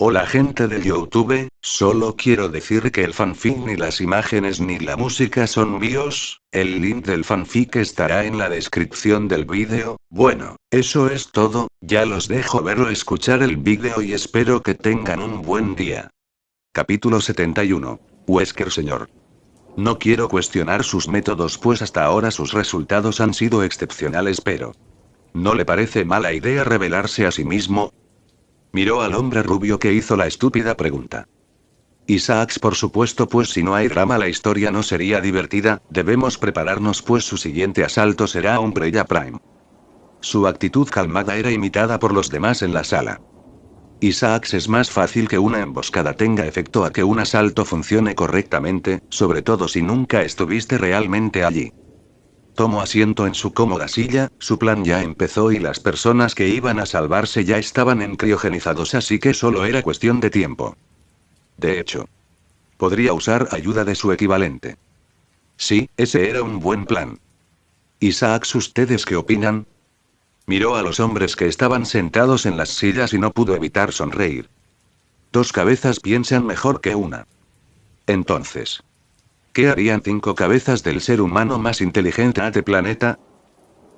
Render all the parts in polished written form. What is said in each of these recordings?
Hola gente de YouTube, solo quiero decir que el fanfic ni las imágenes ni la música son míos, el link del fanfic estará en la descripción del vídeo. Bueno, eso es todo, ya los dejo ver o escuchar el vídeo y espero que tengan un buen día. Capítulo 71. Wesker señor. No quiero cuestionar sus métodos pues hasta ahora sus resultados han sido excepcionales pero... ¿No le parece mala idea revelarse a sí mismo? Miró al hombre rubio que hizo la estúpida pregunta. Isaacs por supuesto pues si no hay drama la historia no sería divertida, debemos prepararnos pues su siguiente asalto será Umbrella Prime. Su actitud calmada era imitada por los demás en la sala. Isaacs es más fácil que una emboscada tenga efecto a que un asalto funcione correctamente, sobre todo si nunca estuviste realmente allí. Tomó asiento en su cómoda silla, su plan ya empezó y las personas que iban a salvarse ya estaban encriogenizados así que solo era cuestión de tiempo. De hecho, podría usar ayuda de su equivalente. Sí, ese era un buen plan. Isaacs, ¿ustedes qué opinan? Miró a los hombres que estaban sentados en las sillas y no pudo evitar sonreír. Dos cabezas piensan mejor que una. Entonces, ¿qué harían 5 cabezas del ser humano más inteligente de planeta?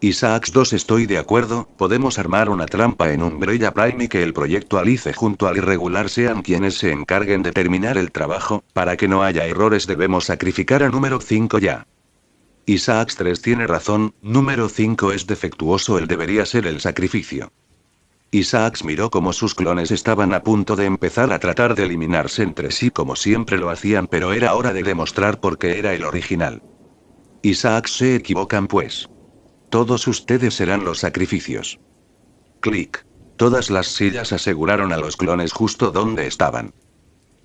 Isaacs 2 Estoy de acuerdo, podemos armar una trampa en Umbrella Prime y que el proyecto Alice junto al irregular sean quienes se encarguen de terminar el trabajo, para que no haya errores debemos sacrificar a número 5 ya. Isaacs 3 tiene razón, número 5 es defectuoso, él debería ser el sacrificio. Isaacs miró cómo sus clones estaban a punto de empezar a tratar de eliminarse entre sí como siempre lo hacían pero era hora de demostrar por qué era el original. Isaacs se equivocan pues. Todos ustedes serán los sacrificios. Clic. Todas las sillas aseguraron a los clones justo donde estaban.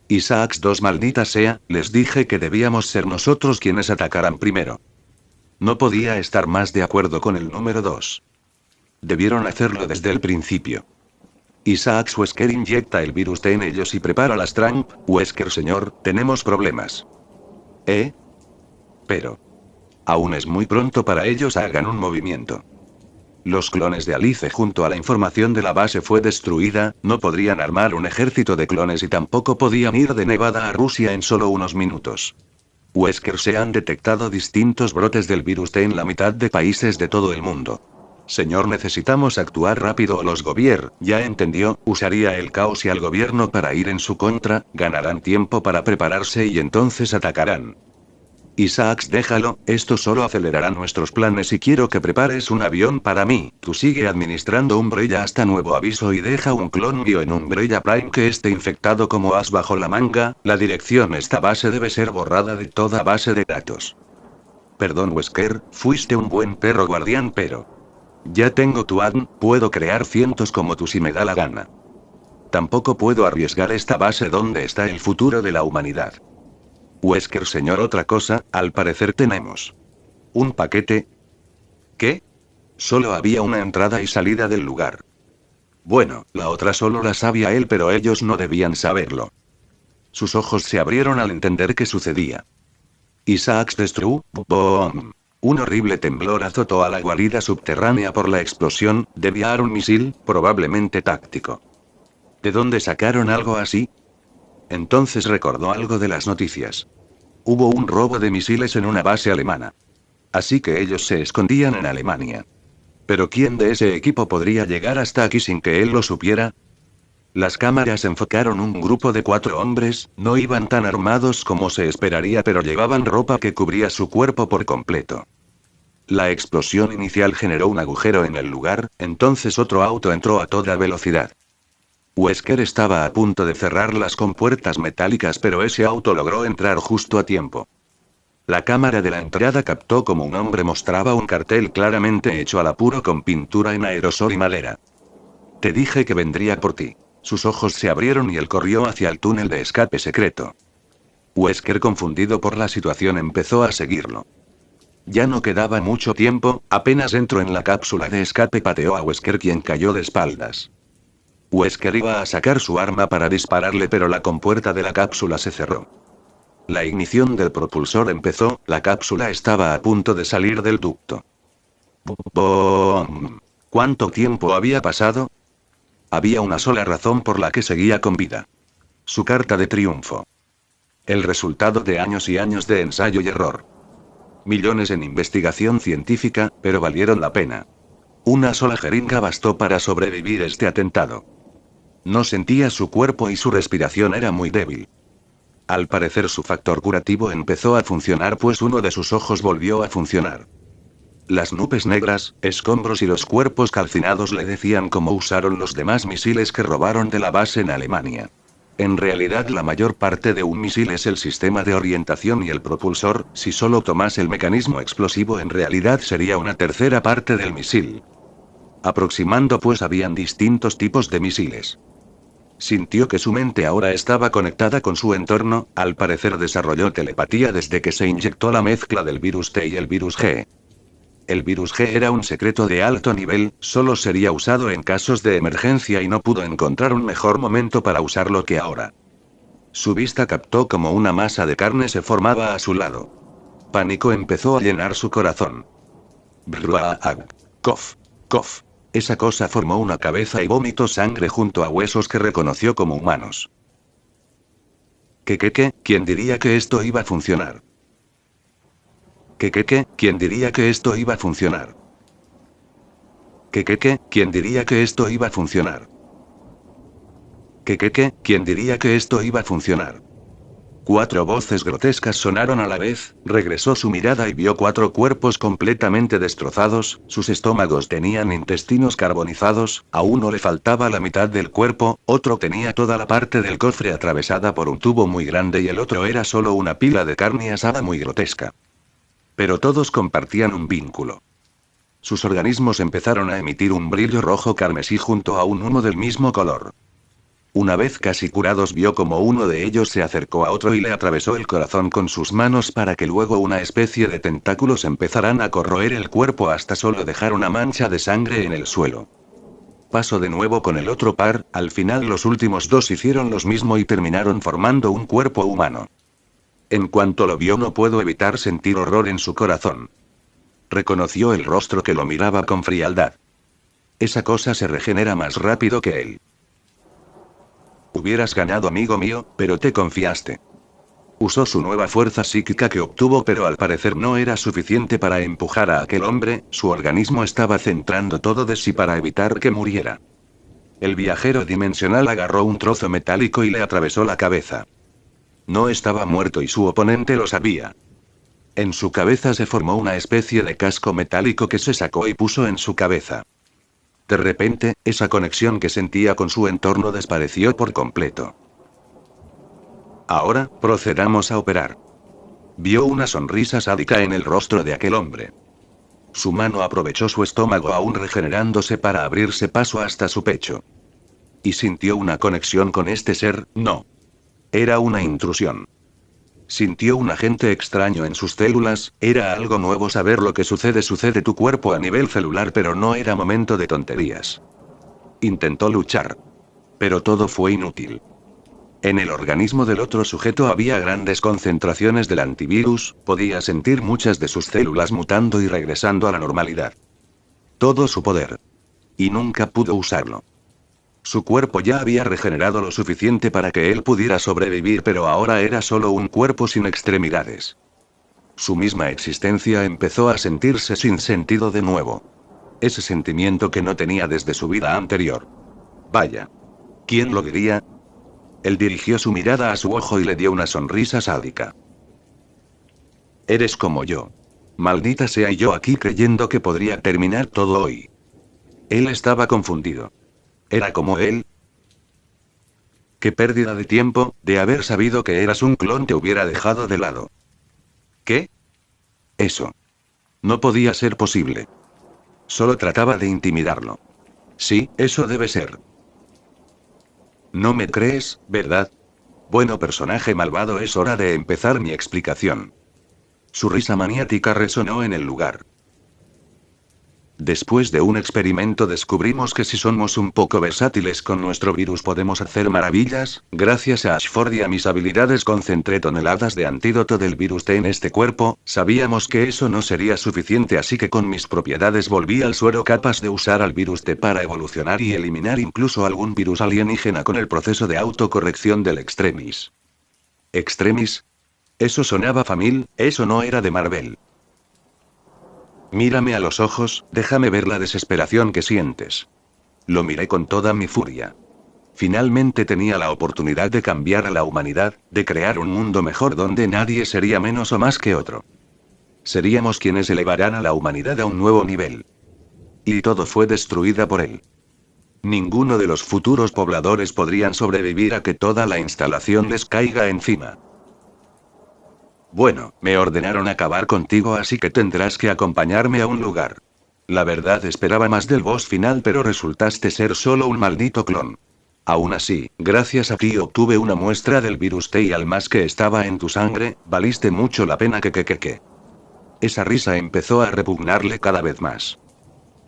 Isaacs 2 maldita sea, les dije que debíamos ser nosotros quienes atacaran primero. No podía estar más de acuerdo con el número 2. Debieron hacerlo desde el principio. Isaacs Wesker inyecta el virus T en ellos y prepara las tramp. Wesker señor, tenemos problemas. ¿Eh? Pero... aún es muy pronto para ellos hagan un movimiento. Los clones de Alice junto a la información de la base fue destruida, no podrían armar un ejército de clones y tampoco podían ir de Nevada a Rusia en solo unos minutos. Wesker se han detectado distintos brotes del virus T en la mitad de países de todo el mundo. Señor, necesitamos actuar rápido o los gobiernos, ya entendió, usaría el caos y al gobierno para ir en su contra, ganarán tiempo para prepararse y entonces atacarán. Isaacs déjalo, esto solo acelerará nuestros planes y quiero que prepares un avión para mí, tú sigue administrando Umbrella hasta nuevo aviso y deja un clon mío en Umbrella Prime que esté infectado como as bajo la manga, la dirección esta base debe ser borrada de toda base de datos. Perdón Wesker, fuiste un buen perro guardián pero... ya tengo tu ADN, puedo crear cientos como tú si me da la gana. Tampoco puedo arriesgar esta base donde está el futuro de la humanidad. Wesker señor, otra cosa, al parecer tenemos un paquete. ¿Qué? Solo había una entrada y salida del lugar. Bueno, la otra solo la sabía él pero ellos no debían saberlo. Sus ojos se abrieron al entender qué sucedía. Isaacs destruyó. ¡Boom! Un horrible temblor azotó a la guarida subterránea por la explosión, desviar un misil, probablemente táctico. ¿De dónde sacaron algo así? Entonces recordó algo de las noticias. Hubo un robo de misiles en una base alemana. Así que ellos se escondían en Alemania. ¿Pero quién de ese equipo podría llegar hasta aquí sin que él lo supiera? Las cámaras enfocaron un grupo de 4 hombres, no iban tan armados como se esperaría pero llevaban ropa que cubría su cuerpo por completo. La explosión inicial generó un agujero en el lugar, entonces otro auto entró a toda velocidad. Wesker estaba a punto de cerrar las compuertas metálicas pero ese auto logró entrar justo a tiempo. La cámara de la entrada captó como un hombre mostraba un cartel claramente hecho al apuro con pintura en aerosol y madera. Te dije que vendría por ti. Sus ojos se abrieron y él corrió hacia el túnel de escape secreto. Wesker, confundido por la situación, empezó a seguirlo. Ya no quedaba mucho tiempo, apenas entró en la cápsula de escape pateó a Wesker quien cayó de espaldas. Wesker iba a sacar su arma para dispararle pero la compuerta de la cápsula se cerró. La ignición del propulsor empezó, la cápsula estaba a punto de salir del ducto. ¡Boom! ¿Cuánto tiempo había pasado? Había una sola razón por la que seguía con vida. Su carta de triunfo. El resultado de años y años de ensayo y error. Millones en investigación científica, pero valieron la pena. Una sola jeringa bastó para sobrevivir este atentado. No sentía su cuerpo y su respiración era muy débil. Al parecer su factor curativo empezó a funcionar, pues uno de sus ojos volvió a funcionar. Las nubes negras, escombros y los cuerpos calcinados le decían cómo usaron los demás misiles que robaron de la base en Alemania. En realidad la mayor parte de un misil es el sistema de orientación y el propulsor. Si solo tomas el mecanismo explosivo, en realidad sería una tercera parte del misil. Aproximando, pues habían distintos tipos de misiles. Sintió que su mente ahora estaba conectada con su entorno. Al parecer desarrolló telepatía desde que se inyectó la mezcla del virus T y el virus G. El virus G era un secreto de alto nivel, solo sería usado en casos de emergencia y no pudo encontrar un mejor momento para usarlo que ahora. Su vista captó como una masa de carne se formaba a su lado. Pánico empezó a llenar su corazón. Brrrr. Cof. Cof. Esa cosa formó una cabeza y vomitó sangre junto a huesos que reconoció como humanos. ¿Qué? ¿Quién diría que esto iba a funcionar? ¿Qué? ¿Quién diría que esto iba a funcionar? ¿Qué? ¿Quién diría que esto iba a funcionar? ¿Qué? ¿Quién diría que esto iba a funcionar? 4 voces grotescas sonaron a la vez. Regresó su mirada y vio 4 cuerpos completamente destrozados. Sus estómagos tenían intestinos carbonizados, a uno le faltaba la mitad del cuerpo, otro tenía toda la parte del cofre atravesada por un tubo muy grande y el otro era solo una pila de carne asada muy grotesca. Pero todos compartían un vínculo. Sus organismos empezaron a emitir un brillo rojo carmesí junto a un humo del mismo color. Una vez casi curados, vio como uno de ellos se acercó a otro y le atravesó el corazón con sus manos para que luego una especie de tentáculos empezaran a corroer el cuerpo hasta solo dejar una mancha de sangre en el suelo. Pasó de nuevo con el otro par. Al final los últimos 2 hicieron lo mismo y terminaron formando un cuerpo humano. En cuanto lo vio, no pudo evitar sentir horror en su corazón. Reconoció el rostro que lo miraba con frialdad. Esa cosa se regenera más rápido que él. Hubieras ganado, amigo mío, pero te confiaste. Usó su nueva fuerza psíquica que obtuvo, pero al parecer no era suficiente para empujar a aquel hombre. Su organismo estaba centrando todo de sí para evitar que muriera. El viajero dimensional agarró un trozo metálico y le atravesó la cabeza. No estaba muerto y su oponente lo sabía. En su cabeza se formó una especie de casco metálico que se sacó y puso en su cabeza. De repente, esa conexión que sentía con su entorno desapareció por completo. Ahora, procedamos a operar. Vio una sonrisa sádica en el rostro de aquel hombre. Su mano aprovechó su estómago aún regenerándose para abrirse paso hasta su pecho. Y sintió una conexión con este ser. No. Era una intrusión. Sintió un agente extraño en sus células. Era algo nuevo saber lo que sucede tu cuerpo a nivel celular, pero no era momento de tonterías. Intentó luchar. Pero todo fue inútil. En el organismo del otro sujeto había grandes concentraciones del antivirus, podía sentir muchas de sus células mutando y regresando a la normalidad. Todo su poder. Y nunca pudo usarlo. Su cuerpo ya había regenerado lo suficiente para que él pudiera sobrevivir, pero ahora era solo un cuerpo sin extremidades. Su misma existencia empezó a sentirse sin sentido de nuevo. Ese sentimiento que no tenía desde su vida anterior. Vaya. ¿Quién lo diría? Él dirigió su mirada a su ojo y le dio una sonrisa sádica. Eres como yo. Maldita sea, y yo aquí creyendo que podría terminar todo hoy. Él estaba confundido. ¿Era como él? Qué pérdida de tiempo. De haber sabido que eras un clon te hubiera dejado de lado. ¿Qué? Eso. No podía ser posible. Solo trataba de intimidarlo. Sí, eso debe ser. No me crees, ¿verdad? Bueno, personaje malvado, es hora de empezar mi explicación. Su risa maniática resonó en el lugar. Después de un experimento descubrimos que si somos un poco versátiles con nuestro virus podemos hacer maravillas. Gracias a Ashford y a mis habilidades concentré toneladas de antídoto del virus T en este cuerpo. Sabíamos que eso no sería suficiente, así que con mis propiedades volví al suero capaz de usar al virus T para evolucionar y eliminar incluso algún virus alienígena con el proceso de autocorrección del Extremis. ¿Extremis? Eso sonaba familiar, eso no era de Marvel. Mírame a los ojos, déjame ver la desesperación que sientes. Lo miré con toda mi furia. Finalmente tenía la oportunidad de cambiar a la humanidad, de crear un mundo mejor donde nadie sería menos o más que otro. Seríamos quienes elevarán a la humanidad a un nuevo nivel. Y todo fue destruida por él. Ninguno de los futuros pobladores podrían sobrevivir a que toda la instalación les caiga encima. Bueno, me ordenaron acabar contigo, así que tendrás que acompañarme a un lugar. La verdad esperaba más del boss final, pero resultaste ser solo un maldito clon. Aún así, gracias a ti obtuve una muestra del virus T y al más que estaba en tu sangre, valiste mucho la pena que. Esa risa empezó a repugnarle cada vez más.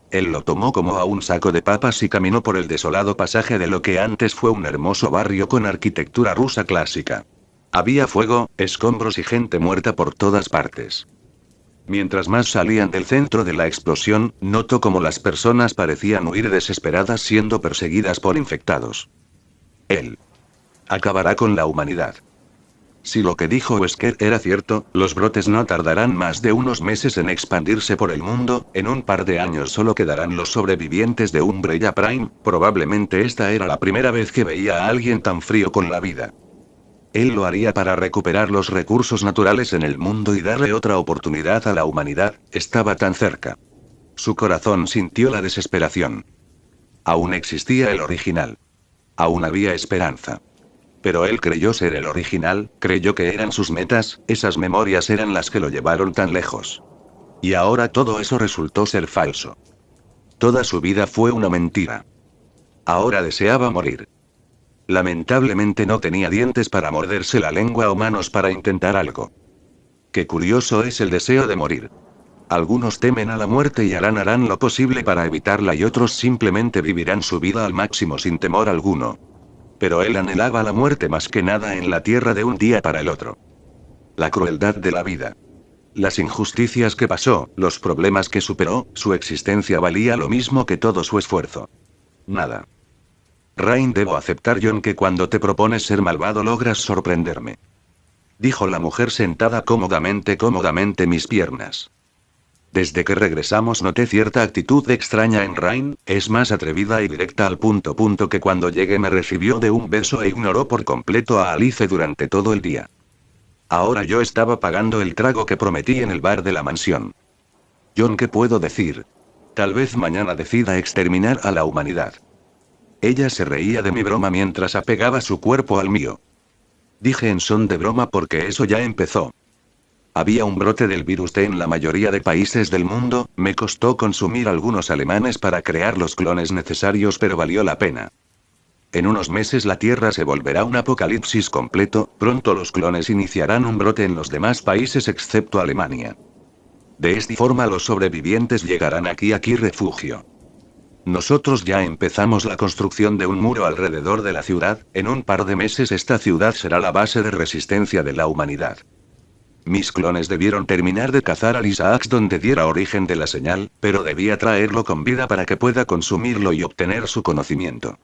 Él lo tomó como a un saco de papas y caminó por el desolado pasaje de lo que antes fue un hermoso barrio con arquitectura rusa clásica. Había fuego, escombros y gente muerta por todas partes. Mientras más salían del centro de la explosión, notó cómo las personas parecían huir desesperadas siendo perseguidas por infectados. Él acabará con la humanidad. Si lo que dijo Wesker era cierto, los brotes no tardarán más de unos meses en expandirse por el mundo. En un par de años solo quedarán los sobrevivientes de Umbrella Prime. Probablemente esta era la primera vez que veía a alguien tan frío con la vida. Él lo haría para recuperar los recursos naturales en el mundo y darle otra oportunidad a la humanidad. Estaba tan cerca. Su corazón sintió la desesperación. Aún existía el original. Aún había esperanza. Pero él creyó ser el original, creyó que eran sus metas, esas memorias eran las que lo llevaron tan lejos. Y ahora todo eso resultó ser falso. Toda su vida fue una mentira. Ahora deseaba morir. Lamentablemente no tenía dientes para morderse la lengua o manos para intentar algo. Qué curioso es el deseo de morir. Algunos temen a la muerte y harán lo posible para evitarla y otros simplemente vivirán su vida al máximo sin temor alguno. Pero él anhelaba la muerte más que nada en la tierra de un día para el otro. La crueldad de la vida. Las injusticias que pasó, los problemas que superó, su existencia valía lo mismo que todo su esfuerzo. Nada. Rain, debo aceptar, John, que cuando te propones ser malvado logras sorprenderme. Dijo la mujer sentada cómodamente mis piernas. Desde que regresamos noté cierta actitud extraña en Rain, es más atrevida y directa al punto que cuando llegué me recibió de un beso e ignoró por completo a Alice durante todo el día. Ahora yo estaba pagando el trago que prometí en el bar de la mansión. John, ¿qué puedo decir? Tal vez mañana decida exterminar a la humanidad. Ella se reía de mi broma mientras apegaba su cuerpo al mío. Dije en son de broma porque eso ya empezó. Había un brote del virus T en la mayoría de países del mundo, me costó consumir algunos alemanes para crear los clones necesarios, pero valió la pena. En unos meses la Tierra se volverá un apocalipsis completo, pronto los clones iniciarán un brote en los demás países excepto Alemania. De esta forma los sobrevivientes llegarán aquí refugio. Nosotros ya empezamos la construcción de un muro alrededor de la ciudad, en un par de meses esta ciudad será la base de resistencia de la humanidad. Mis clones debieron terminar de cazar al Isaacs donde diera origen de la señal, pero debía traerlo con vida para que pueda consumirlo y obtener su conocimiento.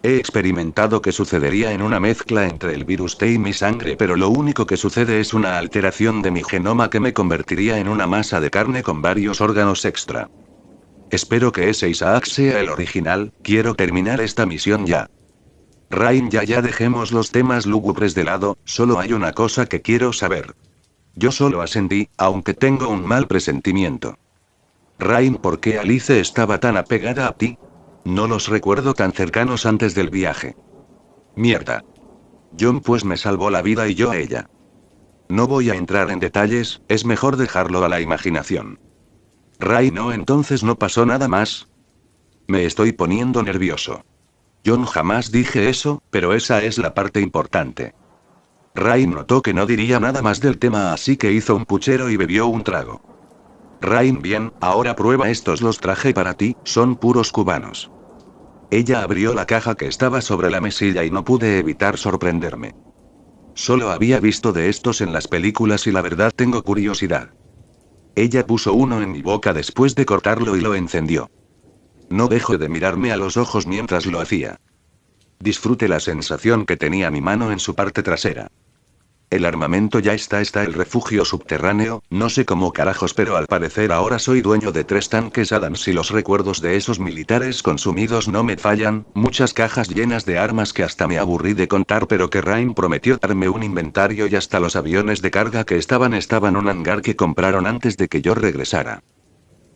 He experimentado que sucedería en una mezcla entre el virus T y mi sangre, pero lo único que sucede es una alteración de mi genoma que me convertiría en una masa de carne con varios órganos extra. Espero que ese Isaac sea el original, quiero terminar esta misión ya. Rain, ya dejemos los temas lúgubres de lado, solo hay una cosa que quiero saber. Yo solo asentí, aunque tengo un mal presentimiento. Rain, ¿por qué Alice estaba tan apegada a ti? No los recuerdo tan cercanos antes del viaje. Mierda. John pues me salvó la vida y yo a ella. No voy a entrar en detalles, es mejor dejarlo a la imaginación. Rain, no, entonces no pasó nada más. Me estoy poniendo nervioso. John, jamás dije eso, pero esa es la parte importante. Rain notó que no diría nada más del tema, así que hizo un puchero y bebió un trago. Rain, bien, ahora prueba estos, los traje para ti, son puros cubanos. Ella abrió la caja que estaba sobre la mesilla y no pude evitar sorprenderme. Solo había visto de estos en las películas y la verdad tengo curiosidad. Ella puso uno en mi boca después de cortarlo y lo encendió. No dejó de mirarme a los ojos mientras lo hacía. Disfrute la sensación que tenía mi mano en su parte trasera. El armamento ya está el refugio subterráneo, no sé cómo carajos, pero al parecer ahora soy dueño de 3 tanques Adams y los recuerdos de esos militares consumidos no me fallan, muchas cajas llenas de armas que hasta me aburrí de contar, pero que Rain prometió darme un inventario y hasta los aviones de carga que estaban en un hangar que compraron antes de que yo regresara.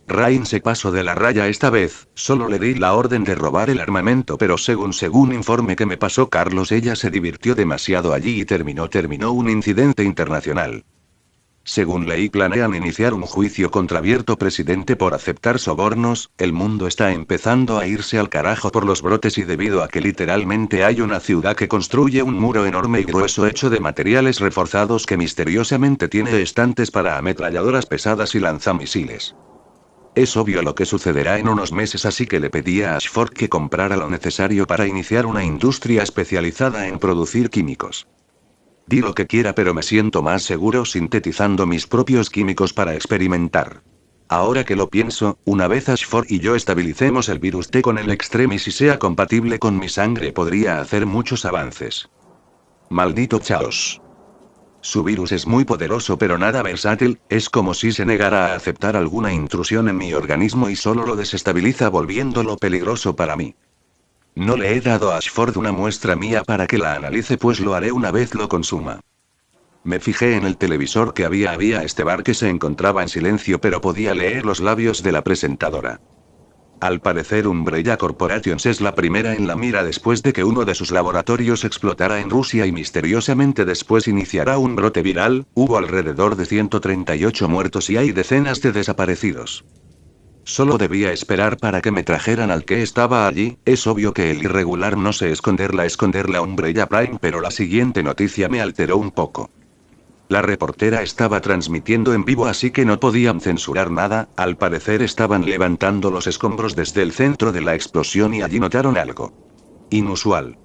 Rain se pasó de la raya esta vez, solo le di la orden de robar el armamento, pero según informe que me pasó Carlos, ella se divirtió demasiado allí y terminó un incidente internacional. Según leí, planean iniciar un juicio contra Abierto Presidente por aceptar sobornos. El mundo está empezando a irse al carajo por los brotes y debido a que literalmente hay una ciudad que construye un muro enorme y grueso hecho de materiales reforzados que misteriosamente tiene estantes para ametralladoras pesadas y lanzamisiles. Es obvio lo que sucederá en unos meses, así que le pedí a Ashford que comprara lo necesario para iniciar una industria especializada en producir químicos. Di lo que quiera, pero me siento más seguro sintetizando mis propios químicos para experimentar. Ahora que lo pienso, una vez Ashford y yo estabilicemos el virus T con el Extremis y sea compatible con mi sangre, podría hacer muchos avances. Maldito Chaos. Su virus es muy poderoso pero nada versátil, es como si se negara a aceptar alguna intrusión en mi organismo y solo lo desestabiliza, volviéndolo peligroso para mí. No le he dado a Ashford una muestra mía para que la analice, pues lo haré una vez lo consuma. Me fijé en el televisor que había este bar que se encontraba en silencio, pero podía leer los labios de la presentadora. Al parecer Umbrella Corporations es la primera en la mira después de que uno de sus laboratorios explotara en Rusia y misteriosamente después iniciará un brote viral. Hubo alrededor de 138 muertos y hay decenas de desaparecidos. Solo debía esperar para que me trajeran al que estaba allí. Es obvio que el irregular no sé esconder la Umbrella Prime, pero la siguiente noticia me alteró un poco. La reportera estaba transmitiendo en vivo, así que no podían censurar nada. Al parecer estaban levantando los escombros desde el centro de la explosión y allí notaron algo inusual.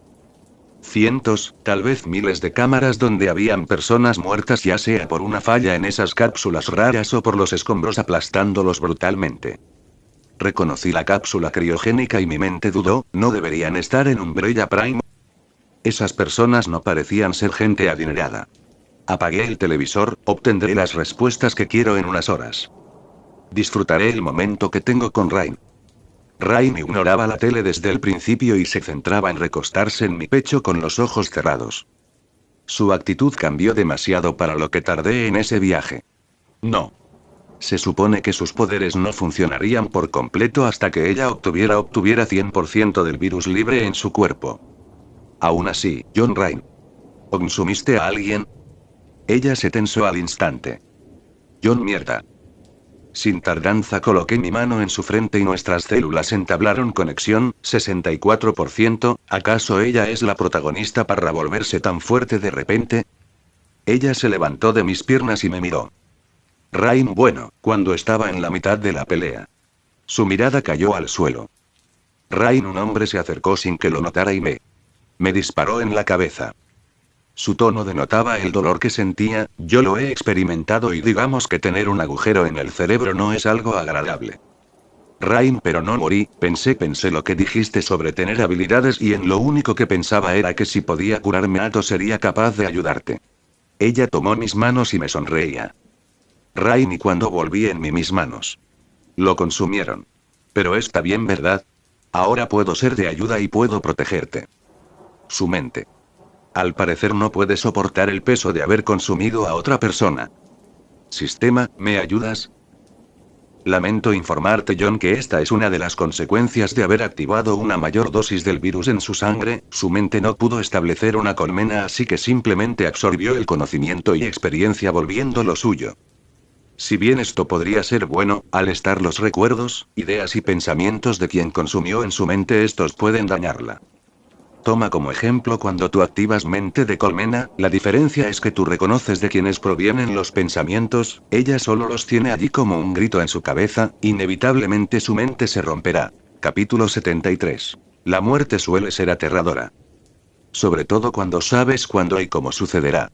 Cientos, tal vez miles de cámaras donde habían personas muertas, ya sea por una falla en esas cápsulas raras o por los escombros aplastándolos brutalmente. Reconocí la cápsula criogénica y mi mente dudó, ¿no deberían estar en Umbrella Prime? Esas personas no parecían ser gente adinerada. Apagué el televisor, obtendré las respuestas que quiero en unas horas. Disfrutaré el momento que tengo con Rain. Rain ignoraba la tele desde el principio y se centraba en recostarse en mi pecho con los ojos cerrados. Su actitud cambió demasiado para lo que tardé en ese viaje. No. Se supone que sus poderes no funcionarían por completo hasta que ella obtuviera 100% del virus libre en su cuerpo. Aún así, John Rain. ¿Consumiste a alguien? Ella se tensó al instante. John, mierda. Sin tardanza coloqué mi mano en su frente y nuestras células entablaron conexión. 64%, ¿acaso ella es la protagonista para volverse tan fuerte de repente? Ella se levantó de mis piernas y me miró. Rain, bueno, cuando estaba en la mitad de la pelea. Su mirada cayó al suelo. Rain, un hombre se acercó sin que lo notara y me disparó en la cabeza. Su tono denotaba el dolor que sentía. Yo lo he experimentado y digamos que tener un agujero en el cerebro no es algo agradable. Rain, pero no morí. Pensé lo que dijiste sobre tener habilidades y en lo único que pensaba era que si podía curarme algo sería capaz de ayudarte. Ella tomó mis manos y me sonreía. Rain, y cuando volví en mí mis manos lo consumieron. Pero está bien, ¿verdad? Ahora puedo ser de ayuda y puedo protegerte. Su mente. Al parecer no puede soportar el peso de haber consumido a otra persona. Sistema, ¿me ayudas? Lamento informarte, John, que esta es una de las consecuencias de haber activado una mayor dosis del virus en su sangre. Su mente no pudo establecer una colmena, así que simplemente absorbió el conocimiento y experiencia volviéndolo suyo. Si bien esto podría ser bueno, al estar los recuerdos, ideas y pensamientos de quien consumió en su mente, estos pueden dañarla. Toma como ejemplo cuando tú activas mente de colmena, la diferencia es que tú reconoces de quienes provienen los pensamientos, ella solo los tiene allí como un grito en su cabeza, inevitablemente su mente se romperá. Capítulo 73. La muerte suele ser aterradora. Sobre todo cuando sabes cuándo y cómo sucederá.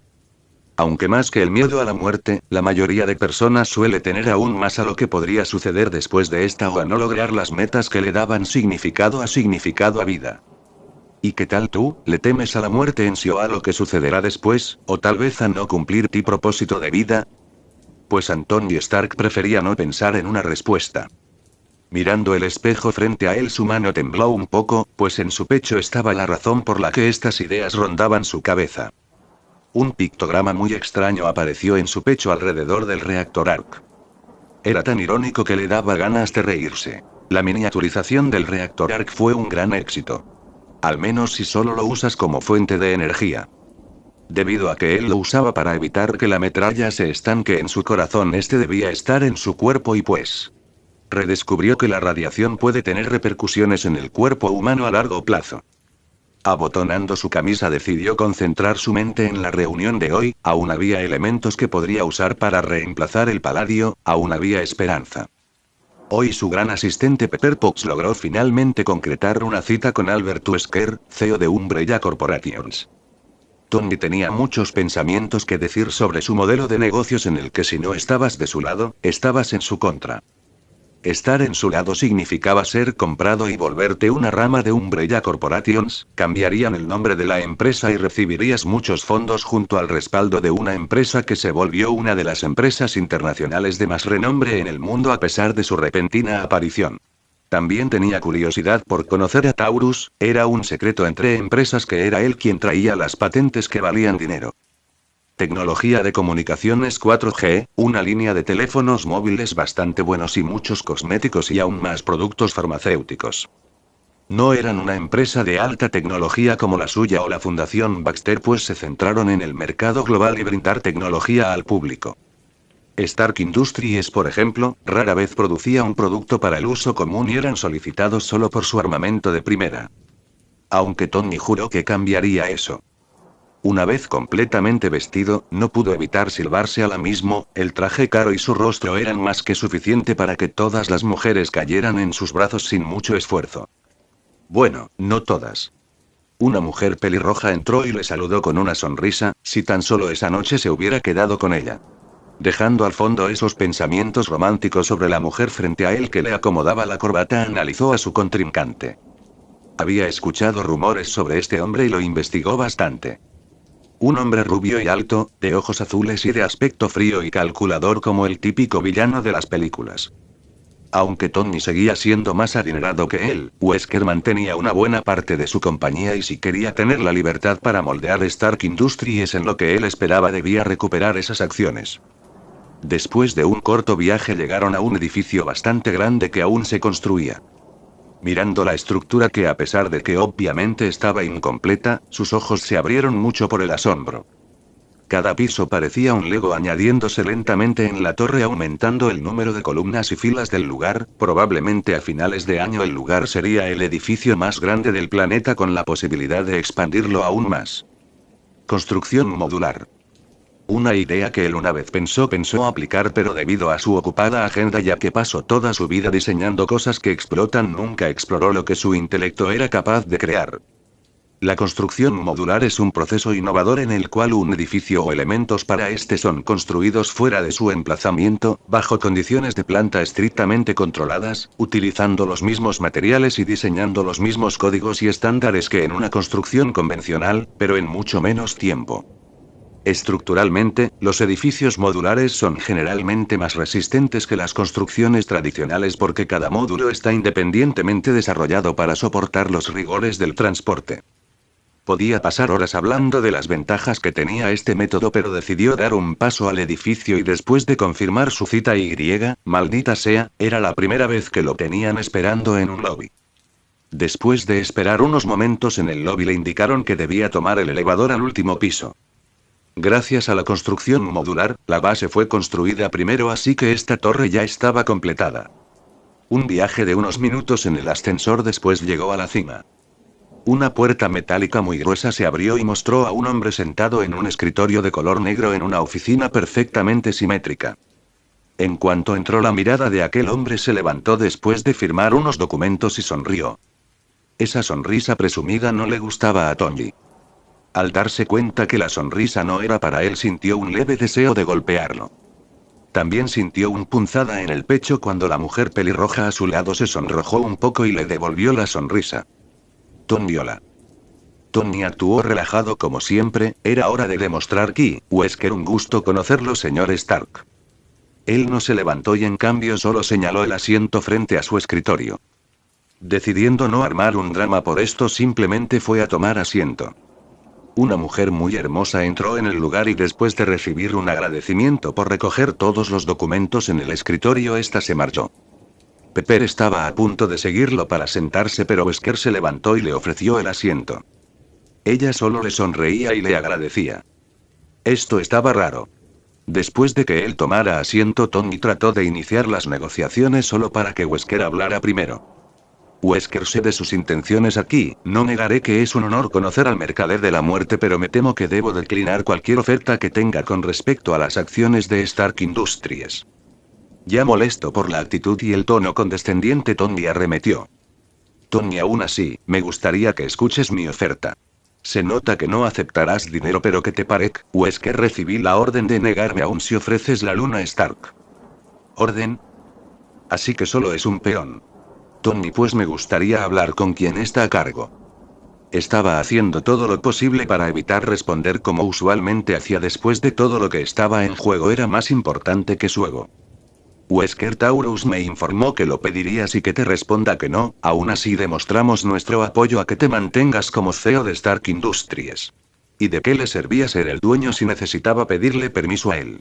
Aunque más que el miedo a la muerte, la mayoría de personas suele tener aún más a lo que podría suceder después de esta o a no lograr las metas que le daban significado a vida. ¿Y qué tal tú? ¿Le temes a la muerte en sí o a lo que sucederá después, o tal vez a no cumplir tu propósito de vida? Pues Tony Stark prefería no pensar en una respuesta. Mirando el espejo frente a él, su mano tembló un poco, pues en su pecho estaba la razón por la que estas ideas rondaban su cabeza. Un pictograma muy extraño apareció en su pecho alrededor del reactor Arc. Era tan irónico que le daba ganas de reírse. La miniaturización del reactor Arc fue un gran éxito. Al menos si solo lo usas como fuente de energía. Debido a que él lo usaba para evitar que la metralla se estanque en su corazón, este debía estar en su cuerpo y pues redescubrió que la radiación puede tener repercusiones en el cuerpo humano a largo plazo. Abotonando su camisa decidió concentrar su mente en la reunión de hoy, aún había elementos que podría usar para reemplazar el paladio, aún había esperanza. Hoy su gran asistente Pepper Potts logró finalmente concretar una cita con Albert Wesker, CEO de Umbrella Corporations. Tony tenía muchos pensamientos que decir sobre su modelo de negocios en el que si no estabas de su lado, estabas en su contra. Estar en su lado significaba ser comprado y volverte una rama de Umbrella Corporations, cambiarían el nombre de la empresa y recibirías muchos fondos junto al respaldo de una empresa que se volvió una de las empresas internacionales de más renombre en el mundo a pesar de su repentina aparición. También tenía curiosidad por conocer a Taurus, era un secreto entre empresas que era él quien traía las patentes que valían dinero. Tecnología de comunicaciones 4G, una línea de teléfonos móviles bastante buenos y muchos cosméticos y aún más productos farmacéuticos. No eran una empresa de alta tecnología como la suya o la Fundación Baxter, pues se centraron en el mercado global y brindar tecnología al público. Stark Industries, por ejemplo, rara vez producía un producto para el uso común y eran solicitados solo por su armamento de primera. Aunque Tony juró que cambiaría eso. Una vez completamente vestido, no pudo evitar silbarse a la mismo, el traje caro y su rostro eran más que suficiente para que todas las mujeres cayeran en sus brazos sin mucho esfuerzo. Bueno, no todas. Una mujer pelirroja entró y le saludó con una sonrisa, si tan solo esa noche se hubiera quedado con ella. Dejando al fondo esos pensamientos románticos sobre la mujer frente a él que le acomodaba la corbata, analizó a su contrincante. Había escuchado rumores sobre este hombre y lo investigó bastante. Un hombre rubio y alto, de ojos azules y de aspecto frío y calculador como el típico villano de las películas. Aunque Tony seguía siendo más adinerado que él, Wesker mantenía una buena parte de su compañía y si quería tener la libertad para moldear Stark Industries en lo que él esperaba debía recuperar esas acciones. Después de un corto viaje llegaron a un edificio bastante grande que aún se construía. Mirando la estructura que a pesar de que obviamente estaba incompleta, sus ojos se abrieron mucho por el asombro. Cada piso parecía un Lego añadiéndose lentamente en la torre aumentando el número de columnas y filas del lugar, probablemente a finales de año el lugar sería el edificio más grande del planeta con la posibilidad de expandirlo aún más. Construcción modular. Una idea que él una vez pensó aplicar pero debido a su ocupada agenda ya que pasó toda su vida diseñando cosas que explotan nunca exploró lo que su intelecto era capaz de crear. La construcción modular es un proceso innovador en el cual un edificio o elementos para este son construidos fuera de su emplazamiento, bajo condiciones de planta estrictamente controladas, utilizando los mismos materiales y diseñando los mismos códigos y estándares que en una construcción convencional, pero en mucho menos tiempo. Estructuralmente, los edificios modulares son generalmente más resistentes que las construcciones tradicionales porque cada módulo está independientemente desarrollado para soportar los rigores del transporte. Podía pasar horas hablando de las ventajas que tenía este método, pero decidió dar un paso al edificio y después de confirmar su cita maldita sea, era la primera vez que lo tenían esperando en un lobby. Después de esperar unos momentos en el lobby le indicaron que debía tomar el elevador al último piso. Gracias a la construcción modular, la base fue construida primero así que esta torre ya estaba completada. Un viaje de unos minutos en el ascensor después llegó a la cima. Una puerta metálica muy gruesa se abrió y mostró a un hombre sentado en un escritorio de color negro en una oficina perfectamente simétrica. En cuanto entró, la mirada de aquel hombre se levantó después de firmar unos documentos y sonrió. Esa sonrisa presumida no le gustaba a Tony. Al darse cuenta que la sonrisa no era para él, sintió un leve deseo de golpearlo. También sintió una punzada en el pecho cuando la mujer pelirroja a su lado se sonrojó un poco y le devolvió la sonrisa. Tony, hola. Tony actuó relajado como siempre. Era hora de demostrar que Wesker, un gusto conocerlo, señor Stark. Él no se levantó y en cambio solo señaló el asiento frente a su escritorio. Decidiendo no armar un drama por esto, simplemente fue a tomar asiento. Una mujer muy hermosa entró en el lugar y después de recibir un agradecimiento por recoger todos los documentos en el escritorio, esta se marchó. Pepper estaba a punto de seguirlo para sentarse, pero Wesker se levantó y le ofreció el asiento. Ella solo le sonreía y le agradecía. Esto estaba raro. Después de que él tomara asiento, Tony trató de iniciar las negociaciones solo para que Wesker hablara primero. Wesker, sé de sus intenciones aquí. No negaré que es un honor conocer al mercader de la muerte, pero me temo que debo declinar cualquier oferta que tenga con respecto a las acciones de Stark Industries. Ya molesto por la actitud y el tono condescendiente, Tony arremetió. Tony, aún así, me gustaría que escuches mi oferta. Se nota que no aceptarás dinero, pero ¿qué te parece, Wesker? Recibí la orden de negarme aún si ofreces la luna Stark. ¿Orden? Así que solo es un peón. Tony, pues me gustaría hablar con quien está a cargo. Estaba haciendo todo lo posible para evitar responder como usualmente hacía. Después de todo, lo que estaba en juego era más importante que su ego. Wesker, Taurus me informó que lo pedirías y que te responda que no. Aún así demostramos nuestro apoyo a que te mantengas como CEO de Stark Industries. ¿Y de qué le servía ser el dueño si necesitaba pedirle permiso a él?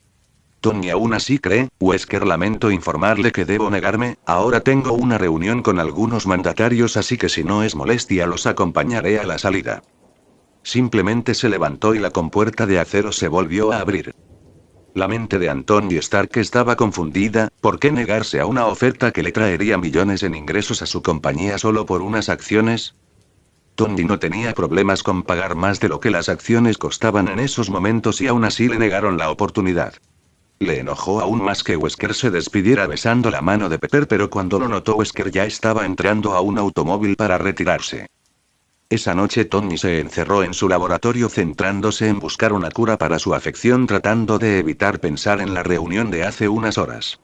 Tony aún así cree. Wesker, lamento informarle que debo negarme. Ahora tengo una reunión con algunos mandatarios, así que si no es molestia los acompañaré a la salida. Simplemente se levantó y la compuerta de acero se volvió a abrir. La mente de Anthony Stark estaba confundida. ¿Por qué negarse a una oferta que le traería millones en ingresos a su compañía solo por unas acciones? Tony no tenía problemas con pagar más de lo que las acciones costaban en esos momentos y aún así le negaron la oportunidad. Le enojó aún más que Wesker se despidiera besando la mano de Pepper, pero cuando lo notó, Wesker ya estaba entrando a un automóvil para retirarse. Esa noche Tony se encerró en su laboratorio centrándose en buscar una cura para su afección, tratando de evitar pensar en la reunión de hace unas horas.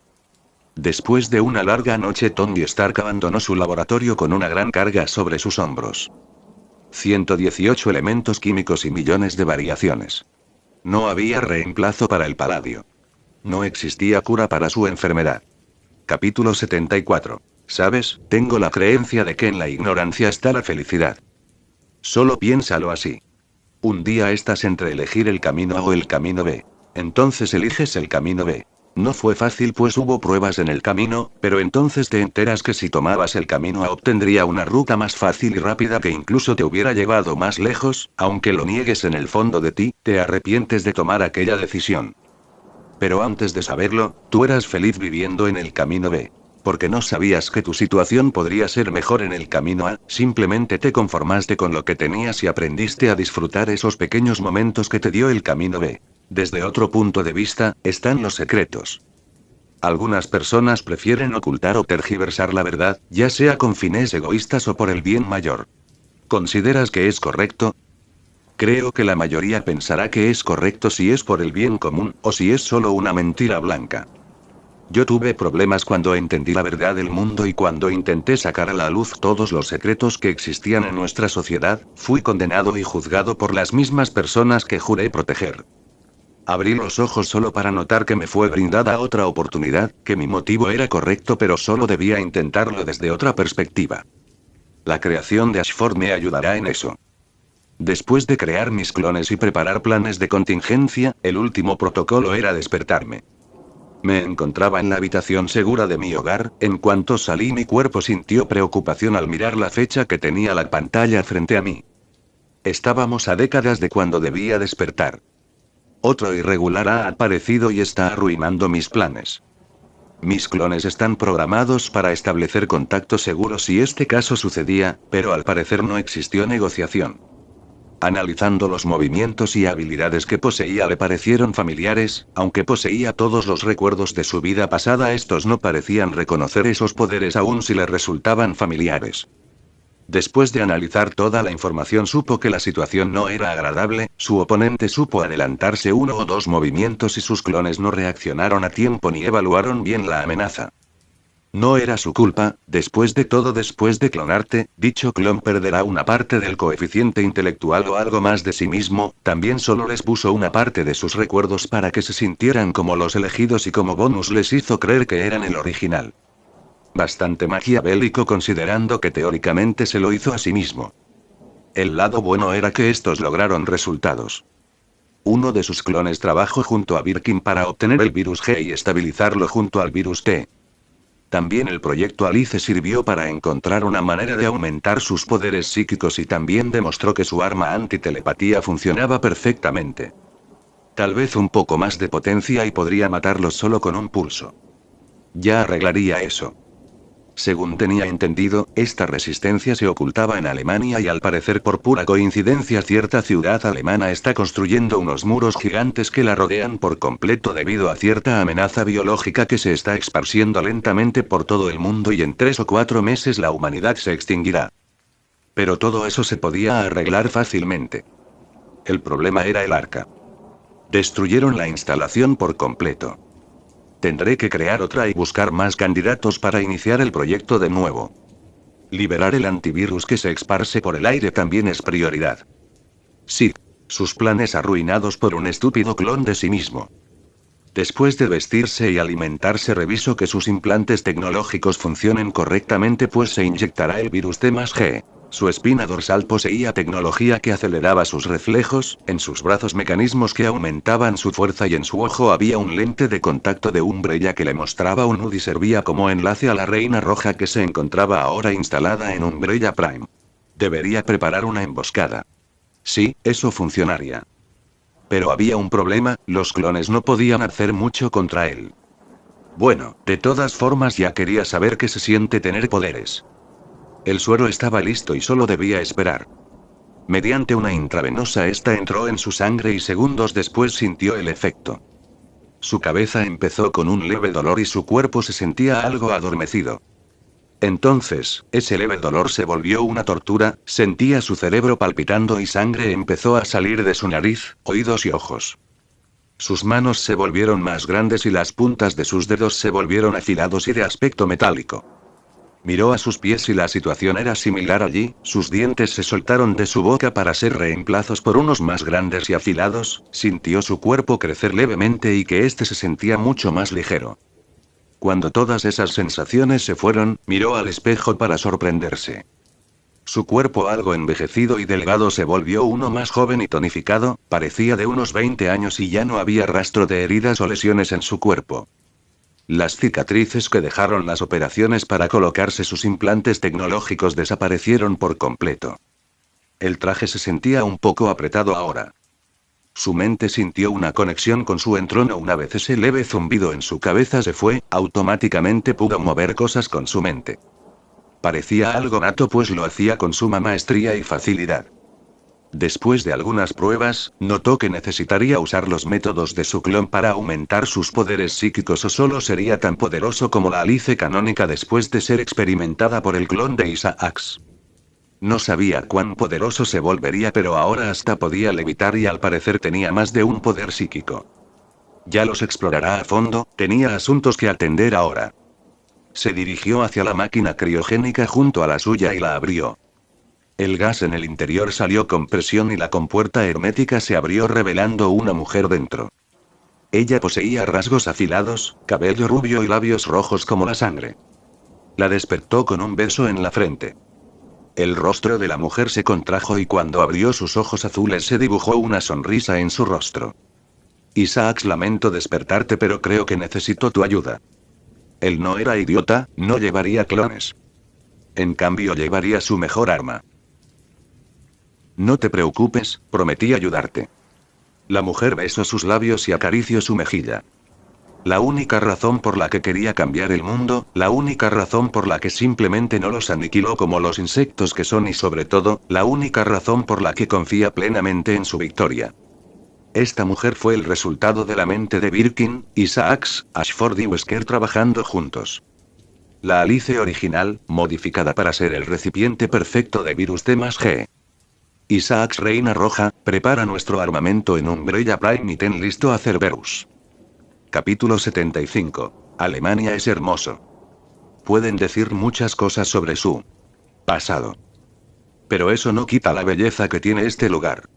Después de una larga noche, Tony Stark abandonó su laboratorio con una gran carga sobre sus hombros. 118 elementos químicos y millones de variaciones. No había reemplazo para el paladio. No existía cura para su enfermedad. Capítulo 74. ¿Sabes? Tengo la creencia de que en la ignorancia está la felicidad. Solo piénsalo así. Un día estás entre elegir el camino A o el camino B. Entonces eliges el camino B. No fue fácil, pues hubo pruebas en el camino, pero entonces te enteras que si tomabas el camino A obtendría una ruta más fácil y rápida que incluso te hubiera llevado más lejos. Aunque lo niegues en el fondo de ti, te arrepientes de tomar aquella decisión. Pero antes de saberlo, tú eras feliz viviendo en el camino B. Porque no sabías que tu situación podría ser mejor en el camino A, simplemente te conformaste con lo que tenías y aprendiste a disfrutar esos pequeños momentos que te dio el camino B. Desde otro punto de vista, están los secretos. Algunas personas prefieren ocultar o tergiversar la verdad, ya sea con fines egoístas o por el bien mayor. ¿Consideras que es correcto? Creo que la mayoría pensará que es correcto si es por el bien común, o si es solo una mentira blanca. Yo tuve problemas cuando entendí la verdad del mundo y cuando intenté sacar a la luz todos los secretos que existían en nuestra sociedad. Fui condenado y juzgado por las mismas personas que juré proteger. Abrí los ojos solo para notar que me fue brindada otra oportunidad, que mi motivo era correcto, pero solo debía intentarlo desde otra perspectiva. La creación de Ashford me ayudará en eso. Después de crear mis clones y preparar planes de contingencia, el último protocolo era despertarme. Me encontraba en la habitación segura de mi hogar. En cuanto salí, mi cuerpo sintió preocupación al mirar la fecha que tenía la pantalla frente a mí. Estábamos a décadas de cuando debía despertar. Otro irregular ha aparecido y está arruinando mis planes. Mis clones están programados para establecer contacto seguro si este caso sucedía, pero al parecer no existió negociación. Analizando los movimientos y habilidades que poseía le parecieron familiares, aunque poseía todos los recuerdos de su vida pasada, estos no parecían reconocer esos poderes aun si le resultaban familiares. Después de analizar toda la información supo que la situación no era agradable, su oponente supo adelantarse 1 o 2 movimientos y sus clones no reaccionaron a tiempo ni evaluaron bien la amenaza. No era su culpa, después de todo, después de clonarte, dicho clon perderá una parte del coeficiente intelectual o algo más de sí mismo, también solo les puso una parte de sus recuerdos para que se sintieran como los elegidos y como bonus les hizo creer que eran el original. Bastante maquiavélico considerando que teóricamente se lo hizo a sí mismo. El lado bueno era que estos lograron resultados. Uno de sus clones trabajó junto a Birkin para obtener el virus G y estabilizarlo junto al virus T. También el proyecto Alice sirvió para encontrar una manera de aumentar sus poderes psíquicos y también demostró que su arma antitelepatía funcionaba perfectamente. Tal vez un poco más de potencia y podría matarlos solo con un pulso. Ya arreglaría eso. Según tenía entendido, esta resistencia se ocultaba en Alemania y al parecer por pura coincidencia cierta ciudad alemana está construyendo unos muros gigantes que la rodean por completo debido a cierta amenaza biológica que se está esparciendo lentamente por todo el mundo y en 3 o 4 meses la humanidad se extinguirá. Pero todo eso se podía arreglar fácilmente. El problema era el arca. Destruyeron la instalación por completo. Tendré que crear otra y buscar más candidatos para iniciar el proyecto de nuevo. Liberar el antivirus que se esparce por el aire también es prioridad. Sí. Sus planes arruinados por un estúpido clon de sí mismo. Después de vestirse y alimentarse reviso que sus implantes tecnológicos funcionen correctamente pues se inyectará el virus T+G. Su espina dorsal poseía tecnología que aceleraba sus reflejos, en sus brazos mecanismos que aumentaban su fuerza y en su ojo había un lente de contacto de Umbrella que le mostraba un HUD y servía como enlace a la Reina Roja que se encontraba ahora instalada en Umbrella Prime. Debería preparar una emboscada. Sí, eso funcionaría. Pero había un problema, los clones no podían hacer mucho contra él. Bueno, de todas formas ya quería saber qué se siente tener poderes. El suero estaba listo y solo debía esperar. Mediante una intravenosa esta entró en su sangre y segundos después sintió el efecto. Su cabeza empezó con un leve dolor y su cuerpo se sentía algo adormecido. Entonces, ese leve dolor se volvió una tortura, sentía su cerebro palpitando y sangre empezó a salir de su nariz, oídos y ojos. Sus manos se volvieron más grandes y las puntas de sus dedos se volvieron afilados y de aspecto metálico. Miró a sus pies y la situación era similar allí, sus dientes se soltaron de su boca para ser reemplazados por unos más grandes y afilados, sintió su cuerpo crecer levemente y que éste se sentía mucho más ligero. Cuando todas esas sensaciones se fueron, miró al espejo para sorprenderse. Su cuerpo algo envejecido y delgado se volvió uno más joven y tonificado, parecía de unos 20 años y ya no había rastro de heridas o lesiones en su cuerpo. Las cicatrices que dejaron las operaciones para colocarse sus implantes tecnológicos desaparecieron por completo. El traje se sentía un poco apretado ahora. Su mente sintió una conexión con su entrono una vez ese leve zumbido en su cabeza se fue, automáticamente pudo mover cosas con su mente. Parecía algo nato pues lo hacía con suma maestría y facilidad. Después de algunas pruebas, notó que necesitaría usar los métodos de su clon para aumentar sus poderes psíquicos o solo sería tan poderoso como la Alice canónica después de ser experimentada por el clon de Isaacs. No sabía cuán poderoso se volvería pero ahora hasta podía levitar y al parecer tenía más de un poder psíquico. Ya los explorará a fondo, tenía asuntos que atender ahora. Se dirigió hacia la máquina criogénica junto a la suya y la abrió. El gas en el interior salió con presión y la compuerta hermética se abrió revelando una mujer dentro. Ella poseía rasgos afilados, cabello rubio y labios rojos como la sangre. La despertó con un beso en la frente. El rostro de la mujer se contrajo y cuando abrió sus ojos azules se dibujó una sonrisa en su rostro. Isaacs, lamento despertarte pero creo que necesito tu ayuda. Él no era idiota, no llevaría clones. En cambio llevaría su mejor arma. No te preocupes, prometí ayudarte. La mujer besó sus labios y acarició su mejilla. La única razón por la que quería cambiar el mundo, la única razón por la que simplemente no los aniquiló como los insectos que son y sobre todo, la única razón por la que confía plenamente en su victoria. Esta mujer fue el resultado de la mente de Birkin, Isaacs, Ashford y Wesker trabajando juntos. La Alice original, modificada para ser el recipiente perfecto de virus D+G. Isaacs Reina Roja, prepara nuestro armamento en Umbrella Prime y ten listo a Cerberus. Capítulo 75. Alemania es hermoso. Pueden decir muchas cosas sobre su pasado. Pero eso no quita la belleza que tiene este lugar.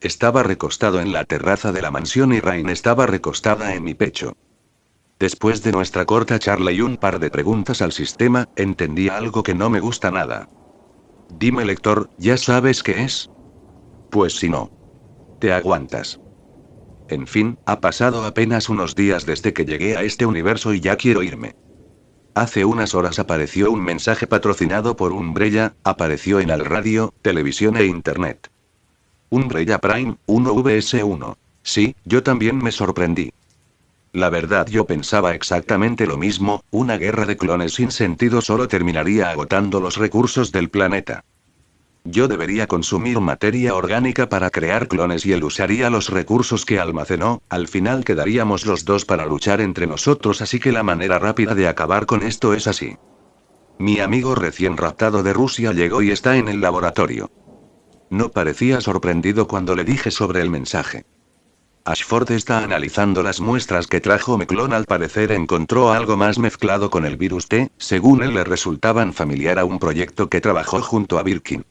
Estaba recostado en la terraza de la mansión y Rain estaba recostada en mi pecho. Después de nuestra corta charla y un par de preguntas al sistema, entendí algo que no me gusta nada. Dime, lector, ¿ya sabes qué es? Pues si no, te aguantas. En fin, ha pasado apenas unos días desde que llegué a este universo y ya quiero irme. Hace unas horas apareció un mensaje patrocinado por Umbrella, apareció en el radio, televisión e internet. Umbrella Prime, 1vs1. Sí, yo también me sorprendí. La verdad, yo pensaba exactamente lo mismo, una guerra de clones sin sentido solo terminaría agotando los recursos del planeta. Yo debería consumir materia orgánica para crear clones y él usaría los recursos que almacenó, al final quedaríamos los dos para luchar entre nosotros, así que la manera rápida de acabar con esto es así. Mi amigo recién raptado de Rusia llegó y está en el laboratorio. No parecía sorprendido cuando le dije sobre el mensaje. Ashford está analizando las muestras que trajo Meclon. Al parecer encontró algo más mezclado con el virus T, según él le resultaban familiar a un proyecto que trabajó junto a Birkin.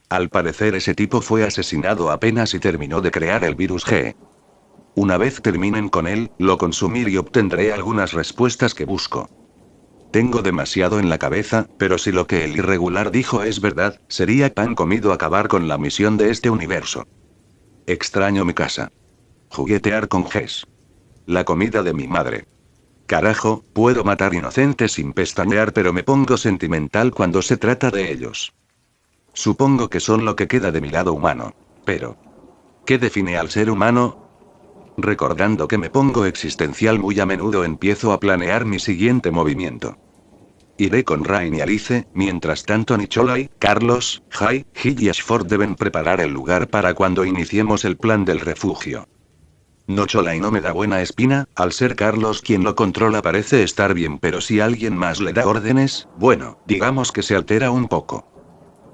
Al parecer ese tipo fue asesinado apenas y terminó de crear el virus G. Una vez terminen con él, lo consumiré y obtendré algunas respuestas que busco. Tengo demasiado en la cabeza, pero si lo que el irregular dijo es verdad, sería pan comido acabar con la misión de este universo. Extraño mi casa. Juguetear con Gs. La comida de mi madre. Carajo, puedo matar inocentes sin pestañear, pero me pongo sentimental cuando se trata de ellos. Supongo que son lo que queda de mi lado humano. Pero, ¿qué define al ser humano? Recordando que me pongo existencial muy a menudo, empiezo a planear mi siguiente movimiento. Iré con Rain y Alice, mientras tanto Nicholai, Carlos, Jai, Hill y Ashford deben preparar el lugar para cuando iniciemos el plan del refugio. Nicholai no me da buena espina, al ser Carlos quien lo controla parece estar bien, pero si alguien más le da órdenes, bueno, digamos que se altera un poco.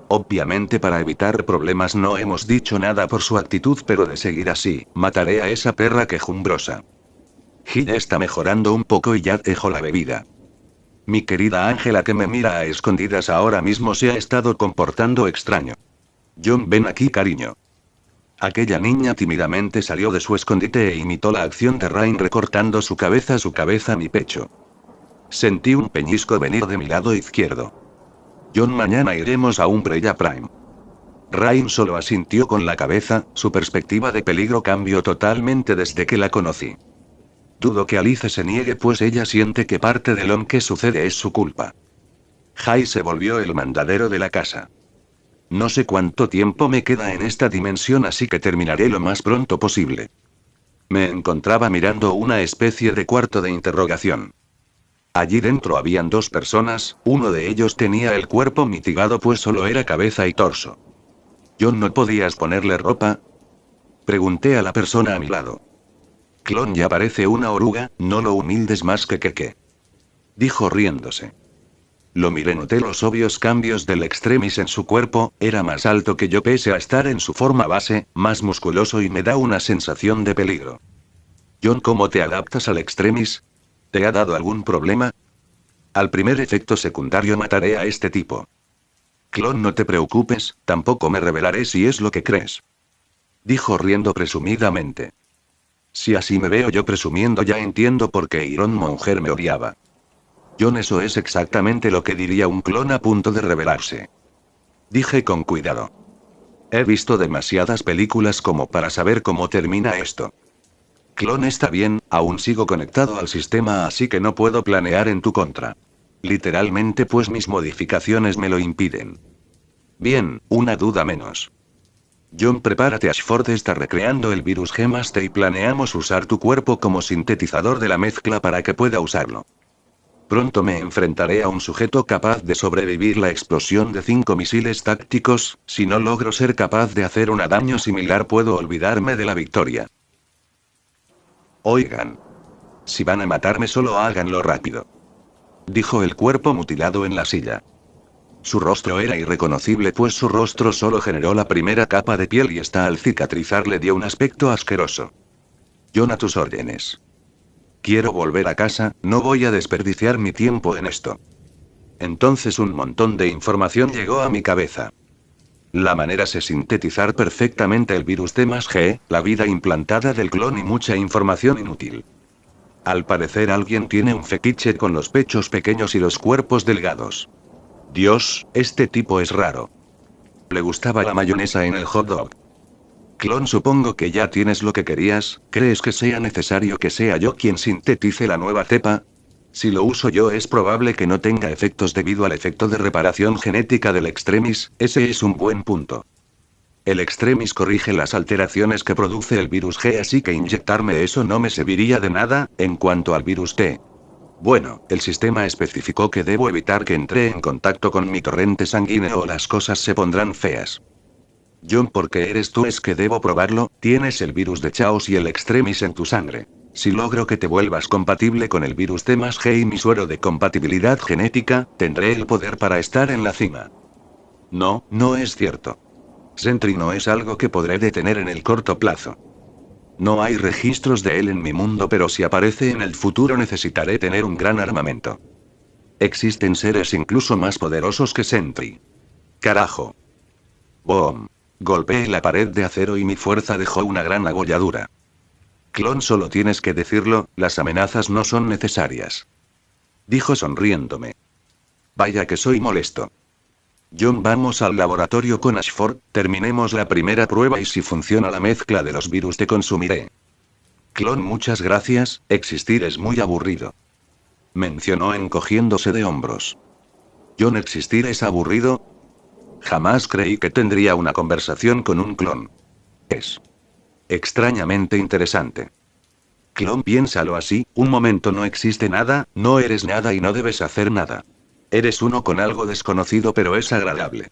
Obviamente para evitar problemas no hemos dicho nada por su actitud, pero de seguir así, mataré a esa perra quejumbrosa. Hill está mejorando un poco y ya dejó la bebida. Mi querida Ángela, que me mira a escondidas ahora mismo, se ha estado comportando extraño. John, ven aquí, cariño. Aquella niña tímidamente salió de su escondite e imitó la acción de Rain recortando su cabeza a mi pecho. Sentí un peñisco venir de mi lado izquierdo. John, mañana iremos a Umbrella Prime. Rain solo asintió con la cabeza, su perspectiva de peligro cambió totalmente desde que la conocí. Dudo que Alice se niegue, pues ella siente que parte de lo que sucede es su culpa. Jai se volvió el mandadero de la casa. No sé cuánto tiempo me queda en esta dimensión, así que terminaré lo más pronto posible. Me encontraba mirando una especie de cuarto de interrogación. Allí dentro habían dos personas, uno de ellos tenía el cuerpo mitigado pues solo era cabeza y torso. ¿John, no podías ponerle ropa? Pregunté a la persona a mi lado. Clon ya parece una oruga, no lo humildes más que. Dijo riéndose. Lo miré, noté los obvios cambios del Extremis en su cuerpo, era más alto que yo pese a estar en su forma base, más musculoso y me da una sensación de peligro. John, ¿cómo te adaptas al Extremis? ¿Te ha dado algún problema? Al primer efecto secundario mataré a este tipo. Clon, no te preocupes, tampoco me revelaré si es lo que crees. Dijo riendo presumidamente. Si así me veo yo presumiendo, ya entiendo por qué Iron Monger me odiaba. John, eso es exactamente lo que diría un clon a punto de revelarse. Dije con cuidado. He visto demasiadas películas como para saber cómo termina esto. Clon, está bien, aún sigo conectado al sistema, así que no puedo planear en tu contra. Literalmente, pues mis modificaciones me lo impiden. Bien, una duda menos. John, prepárate, Ashford está recreando el virus Gemaste y planeamos usar tu cuerpo como sintetizador de la mezcla para que pueda usarlo. Pronto me enfrentaré a un sujeto capaz de sobrevivir la explosión de 5 misiles tácticos. Si no logro ser capaz de hacer un daño similar, puedo olvidarme de la victoria. Oigan. Si van a matarme, solo háganlo rápido. Dijo el cuerpo mutilado en la silla. Su rostro era irreconocible, pues su rostro solo generó la primera capa de piel y esta al cicatrizar le dio un aspecto asqueroso. John, a tus órdenes. Quiero volver a casa, no voy a desperdiciar mi tiempo en esto. Entonces un montón de información llegó a mi cabeza. La manera de sintetizar perfectamente el virus T+G, la vida implantada del clon y mucha información inútil. Al parecer alguien tiene un fetiche con los pechos pequeños y los cuerpos delgados. Dios, este tipo es raro. Le gustaba la mayonesa en el hot dog. Clon, supongo que ya tienes lo que querías. ¿Crees que sea necesario que sea yo quien sintetice la nueva cepa? Si lo uso yo, es probable que no tenga efectos debido al efecto de reparación genética del Extremis. Ese es un buen punto. El Extremis corrige las alteraciones que produce el virus G, así que inyectarme eso no me serviría de nada. En cuanto al virus T. Bueno, el sistema especificó que debo evitar que entre en contacto con mi torrente sanguíneo o las cosas se pondrán feas. John, porque eres tú es que debo probarlo. Tienes el virus de Chaos y el Extremis en tu sangre. Si logro que te vuelvas compatible con el virus T+G y mi suero de compatibilidad genética, tendré el poder para estar en la cima. No, no es cierto. Sentry no es algo que podré detener en el corto plazo. No hay registros de él en mi mundo, pero si aparece en el futuro necesitaré tener un gran armamento. Existen seres incluso más poderosos que Sentry. Carajo. Boom. Golpeé la pared de acero y mi fuerza dejó una gran agolladura. Clon, solo tienes que decirlo, las amenazas no son necesarias. Dijo sonriéndome. Vaya que soy molesto. John, vamos al laboratorio con Ashford, terminemos la primera prueba y si funciona la mezcla de los virus te consumiré. Clon, muchas gracias, existir es muy aburrido. Mencionó encogiéndose de hombros. John, ¿existir es aburrido? Jamás creí que tendría una conversación con un clon. Es extrañamente interesante. Clon, piénsalo así, un momento, no existe nada, no eres nada y no debes hacer nada. Eres uno con algo desconocido, pero es agradable.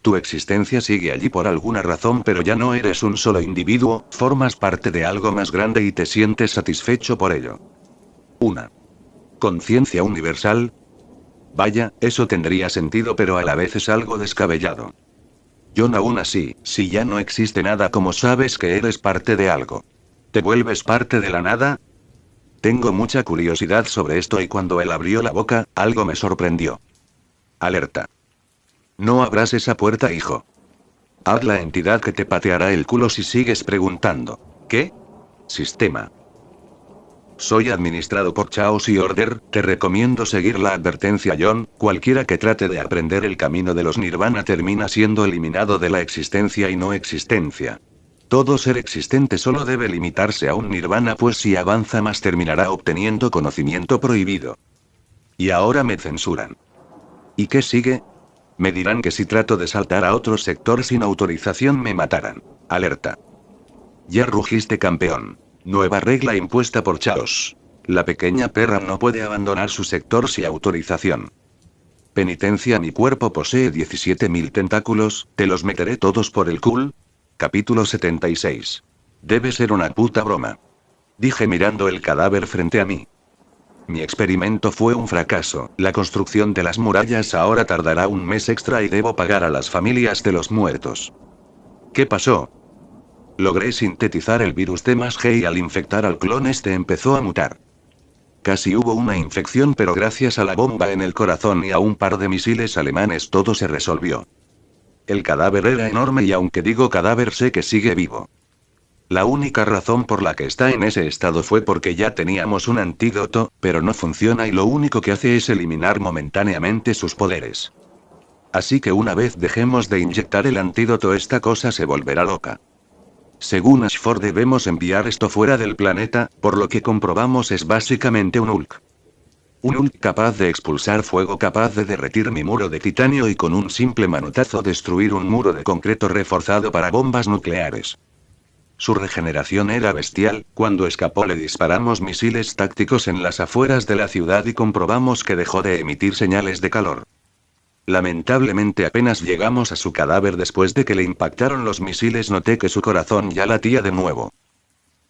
Tu existencia sigue allí por alguna razón, pero ya no eres un solo individuo, formas parte de algo más grande y te sientes satisfecho por ello. Una conciencia universal. Vaya, eso tendría sentido, pero a la vez es algo descabellado. John, aún así, si ya no existe nada, ¿cómo sabes que eres parte de algo? ¿Te vuelves parte de la nada? Tengo mucha curiosidad sobre esto y cuando él abrió la boca, algo me sorprendió. Alerta. No abras esa puerta, hijo. Haz la entidad que te pateará el culo si sigues preguntando. ¿Qué? Sistema. Soy administrado por Chaos y Order, te recomiendo seguir la advertencia, John, cualquiera que trate de aprender el camino de los Nirvana termina siendo eliminado de la existencia y no existencia. Todo ser existente solo debe limitarse a un Nirvana, pues si avanza más terminará obteniendo conocimiento prohibido. Y ahora me censuran. ¿Y qué sigue? Me dirán que si trato de saltar a otro sector sin autorización me matarán. Alerta. Ya rugiste, campeón. Nueva regla impuesta por Chaos. La pequeña perra no puede abandonar su sector sin autorización. Penitencia, mi cuerpo posee 17.000 tentáculos, te los meteré todos por el cul. Capítulo 76. Debe ser una puta broma. Dije mirando el cadáver frente a mí. Mi experimento fue un fracaso, la construcción de las murallas ahora tardará un mes extra y debo pagar a las familias de los muertos. ¿Qué pasó? Logré sintetizar el virus T+G y al infectar al clon este empezó a mutar. Casi hubo una infección, pero gracias a la bomba en el corazón y a un par de misiles alemanes todo se resolvió. El cadáver era enorme y aunque digo cadáver sé que sigue vivo. La única razón por la que está en ese estado fue porque ya teníamos un antídoto, pero no funciona y lo único que hace es eliminar momentáneamente sus poderes. Así que una vez dejemos de inyectar el antídoto esta cosa se volverá loca. Según Ashford debemos enviar esto fuera del planeta, por lo que comprobamos es básicamente un Hulk. Un Hulk capaz de expulsar fuego, capaz de derretir mi muro de titanio y con un simple manotazo destruir un muro de concreto reforzado para bombas nucleares. Su regeneración era bestial. Cuando escapó le disparamos misiles tácticos en las afueras de la ciudad y comprobamos que dejó de emitir señales de calor. Lamentablemente apenas llegamos a su cadáver después de que le impactaron los misiles, noté que su corazón ya latía de nuevo.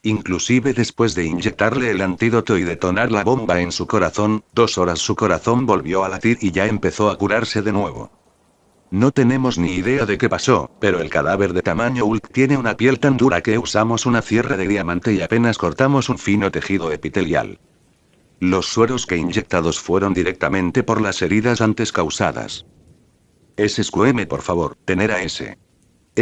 Inclusive después de inyectarle el antídoto y detonar la bomba en su corazón, 2 horas su corazón volvió a latir y ya empezó a curarse de nuevo. No tenemos ni idea de qué pasó, pero el cadáver de tamaño Hulk tiene una piel tan dura que usamos una sierra de diamante y apenas cortamos un fino tejido epitelial. Los sueros que inyectados fueron directamente por las heridas antes causadas. Escueme por favor, tener a ese.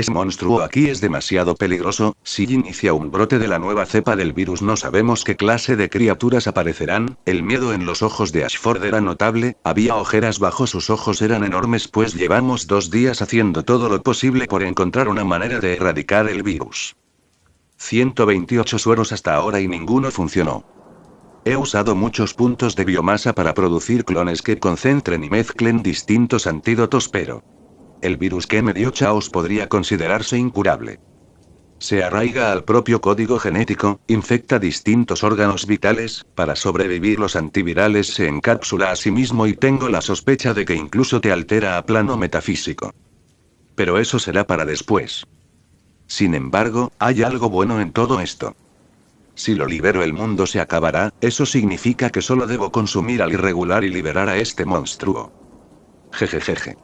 Monstruo aquí es demasiado peligroso. Si inicia un brote de la nueva cepa del virus no sabemos qué clase de criaturas aparecerán. El miedo en los ojos de Ashford era notable, había ojeras bajo sus ojos, eran enormes, pues llevamos 2 días haciendo todo lo posible por encontrar una manera de erradicar el virus. 128 sueros hasta ahora y ninguno funcionó. He usado muchos puntos de biomasa para producir clones que concentren y mezclen distintos antídotos, pero el virus que me dio Chaos podría considerarse incurable. Se arraiga al propio código genético, infecta distintos órganos vitales. Para sobrevivir los antivirales se encapsula a sí mismo y tengo la sospecha de que incluso te altera a plano metafísico. Pero eso será para después. Sin embargo, hay algo bueno en todo esto. Si lo libero el mundo se acabará. Eso significa que solo debo consumir al irregular y liberar a este monstruo. Jejejeje.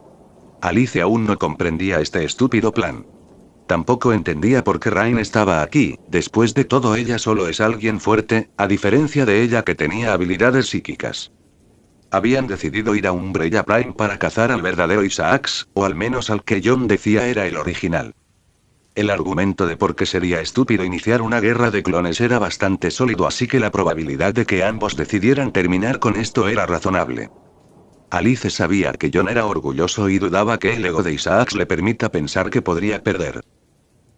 Alice aún no comprendía este estúpido plan. Tampoco entendía por qué Rain estaba aquí. Después de todo, ella solo es alguien fuerte, a diferencia de ella que tenía habilidades psíquicas. Habían decidido ir a Umbrella Prime para cazar al verdadero Isaacs, o al menos al que John decía era el original. El argumento de por qué sería estúpido iniciar una guerra de clones era bastante sólido, así que la probabilidad de que ambos decidieran terminar con esto era razonable. Alice sabía que John era orgulloso y dudaba que el ego de Isaacs le permita pensar que podría perder.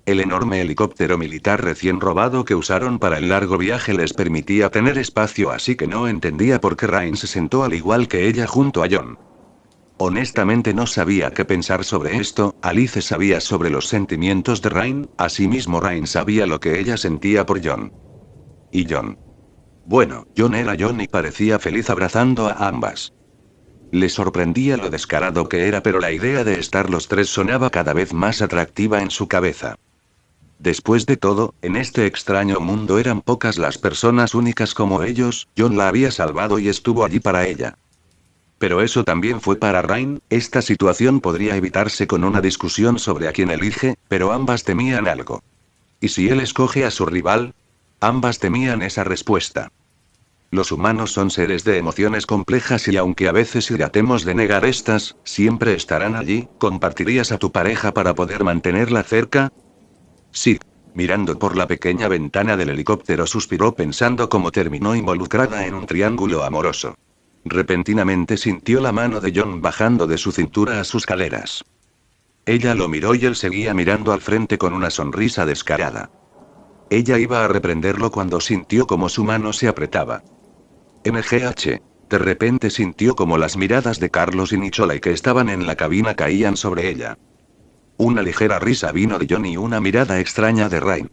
El enorme helicóptero militar recién robado que usaron para el largo viaje les permitía tener espacio, así que no entendía por qué Rain se sentó al igual que ella junto a John. Honestamente no sabía qué pensar sobre esto. Alice sabía sobre los sentimientos de Rain, asimismo Rain sabía lo que ella sentía por John. ¿Y John? Bueno, John era John y parecía feliz abrazando a ambas. Le sorprendía lo descarado que era, pero la idea de estar los tres sonaba cada vez más atractiva en su cabeza. Después de todo, en este extraño mundo eran pocas las personas únicas como ellos. John la había salvado y estuvo allí para ella. Pero eso también fue para Rain. Esta situación podría evitarse con una discusión sobre a quién elige, pero ambas temían algo. ¿Y si él escoge a su rival? Ambas temían esa respuesta. Los humanos son seres de emociones complejas y aunque a veces tratemos de negar estas, siempre estarán allí. ¿Compartirías a tu pareja para poder mantenerla cerca? Sí. Mirando por la pequeña ventana del helicóptero suspiró pensando cómo terminó involucrada en un triángulo amoroso. Repentinamente sintió la mano de John bajando de su cintura a sus caderas. Ella lo miró y él seguía mirando al frente con una sonrisa descarada. Ella iba a reprenderlo cuando sintió como su mano se apretaba. MGH. De repente sintió como las miradas de Carlos y Nicholai que estaban en la cabina caían sobre ella. Una ligera risa vino de John y una mirada extraña de Rain.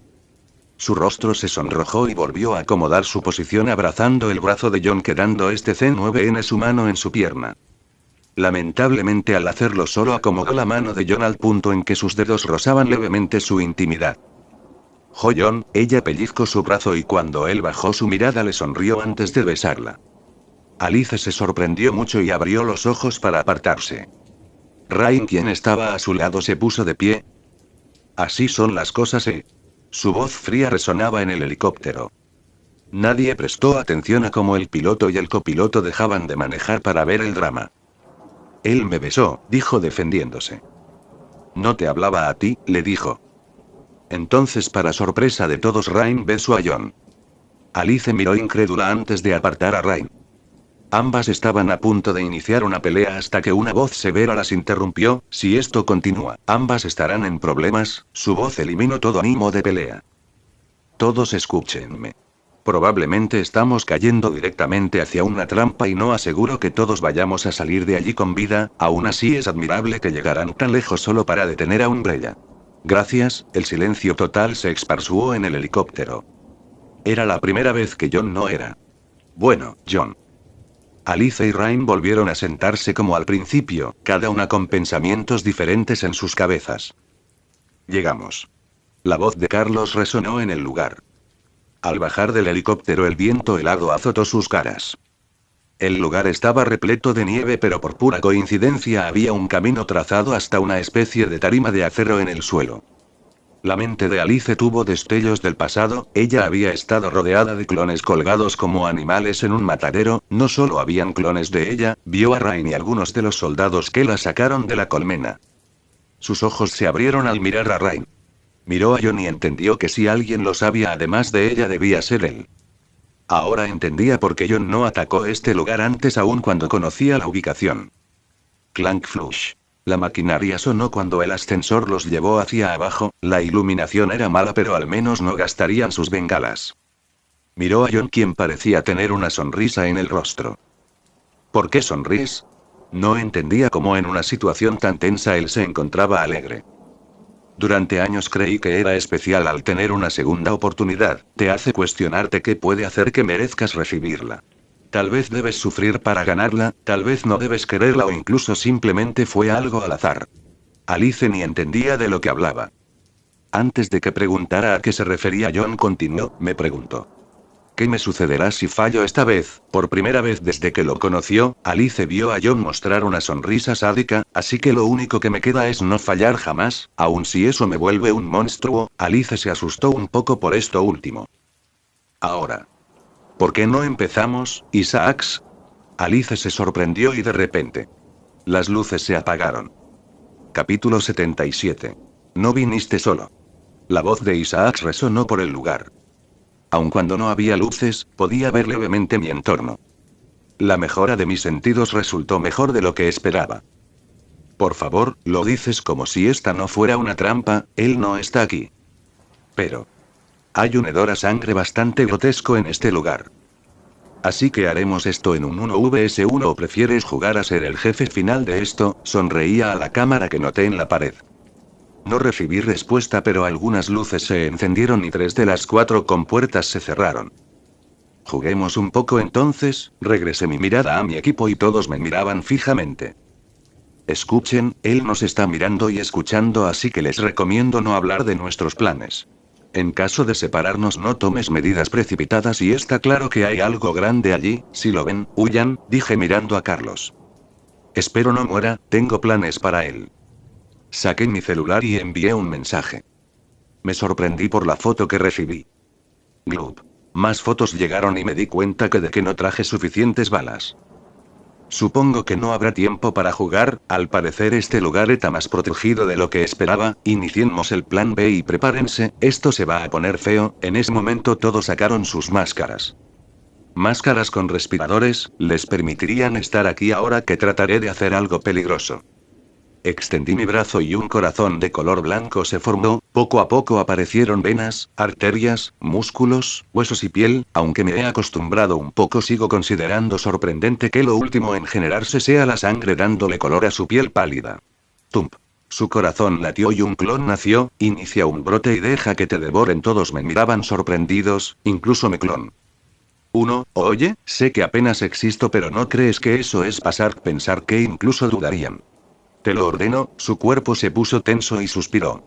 Su rostro se sonrojó y volvió a acomodar su posición abrazando el brazo de John, quedando este C9N su mano en su pierna. Lamentablemente al hacerlo solo acomodó la mano de John al punto en que sus dedos rozaban levemente su intimidad. «Jo John», ella pellizcó su brazo y cuando él bajó su mirada le sonrió antes de besarla. Alice se sorprendió mucho y abrió los ojos para apartarse. Rain, quien estaba a su lado, se puso de pie. «Así son las cosas, ¿eh?». Su voz fría resonaba en el helicóptero. Nadie prestó atención a cómo el piloto y el copiloto dejaban de manejar para ver el drama. «Él me besó», dijo defendiéndose. «No te hablaba a ti», le dijo. Entonces, para sorpresa de todos, Rain besó a John. Alice miró incrédula antes de apartar a Rain. Ambas estaban a punto de iniciar una pelea hasta que una voz severa las interrumpió. «Si esto continúa, ambas estarán en problemas». Su voz eliminó todo ánimo de pelea. «Todos escúchenme. Probablemente estamos cayendo directamente hacia una trampa y no aseguro que todos vayamos a salir de allí con vida, aún así es admirable que llegaran tan lejos solo para detener a Umbrella. Gracias, el silencio total se esparzuó en el helicóptero. Era la primera vez que John no era. Bueno, John. Alice y Ryan volvieron a sentarse como al principio, cada una con pensamientos diferentes en sus cabezas. Llegamos. La voz de Carlos resonó en el lugar. Al bajar del helicóptero el viento helado azotó sus caras. El lugar estaba repleto de nieve, pero por pura coincidencia había un camino trazado hasta una especie de tarima de acero en el suelo. La mente de Alice tuvo destellos del pasado, ella había estado rodeada de clones colgados como animales en un matadero, no solo habían clones de ella, vio a Ryan y algunos de los soldados que la sacaron de la colmena. Sus ojos se abrieron al mirar a Ryan. Miró a John y entendió que si alguien lo sabía además de ella debía ser él. Ahora entendía por qué John no atacó este lugar antes aún cuando conocía la ubicación. Clank flush. La maquinaria sonó cuando el ascensor los llevó hacia abajo, la iluminación era mala pero al menos no gastarían sus bengalas. Miró a John, quien parecía tener una sonrisa en el rostro. ¿Por qué sonríes? No entendía cómo en una situación tan tensa él se encontraba alegre. Durante años creí que era especial al tener una segunda oportunidad, te hace cuestionarte qué puede hacer que merezcas recibirla. Tal vez debes sufrir para ganarla, tal vez no debes quererla o incluso simplemente fue algo al azar. Alice ni entendía de lo que hablaba. Antes de que preguntara a qué se refería John continuó, me preguntó. ¿Qué me sucederá si fallo esta vez? Por primera vez desde que lo conoció, Alice vio a John mostrar una sonrisa sádica, así que lo único que me queda es no fallar jamás, aun si eso me vuelve un monstruo. Alice se asustó un poco por esto último. Ahora. ¿Por qué no empezamos, Isaacs? Alice se sorprendió y de repente. Las luces se apagaron. Capítulo 77. No viniste solo. La voz de Isaacs resonó por el lugar. Aun cuando no había luces, podía ver levemente mi entorno. La mejora de mis sentidos resultó mejor de lo que esperaba. Por favor, lo dices como si esta no fuera una trampa, él no está aquí. Pero. Hay un hedor a sangre bastante grotesco en este lugar. Así que haremos esto en un 1vs1 o prefieres jugar a ser el jefe final de esto, sonreía a la cámara que noté en la pared. No recibí respuesta, pero algunas luces se encendieron y 3 de las 4 compuertas se cerraron. Juguemos un poco entonces, regresé mi mirada a mi equipo y todos me miraban fijamente. Escuchen, él nos está mirando y escuchando, así que les recomiendo no hablar de nuestros planes. En caso de separarnos no tomes medidas precipitadas y está claro que hay algo grande allí, si lo ven, huyan, dije mirando a Carlos. Espero no muera, tengo planes para él. Saqué mi celular y envié un mensaje. Me sorprendí por la foto que recibí. Glub. Más fotos llegaron y me di cuenta de que no traje suficientes balas. Supongo que no habrá tiempo para jugar, al parecer este lugar está más protegido de lo que esperaba, iniciemos el plan B y prepárense, esto se va a poner feo. En ese momento todos sacaron sus máscaras. Máscaras con respiradores, les permitirían estar aquí ahora que trataré de hacer algo peligroso. Extendí mi brazo y un corazón de color blanco se formó, poco a poco aparecieron venas, arterias, músculos, huesos y piel, aunque me he acostumbrado un poco sigo considerando sorprendente que lo último en generarse sea la sangre dándole color a su piel pálida. Tump. Su corazón latió y un clon nació, inicia un brote y deja que te devoren. Todos me miraban sorprendidos, incluso mi clon. Oye, sé que apenas existo pero ¿no crees que eso es pasar? Pensar que incluso dudarían. Te lo ordeno, su cuerpo se puso tenso y suspiró.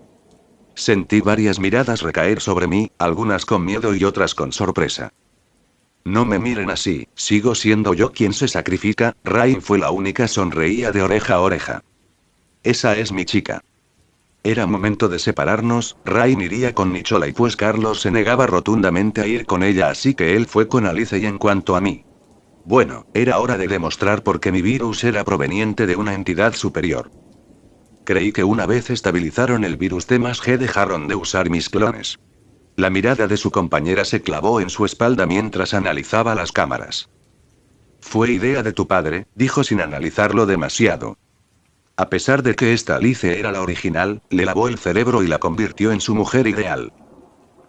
Sentí varias miradas recaer sobre mí, algunas con miedo y otras con sorpresa. No me miren así, sigo siendo yo quien se sacrifica. Ryan fue la única, sonreía de oreja a oreja. Esa es mi chica. Era momento de separarnos, Ryan iría con Nichola y pues Carlos se negaba rotundamente a ir con ella, así que él fue con Alice y en cuanto a mí. Bueno, era hora de demostrar por qué mi virus era proveniente de una entidad superior. Creí que una vez estabilizaron el virus D+G dejaron de usar mis clones. La mirada de su compañera se clavó en su espalda mientras analizaba las cámaras. Fue idea de tu padre, dijo sin analizarlo demasiado. A pesar de que esta Alice era la original, le lavó el cerebro y la convirtió en su mujer ideal.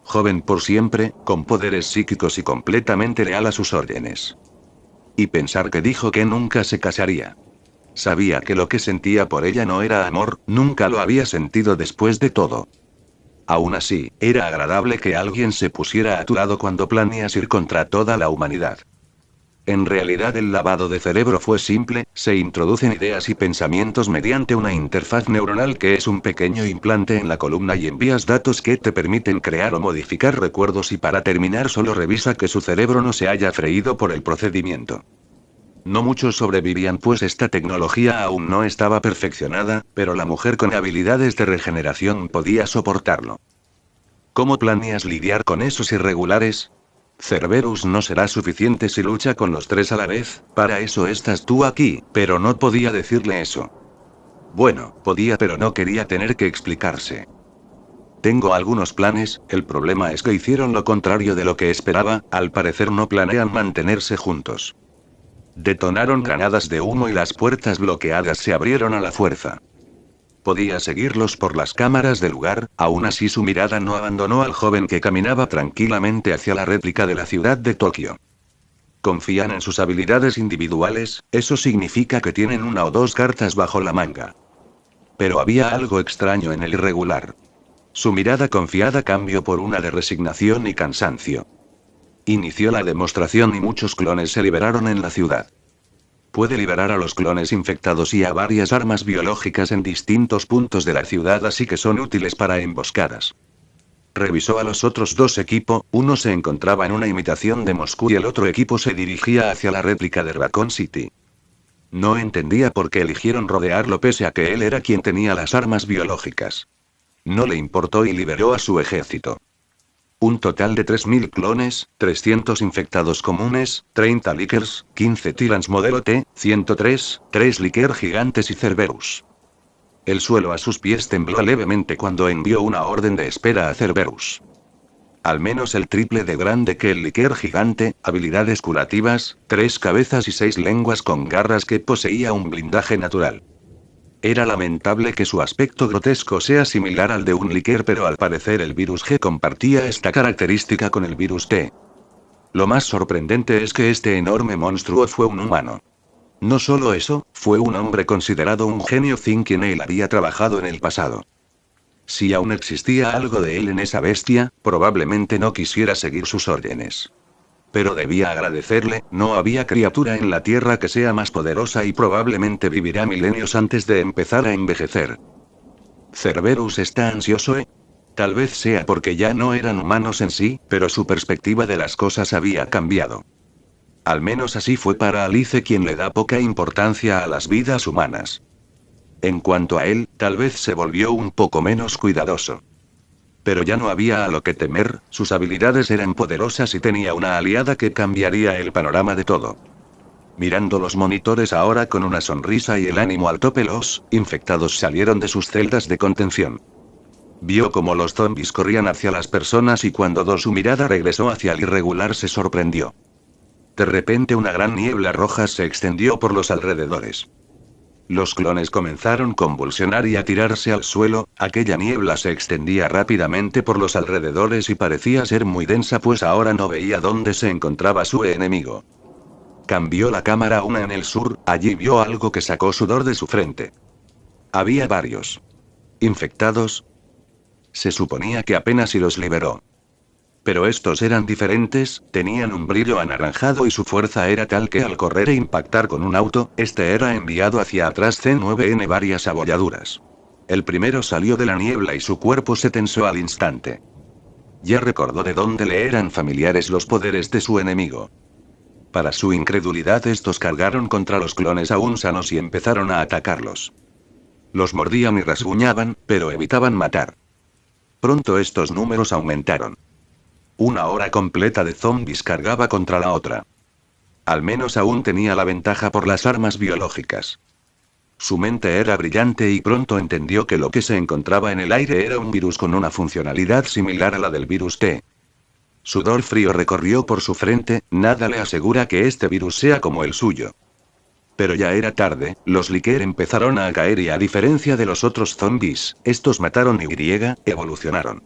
joven por siempre, con poderes psíquicos y completamente leal a sus órdenes. Y pensar que dijo que nunca se casaría. Sabía que lo que sentía por ella no era amor, nunca lo había sentido después de todo. Aún así, era agradable que alguien se pusiera a tu lado cuando planeas ir contra toda la humanidad. En realidad el lavado de cerebro fue simple, se introducen ideas y pensamientos mediante una interfaz neuronal que es un pequeño implante en la columna y envías datos que te permiten crear o modificar recuerdos y para terminar solo revisa que su cerebro no se haya freído por el procedimiento. No muchos sobrevivían pues esta tecnología aún no estaba perfeccionada, pero la mujer con habilidades de regeneración podía soportarlo. ¿Cómo planeas lidiar con esos irregulares? Cerberus no será suficiente si lucha con los tres a la vez, para eso estás tú aquí, pero no podía decirle eso. Bueno, podía pero no quería tener que explicarse. Tengo algunos planes, el problema es que hicieron lo contrario de lo que esperaba, al parecer no planean mantenerse juntos. Detonaron granadas de humo y las puertas bloqueadas se abrieron a la fuerza. Podía seguirlos por las cámaras del lugar, aún así su mirada no abandonó al joven que caminaba tranquilamente hacia la réplica de la ciudad de Tokio. Confían en sus habilidades individuales, eso significa que tienen una o dos cartas bajo la manga. Pero había algo extraño en el irregular. Su mirada confiada cambió por una de resignación y cansancio. Inició la demostración y muchos clones se liberaron en la ciudad. Puede liberar a los clones infectados y a varias armas biológicas en distintos puntos de la ciudad, así que son útiles para emboscadas. Revisó a los otros dos equipos, uno se encontraba en una imitación de Moscú y el otro equipo se dirigía hacia la réplica de Raccoon City. No entendía por qué eligieron rodearlo pese a que él era quien tenía las armas biológicas. No le importó y liberó a su ejército. Un total de 3000 clones, 300 infectados comunes, 30 Lickers, 15 Tyrants modelo T, 103, 3 Licker gigantes y Cerberus. El suelo a sus pies tembló levemente cuando envió una orden de espera a Cerberus. Al menos el triple de grande que el Licker gigante, habilidades curativas, 3 cabezas y 6 lenguas con garras que poseía un blindaje natural. Era lamentable que su aspecto grotesco sea similar al de un Licker, pero al parecer el virus G compartía esta característica con el virus T. Lo más sorprendente es que este enorme monstruo fue un humano. No solo eso, fue un hombre considerado un genio sin quien él había trabajado en el pasado. Si aún existía algo de él en esa bestia, probablemente no quisiera seguir sus órdenes. Pero debía agradecerle, no había criatura en la Tierra que sea más poderosa y probablemente vivirá milenios antes de empezar a envejecer. Cerberus está ansioso, ¿eh? Tal vez sea porque ya no eran humanos en sí, pero su perspectiva de las cosas había cambiado. Al menos así fue para Alice, quien le da poca importancia a las vidas humanas. En cuanto a él, tal vez se volvió un poco menos cuidadoso. Pero ya no había a lo que temer, sus habilidades eran poderosas y tenía una aliada que cambiaría el panorama de todo. Mirando los monitores ahora con una sonrisa y el ánimo al tope, los infectados salieron de sus celdas de contención. Vio cómo los zombies corrían hacia las personas y cuando su mirada regresó hacia el irregular se sorprendió. De repente una gran niebla roja se extendió por los alrededores. Los clones comenzaron a convulsionar y a tirarse al suelo, aquella niebla se extendía rápidamente por los alrededores y parecía ser muy densa, pues ahora no veía dónde se encontraba su enemigo. Cambió la cámara a una en el sur, allí vio algo que sacó sudor de su frente. Había varios infectados. Se suponía que apenas si los liberó. Pero estos eran diferentes, tenían un brillo anaranjado y su fuerza era tal que al correr e impactar con un auto, este era enviado hacia atrás C9 en varias abolladuras. El primero salió de la niebla y su cuerpo se tensó al instante. Ya recordó de dónde le eran familiares los poderes de su enemigo. Para su incredulidad, estos cargaron contra los clones aún sanos y empezaron a atacarlos. Los mordían y rasguñaban, pero evitaban matar. Pronto estos números aumentaron. Una hora completa de zombies cargaba contra la otra. Al menos aún tenía la ventaja por las armas biológicas. Su mente era brillante y pronto entendió que lo que se encontraba en el aire era un virus con una funcionalidad similar a la del virus T. Sudor frío recorrió por su frente, nada le asegura que este virus sea como el suyo. Pero ya era tarde, los Licker empezaron a caer y a diferencia de los otros zombies, estos mataron y evolucionaron.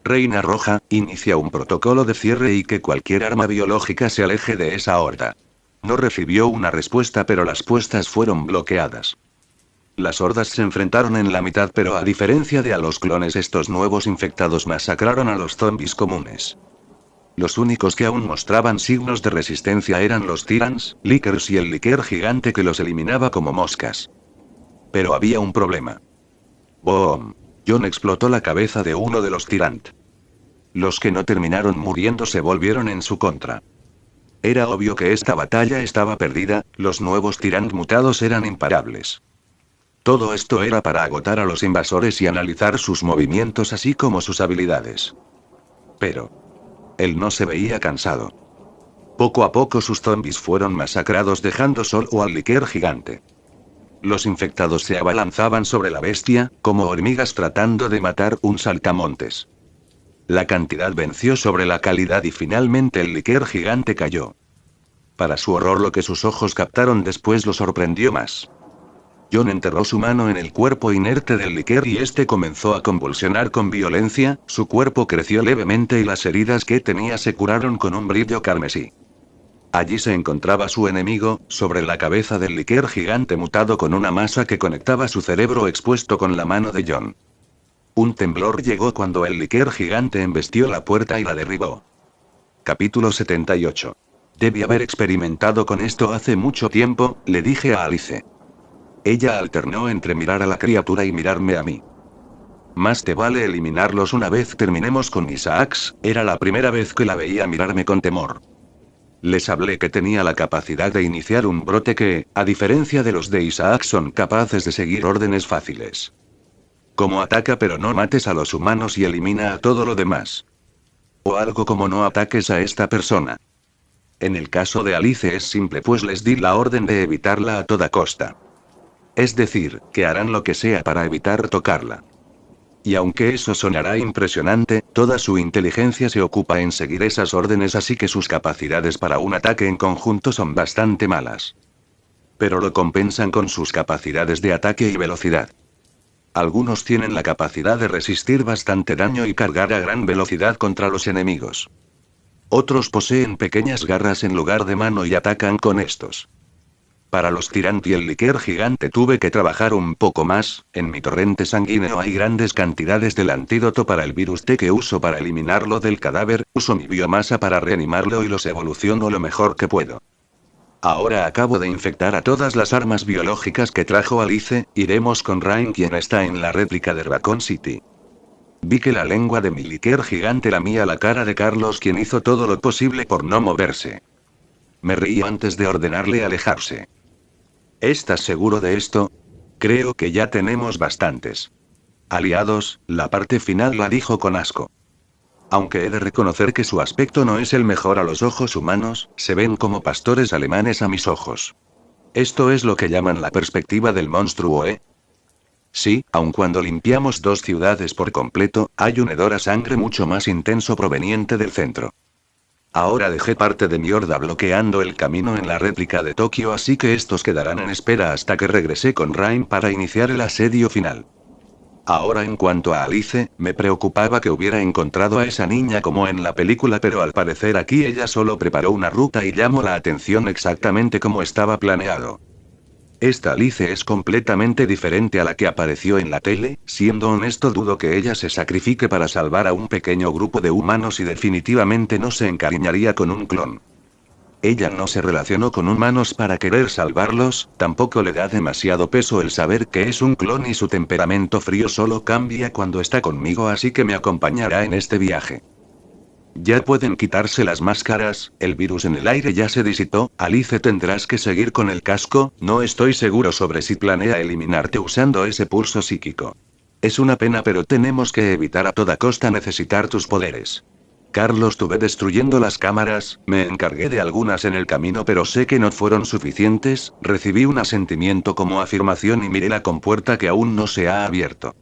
Reina Roja, inicia un protocolo de cierre y que cualquier arma biológica se aleje de esa horda. No recibió una respuesta, pero las puestas fueron bloqueadas. Las hordas se enfrentaron en la mitad, pero a diferencia de a los clones, estos nuevos infectados masacraron a los zombies comunes. Los únicos que aún mostraban signos de resistencia eran los Tyrants, Lickers y el Licker gigante que los eliminaba como moscas. Pero había un problema. ¡Boom! John explotó la cabeza de uno de los Tyrant. Los que no terminaron muriendo se volvieron en su contra. Era obvio que esta batalla estaba perdida, los nuevos Tyrant mutados eran imparables. Todo esto era para agotar a los invasores y analizar sus movimientos así como sus habilidades. Pero él no se veía cansado. Poco a poco sus zombies fueron masacrados, dejando solo al Licker gigante. Los infectados se abalanzaban sobre la bestia, como hormigas tratando de matar un saltamontes. La cantidad venció sobre la calidad y finalmente el Licker gigante cayó. Para su horror, lo que sus ojos captaron después lo sorprendió más. John enterró su mano en el cuerpo inerte del Licker y este comenzó a convulsionar con violencia, su cuerpo creció levemente y las heridas que tenía se curaron con un brillo carmesí. Allí se encontraba su enemigo, sobre la cabeza del Licker gigante mutado con una masa que conectaba su cerebro expuesto con la mano de John. Un temblor llegó cuando el Licker gigante embestió la puerta y la derribó. Capítulo 78. Debí haber experimentado con esto hace mucho tiempo, le dije a Alice. Ella alternó entre mirar a la criatura y mirarme a mí. Más te vale eliminarlos una vez terminemos con Isaacs, era la primera vez que la veía mirarme con temor. Les hablé que tenía la capacidad de iniciar un brote que, a diferencia de los de Isaac, son capaces de seguir órdenes fáciles. Como ataca pero no mates a los humanos y elimina a todo lo demás. O algo como no ataques a esta persona. En el caso de Alice es simple, pues les di la orden de evitarla a toda costa. Es decir, que harán lo que sea para evitar tocarla. Y aunque eso sonará impresionante, toda su inteligencia se ocupa en seguir esas órdenes, así que sus capacidades para un ataque en conjunto son bastante malas. Pero lo compensan con sus capacidades de ataque y velocidad. Algunos tienen la capacidad de resistir bastante daño y cargar a gran velocidad contra los enemigos. Otros poseen pequeñas garras en lugar de mano y atacan con estos. Para los Tyrant y el Licker gigante tuve que trabajar un poco más, en mi torrente sanguíneo hay grandes cantidades del antídoto para el virus T que uso para eliminarlo del cadáver, uso mi biomasa para reanimarlo y los evoluciono lo mejor que puedo. Ahora acabo de infectar a todas las armas biológicas que trajo Alice, iremos con Ryan quien está en la réplica de Raccoon City. Vi que la lengua de mi Licker gigante lamía la cara de Carlos, quien hizo todo lo posible por no moverse. Me reí antes de ordenarle alejarse. ¿Estás seguro de esto? Creo que ya tenemos bastantes aliados, la parte final la dijo con asco. Aunque he de reconocer que su aspecto no es el mejor a los ojos humanos, se ven como pastores alemanes a mis ojos. Esto es lo que llaman la perspectiva del monstruo, ¿eh? Sí, aun cuando limpiamos 2 ciudades por completo, hay un hedor a sangre mucho más intenso proveniente del centro. Ahora dejé parte de mi horda bloqueando el camino en la réplica de Tokio, así que estos quedarán en espera hasta que regresé con Ryan para iniciar el asedio final. Ahora en cuanto a Alice, me preocupaba que hubiera encontrado a esa niña como en la película, pero al parecer aquí ella solo preparó una ruta y llamó la atención exactamente como estaba planeado. Esta Alice es completamente diferente a la que apareció en la tele, siendo honesto dudo que ella se sacrifique para salvar a un pequeño grupo de humanos y definitivamente no se encariñaría con un clon. Ella no se relacionó con humanos para querer salvarlos, tampoco le da demasiado peso el saber que es un clon y su temperamento frío solo cambia cuando está conmigo, así que me acompañará en este viaje. Ya pueden quitarse las máscaras, el virus en el aire ya se disipó, Alice tendrás que seguir con el casco, no estoy seguro sobre si planea eliminarte usando ese pulso psíquico. Es una pena, pero tenemos que evitar a toda costa necesitar tus poderes. Carlos, tuve destruyendo las cámaras, me encargué de algunas en el camino pero sé que no fueron suficientes, recibí un asentimiento como afirmación y miré la compuerta que aún no se ha abierto.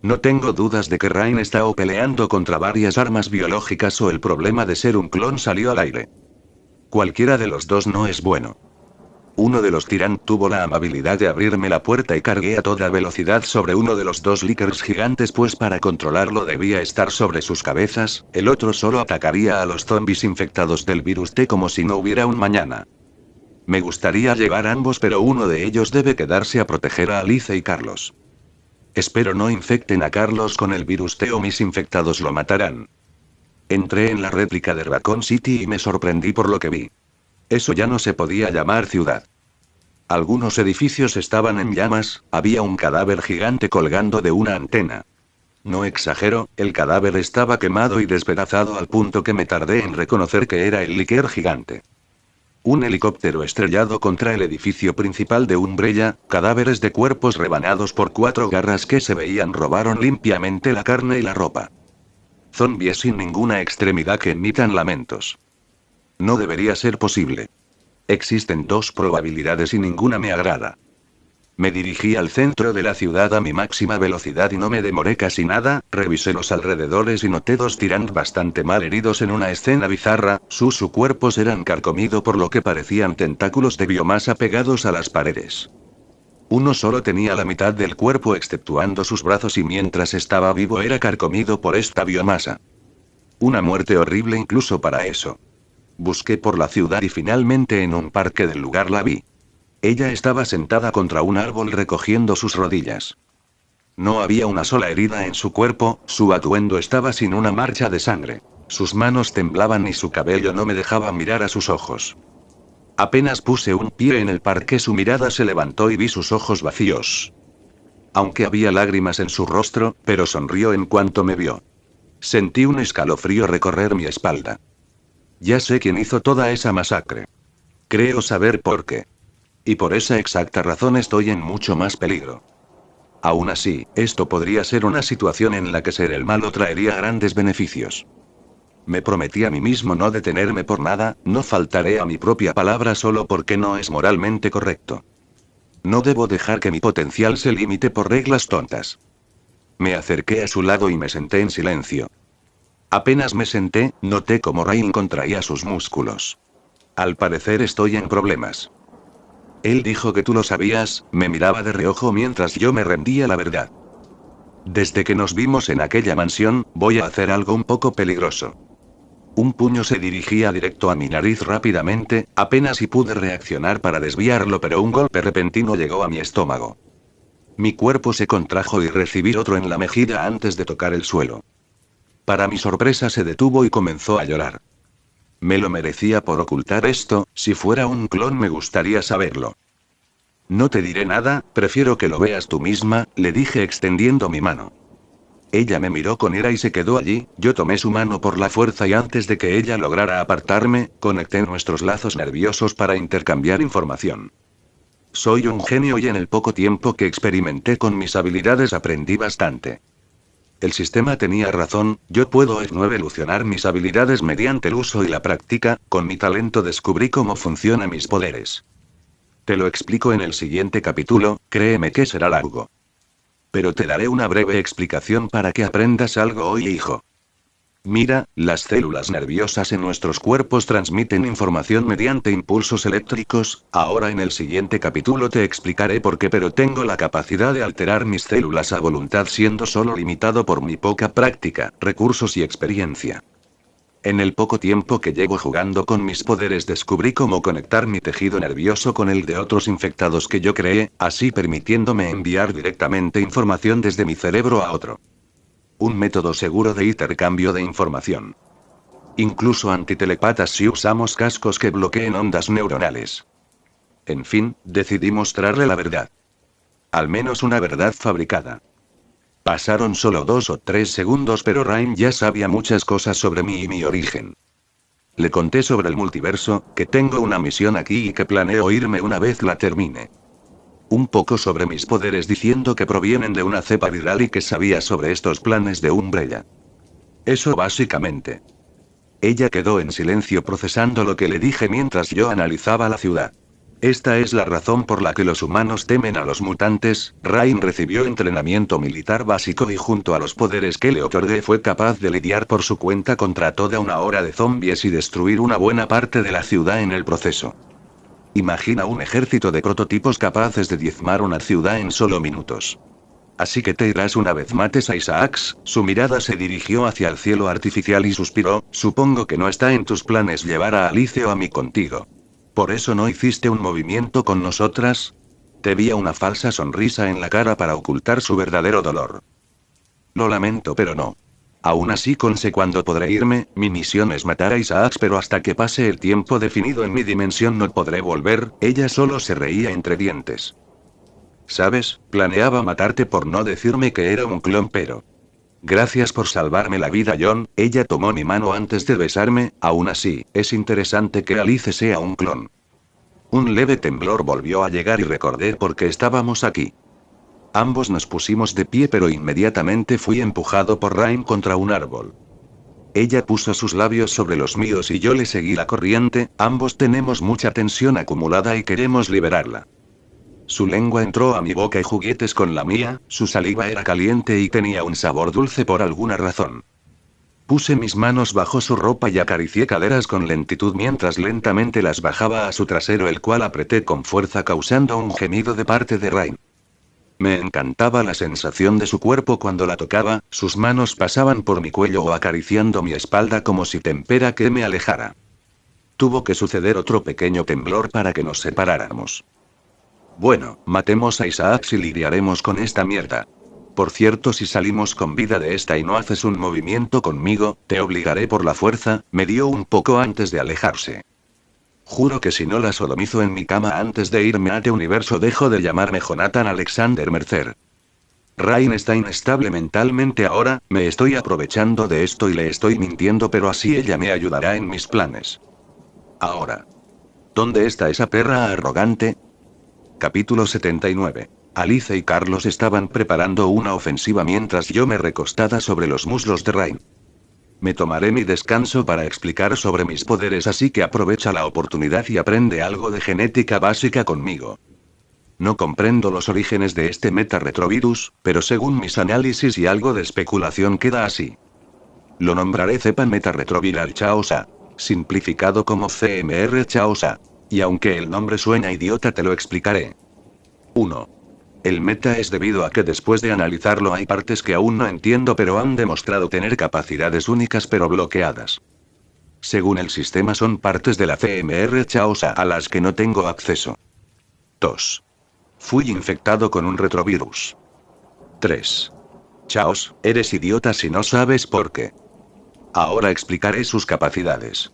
No tengo dudas de que Ryan está o peleando contra varias armas biológicas o el problema de ser un clon salió al aire. Cualquiera de los dos no es bueno. Uno de los Tyrant tuvo la amabilidad de abrirme la puerta y cargué a toda velocidad sobre uno de los dos Lickers gigantes, pues para controlarlo debía estar sobre sus cabezas, el otro solo atacaría a los zombies infectados del virus T como si no hubiera un mañana. Me gustaría llevar ambos, pero uno de ellos debe quedarse a proteger a Alice y Carlos. Espero no infecten a Carlos con el virus T o mis infectados lo matarán. Entré en la réplica de Raccoon City y me sorprendí por lo que vi. Eso ya no se podía llamar ciudad. Algunos edificios estaban en llamas, había un cadáver gigante colgando de una antena. No exagero, el cadáver estaba quemado y despedazado al punto que me tardé en reconocer que era el Licker gigante. Un helicóptero estrellado contra el edificio principal de Umbrella, cadáveres de cuerpos rebanados por 4 garras que se veían robaron limpiamente la carne y la ropa. Zombies sin ninguna extremidad que emitan lamentos. No debería ser posible. Existen 2 probabilidades y ninguna me agrada. Me dirigí al centro de la ciudad a mi máxima velocidad y no me demoré casi nada, revisé los alrededores y noté 2 Tyrant bastante mal heridos en una escena bizarra, sus cuerpos eran carcomidos por lo que parecían tentáculos de biomasa pegados a las paredes. Uno solo tenía la mitad del cuerpo exceptuando sus brazos y mientras estaba vivo era carcomido por esta biomasa. Una muerte horrible incluso para eso. Busqué por la ciudad y finalmente en un parque del lugar la vi. Ella estaba sentada contra un árbol recogiendo sus rodillas. No había una sola herida en su cuerpo, su atuendo estaba sin una marcha de sangre. Sus manos temblaban y su cabello no me dejaba mirar a sus ojos. Apenas puse un pie en el parque su mirada se levantó y vi sus ojos vacíos. Aunque había lágrimas en su rostro, pero sonrió en cuanto me vio. Sentí un escalofrío recorrer mi espalda. Ya sé quién hizo toda esa masacre. Creo saber por qué. Y por esa exacta razón estoy en mucho más peligro. Aún así, esto podría ser una situación en la que ser el malo traería grandes beneficios. Me prometí a mí mismo no detenerme por nada, no faltaré a mi propia palabra solo porque no es moralmente correcto. No debo dejar que mi potencial se limite por reglas tontas. Me acerqué a su lado y me senté en silencio. Apenas me senté, noté cómo Ryan contraía sus músculos. Al parecer estoy en problemas. Él dijo que tú lo sabías, me miraba de reojo mientras yo me rendía la verdad. Desde que nos vimos en aquella mansión, voy a hacer algo un poco peligroso. Un puño se dirigía directo a mi nariz rápidamente, apenas si pude reaccionar para desviarlo, pero un golpe repentino llegó a mi estómago. Mi cuerpo se contrajo y recibí otro en la mejilla antes de tocar el suelo. Para mi sorpresa se detuvo y comenzó a llorar. Me lo merecía por ocultar esto, si fuera un clon me gustaría saberlo. No te diré nada, prefiero que lo veas tú misma, le dije extendiendo mi mano. Ella me miró con ira y se quedó allí, yo tomé su mano por la fuerza y antes de que ella lograra apartarme, conecté nuestros lazos nerviosos para intercambiar información. Soy un genio y en el poco tiempo que experimenté con mis habilidades aprendí bastante. El sistema tenía razón, yo puedo evolucionar mis habilidades mediante el uso y la práctica, con mi talento descubrí cómo funcionan mis poderes. Te lo explico en el siguiente capítulo, créeme que será largo. Pero te daré una breve explicación para que aprendas algo hoy, hijo. Mira, las células nerviosas en nuestros cuerpos transmiten información mediante impulsos eléctricos, ahora en el siguiente capítulo te explicaré por qué, pero tengo la capacidad de alterar mis células a voluntad siendo solo limitado por mi poca práctica, recursos y experiencia. En el poco tiempo que llevo jugando con mis poderes descubrí cómo conectar mi tejido nervioso con el de otros infectados que yo creé, así permitiéndome enviar directamente información desde mi cerebro a otro. Un método seguro de intercambio de información. Incluso antitelepatas si usamos cascos que bloqueen ondas neuronales. En fin, decidí mostrarle la verdad. Al menos una verdad fabricada. Pasaron solo 2 o 3 segundos, pero Ryan ya sabía muchas cosas sobre mí y mi origen. Le conté sobre el multiverso, que tengo una misión aquí y que planeo irme una vez la termine. Un poco sobre mis poderes diciendo que provienen de una cepa viral y que sabía sobre estos planes de Umbrella. Eso básicamente. Ella quedó en silencio procesando lo que le dije mientras yo analizaba la ciudad. Esta es la razón por la que los humanos temen a los mutantes. Ryan recibió entrenamiento militar básico y junto a los poderes que le otorgué fue capaz de lidiar por su cuenta contra toda una hora de zombies y destruir una buena parte de la ciudad en el proceso. Imagina un ejército de prototipos capaces de diezmar una ciudad en solo minutos. Así que te irás una vez mates a Isaacs. Su mirada se dirigió hacia el cielo artificial y suspiró. Supongo que no está en tus planes llevar a Alice o a mí contigo. ¿Por eso no hiciste un movimiento con nosotras? Te vi una falsa sonrisa en la cara para ocultar su verdadero dolor. Lo lamento, pero no. Aún así sé cuándo podré irme. Mi misión es matar a Isaacs, pero hasta que pase el tiempo definido en mi dimensión no podré volver. Ella solo se reía entre dientes. ¿Sabes? Planeaba matarte por no decirme que era un clon, pero... Gracias por salvarme la vida, John. Ella tomó mi mano antes de besarme. Aún así, es interesante que Alice sea un clon. Un leve temblor volvió a llegar y recordé por qué estábamos aquí. Ambos nos pusimos de pie, pero inmediatamente fui empujado por Rain contra un árbol. Ella puso sus labios sobre los míos y yo le seguí la corriente. Ambos tenemos mucha tensión acumulada y queremos liberarla. Su lengua entró a mi boca y juguetes con la mía. Su saliva era caliente y tenía un sabor dulce por alguna razón. Puse mis manos bajo su ropa y acaricié caderas con lentitud mientras lentamente las bajaba a su trasero, el cual apreté con fuerza causando un gemido de parte de Rain. Me encantaba la sensación de su cuerpo cuando la tocaba. Sus manos pasaban por mi cuello o acariciando mi espalda como si tempiera que me alejara. Tuvo que suceder otro pequeño temblor para que nos separáramos. Bueno, matemos a Isaac y lidiaremos con esta mierda. Por cierto, si salimos con vida de esta y no haces un movimiento conmigo, te obligaré por la fuerza. Me dio un poco antes de alejarse. Juro que si no la sodomizo en mi cama antes de irme a este universo, dejo de llamarme Jonathan Alexander Mercer. Rain está inestable mentalmente ahora. Me estoy aprovechando de esto y le estoy mintiendo, pero así ella me ayudará en mis planes. Ahora. ¿Dónde está esa perra arrogante? Capítulo 79. Alice y Carlos estaban preparando una ofensiva mientras yo me recostaba sobre los muslos de Rain. Me tomaré mi descanso para explicar sobre mis poderes, así que aprovecha la oportunidad y aprende algo de genética básica conmigo. No comprendo los orígenes de este meta-retrovirus, pero según mis análisis y algo de especulación queda así. Lo nombraré cepa meta-retroviral Chaos-A, simplificado como CMR Chaos-A. Y aunque el nombre suena idiota, te lo explicaré. 1. El meta es debido a que después de analizarlo hay partes que aún no entiendo, pero han demostrado tener capacidades únicas pero bloqueadas. Según el sistema son partes de la CMR Chaos-A a las que no tengo acceso. 2. Fui infectado con un retrovirus. 3. Chaos, eres idiota si no sabes por qué. Ahora explicaré sus capacidades.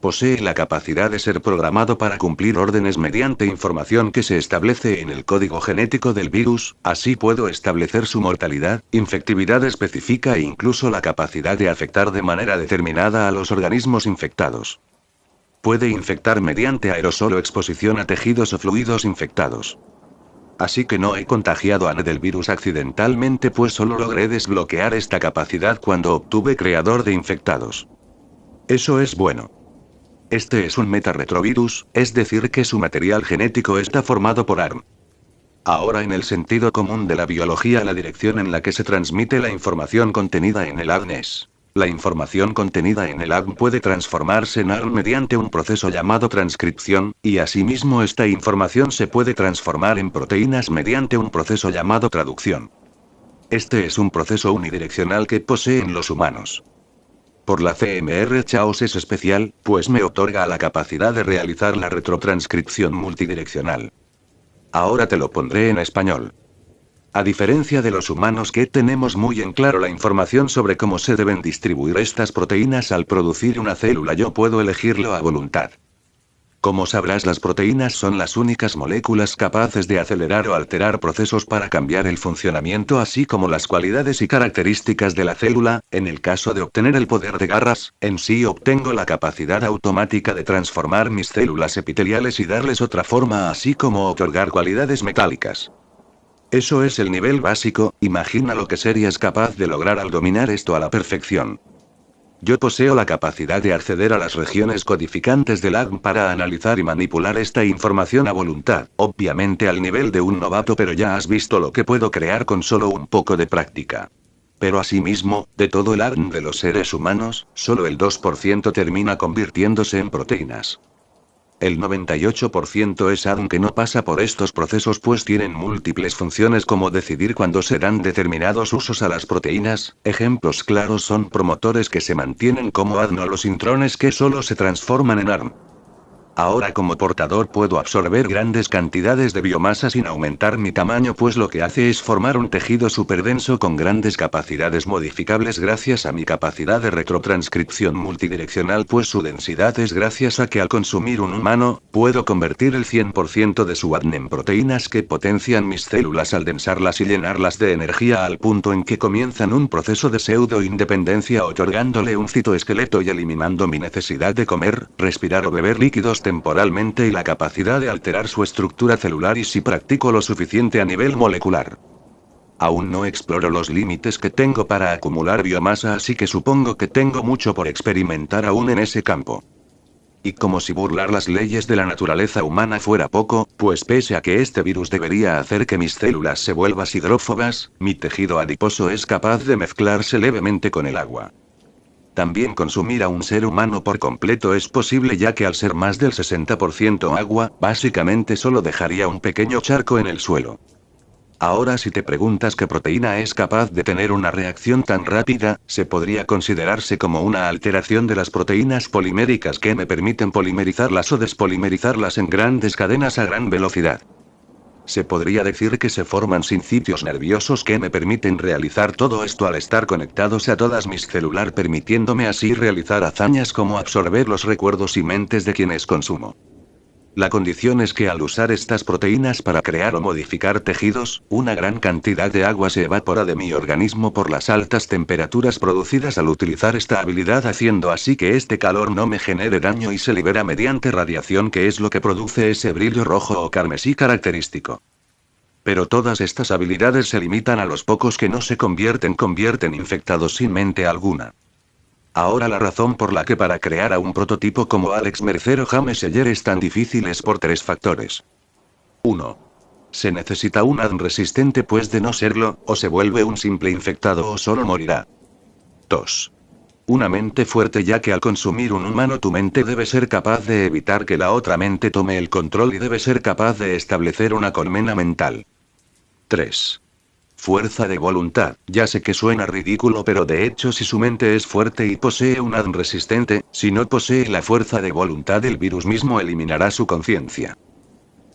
Posee la capacidad de ser programado para cumplir órdenes mediante información que se establece en el código genético del virus. Así puedo establecer su mortalidad, infectividad específica e incluso la capacidad de afectar de manera determinada a los organismos infectados. Puede infectar mediante aerosol o exposición a tejidos o fluidos infectados. Así que no he contagiado a nadie del virus accidentalmente, pues solo logré desbloquear esta capacidad cuando obtuve creador de infectados. Eso es bueno. Este es un meta-retrovirus, es decir que su material genético está formado por ARN. Ahora, en el sentido común de la biología, la dirección en la que se transmite la información contenida en el ARN es: la información contenida en el ARN puede transformarse en ARN mediante un proceso llamado transcripción, y asimismo esta información se puede transformar en proteínas mediante un proceso llamado traducción. Este es un proceso unidireccional que poseen los humanos. Por la CMR Chaos es especial, pues me otorga la capacidad de realizar la retrotranscripción multidireccional. Ahora te lo pondré en español. A diferencia de los humanos, que tenemos muy en claro la información sobre cómo se deben distribuir estas proteínas al producir una célula, yo puedo elegirlo a voluntad. Como sabrás, las proteínas son las únicas moléculas capaces de acelerar o alterar procesos para cambiar el funcionamiento, así como las cualidades y características de la célula. En el caso de obtener el poder de garras, en sí obtengo la capacidad automática de transformar mis células epiteliales y darles otra forma, así como otorgar cualidades metálicas. Eso es el nivel básico. Imagina lo que serías capaz de lograr al dominar esto a la perfección. Yo poseo la capacidad de acceder a las regiones codificantes del ARN para analizar y manipular esta información a voluntad, obviamente al nivel de un novato, pero ya has visto lo que puedo crear con solo un poco de práctica. Pero asimismo, de todo el ARN de los seres humanos, solo el 2% termina convirtiéndose en proteínas. El 98% es ADN que no pasa por estos procesos pues tienen múltiples funciones como decidir cuándo se dan determinados usos a las proteínas, ejemplos claros son promotores que se mantienen como ADN o los intrones que solo se transforman en ARN. Ahora como portador puedo absorber grandes cantidades de biomasa sin aumentar mi tamaño pues lo que hace es formar un tejido superdenso con grandes capacidades modificables gracias a mi capacidad de retrotranscripción multidireccional pues su densidad es gracias a que al consumir un humano, puedo convertir el 100% de su ADN en proteínas que potencian mis células al densarlas y llenarlas de energía al punto en que comienzan un proceso de pseudo-independencia otorgándole un citoesqueleto y eliminando mi necesidad de comer, respirar o beber líquidos temporalmente y la capacidad de alterar su estructura celular y si practico lo suficiente a nivel molecular. Aún no exploro los límites que tengo para acumular biomasa así que supongo que tengo mucho por experimentar aún en ese campo. Y como si burlar las leyes de la naturaleza humana fuera poco, pues pese a que este virus debería hacer que mis células se vuelvan hidrófobas, mi tejido adiposo es capaz de mezclarse levemente con el agua. También consumir a un ser humano por completo es posible ya que al ser más del 60% agua, básicamente solo dejaría un pequeño charco en el suelo. Ahora si te preguntas qué proteína es capaz de tener una reacción tan rápida, se podría considerarse como una alteración de las proteínas poliméricas que me permiten polimerizarlas o despolimerizarlas en grandes cadenas a gran velocidad. Se podría decir que se forman sitios nerviosos que me permiten realizar todo esto al estar conectados a todas mis células permitiéndome así realizar hazañas como absorber los recuerdos y mentes de quienes consumo. La condición es que al usar estas proteínas para crear o modificar tejidos, una gran cantidad de agua se evapora de mi organismo por las altas temperaturas producidas al utilizar esta habilidad haciendo así que este calor no me genere daño y se libera mediante radiación que es lo que produce ese brillo rojo o carmesí característico. Pero todas estas habilidades se limitan a los pocos que no se convierten infectados sin mente alguna. Ahora la razón por la que para crear a un prototipo como Alex Mercer o James Seller es tan difícil es por 3 factores. 1. Se necesita un ADN resistente pues de no serlo, o se vuelve un simple infectado o solo morirá. 2. Una mente fuerte ya que al consumir un humano tu mente debe ser capaz de evitar que la otra mente tome el control y debe ser capaz de establecer una colmena mental. 3. Fuerza de voluntad, ya sé que suena ridículo pero de hecho si su mente es fuerte y posee un ADN resistente, si no posee la fuerza de voluntad el virus mismo eliminará su conciencia.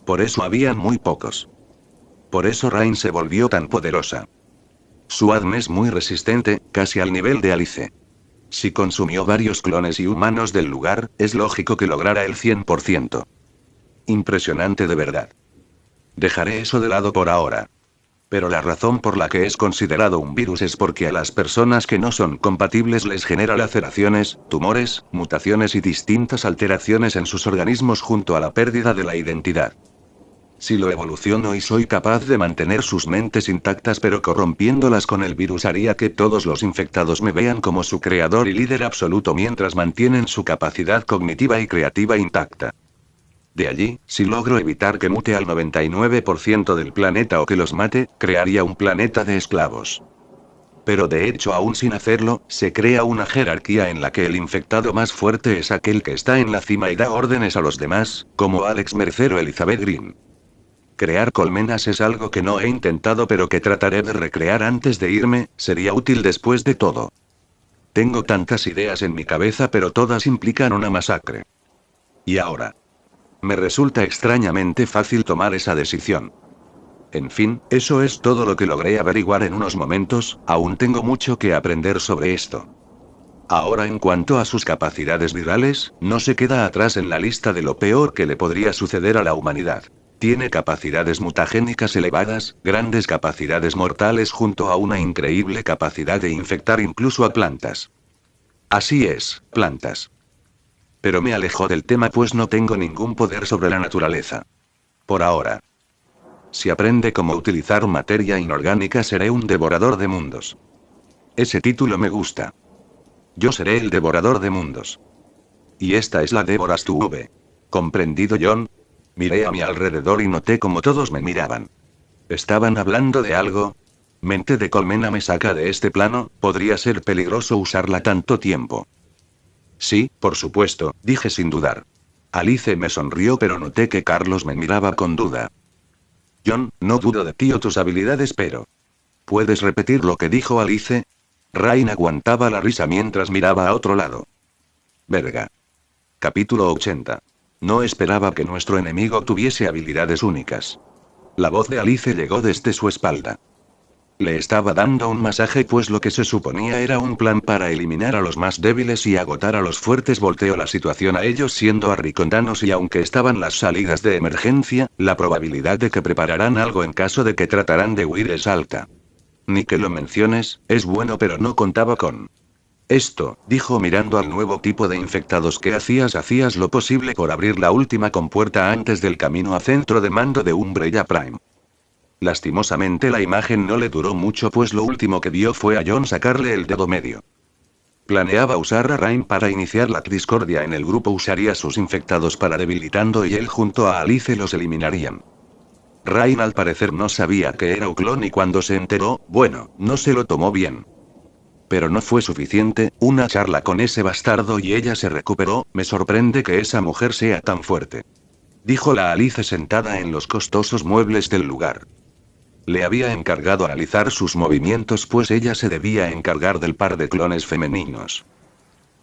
Por eso habían muy pocos. Por eso Rain se volvió tan poderosa. Su ADN es muy resistente, casi al nivel de Alice. Si consumió varios clones y humanos del lugar, es lógico que lograra el 100%. Impresionante de verdad. Dejaré eso de lado por ahora. Pero la razón por la que es considerado un virus es porque a las personas que no son compatibles les genera laceraciones, tumores, mutaciones y distintas alteraciones en sus organismos junto a la pérdida de la identidad. Si lo evoluciono y soy capaz de mantener sus mentes intactas pero corrompiéndolas con el virus haría que todos los infectados me vean como su creador y líder absoluto mientras mantienen su capacidad cognitiva y creativa intacta. De allí, si logro evitar que mute al 99% del planeta o que los mate, crearía un planeta de esclavos. Pero de hecho aún sin hacerlo, se crea una jerarquía en la que el infectado más fuerte es aquel que está en la cima y da órdenes a los demás, como Alex Mercer o Elizabeth Green. Crear colmenas es algo que no he intentado pero que trataré de recrear antes de irme, sería útil después de todo. Tengo tantas ideas en mi cabeza pero todas implican una masacre. Y ahora. Me resulta extrañamente fácil tomar esa decisión. En fin, eso es todo lo que logré averiguar en unos momentos, aún tengo mucho que aprender sobre esto. Ahora en cuanto a sus capacidades virales, no se queda atrás en la lista de lo peor que le podría suceder a la humanidad. Tiene capacidades mutagénicas elevadas, grandes capacidades mortales junto a una increíble capacidad de infectar incluso a plantas. Así es, plantas. Pero me alejo del tema pues no tengo ningún poder sobre la naturaleza. Por ahora. Si aprende cómo utilizar materia inorgánica seré un devorador de mundos. Ese título me gusta. Yo seré el devorador de mundos. Y esta es la Devoras V. ¿Comprendido, John? Miré a mi alrededor y noté cómo todos me miraban. ¿Estaban hablando de algo? Mente de colmena me saca de este plano, podría ser peligroso usarla tanto tiempo. Sí, por supuesto, dije sin dudar. Alice me sonrió, pero noté que Carlos me miraba con duda. John, no dudo de ti o tus habilidades, pero... ¿Puedes repetir lo que dijo Alice? Rain aguantaba la risa mientras miraba a otro lado. Verga. Capítulo 80. No esperaba que nuestro enemigo tuviese habilidades únicas. La voz de Alice llegó desde su espalda. Le estaba dando un masaje, pues lo que se suponía era un plan para eliminar a los más débiles y agotar a los fuertes. Volteó la situación a ellos siendo arricondanos, y aunque estaban las salidas de emergencia, la probabilidad de que prepararán algo en caso de que trataran de huir es alta. Ni que lo menciones, es bueno, pero no contaba con esto, dijo mirando al nuevo tipo de infectados que hacías lo posible por abrir la última compuerta antes del camino a centro de mando de Umbrella Prime. Lastimosamente la imagen no le duró mucho, pues lo último que vio fue a John sacarle el dedo medio. Planeaba usar a Rain para iniciar la discordia en el grupo, usaría sus infectados para debilitando y él junto a Alice los eliminarían. Rain al parecer no sabía que era un clon, y cuando se enteró, bueno, no se lo tomó bien. Pero no fue suficiente, una charla con ese bastardo y ella se recuperó. Me sorprende que esa mujer sea tan fuerte, dijo la Alice sentada en los costosos muebles del lugar. Le había encargado analizar sus movimientos, pues ella se debía encargar del par de clones femeninos.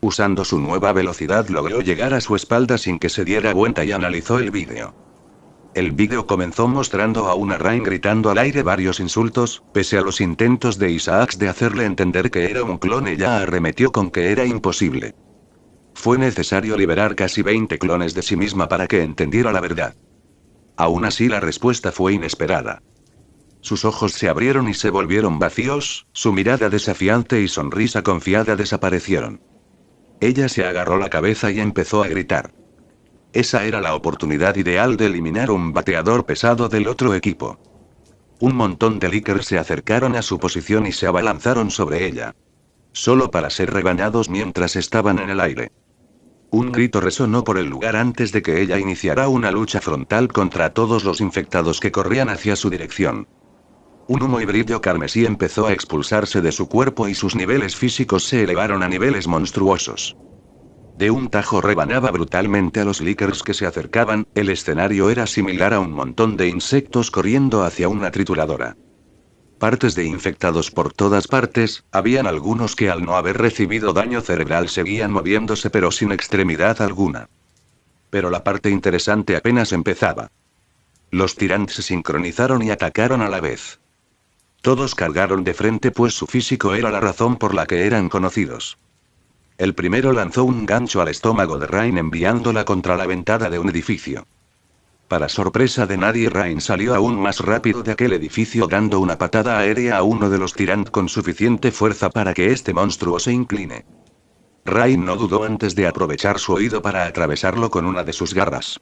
Usando su nueva velocidad logró llegar a su espalda sin que se diera cuenta y analizó el vídeo. El vídeo comenzó mostrando a una Rain gritando al aire varios insultos. Pese a los intentos de Isaacs de hacerle entender que era un clon, ella arremetió con que era imposible. Fue necesario liberar casi 20 clones de sí misma para que entendiera la verdad. Aún así, la respuesta fue inesperada. Sus ojos se abrieron y se volvieron vacíos, su mirada desafiante y sonrisa confiada desaparecieron. Ella se agarró la cabeza y empezó a gritar. Esa era la oportunidad ideal de eliminar un bateador pesado del otro equipo. Un montón de Lickers se acercaron a su posición y se abalanzaron sobre ella. Solo para ser rebañados mientras estaban en el aire. Un grito resonó por el lugar antes de que ella iniciara una lucha frontal contra todos los infectados que corrían hacia su dirección. Un humo y brillo carmesí empezó a expulsarse de su cuerpo y sus niveles físicos se elevaron a niveles monstruosos. De un tajo rebanaba brutalmente a los Lickers que se acercaban. El escenario era similar a un montón de insectos corriendo hacia una trituradora. Partes de infectados por todas partes, habían algunos que al no haber recibido daño cerebral seguían moviéndose pero sin extremidad alguna. Pero la parte interesante apenas empezaba. Los Tyrants se sincronizaron y atacaron a la vez. Todos cargaron de frente, pues su físico era la razón por la que eran conocidos. El primero lanzó un gancho al estómago de Rain enviándola contra la ventana de un edificio. Para sorpresa de nadie, Rain salió aún más rápido de aquel edificio dando una patada aérea a uno de los Tyrant con suficiente fuerza para que este monstruo se incline. Rain no dudó antes de aprovechar su oído para atravesarlo con una de sus garras.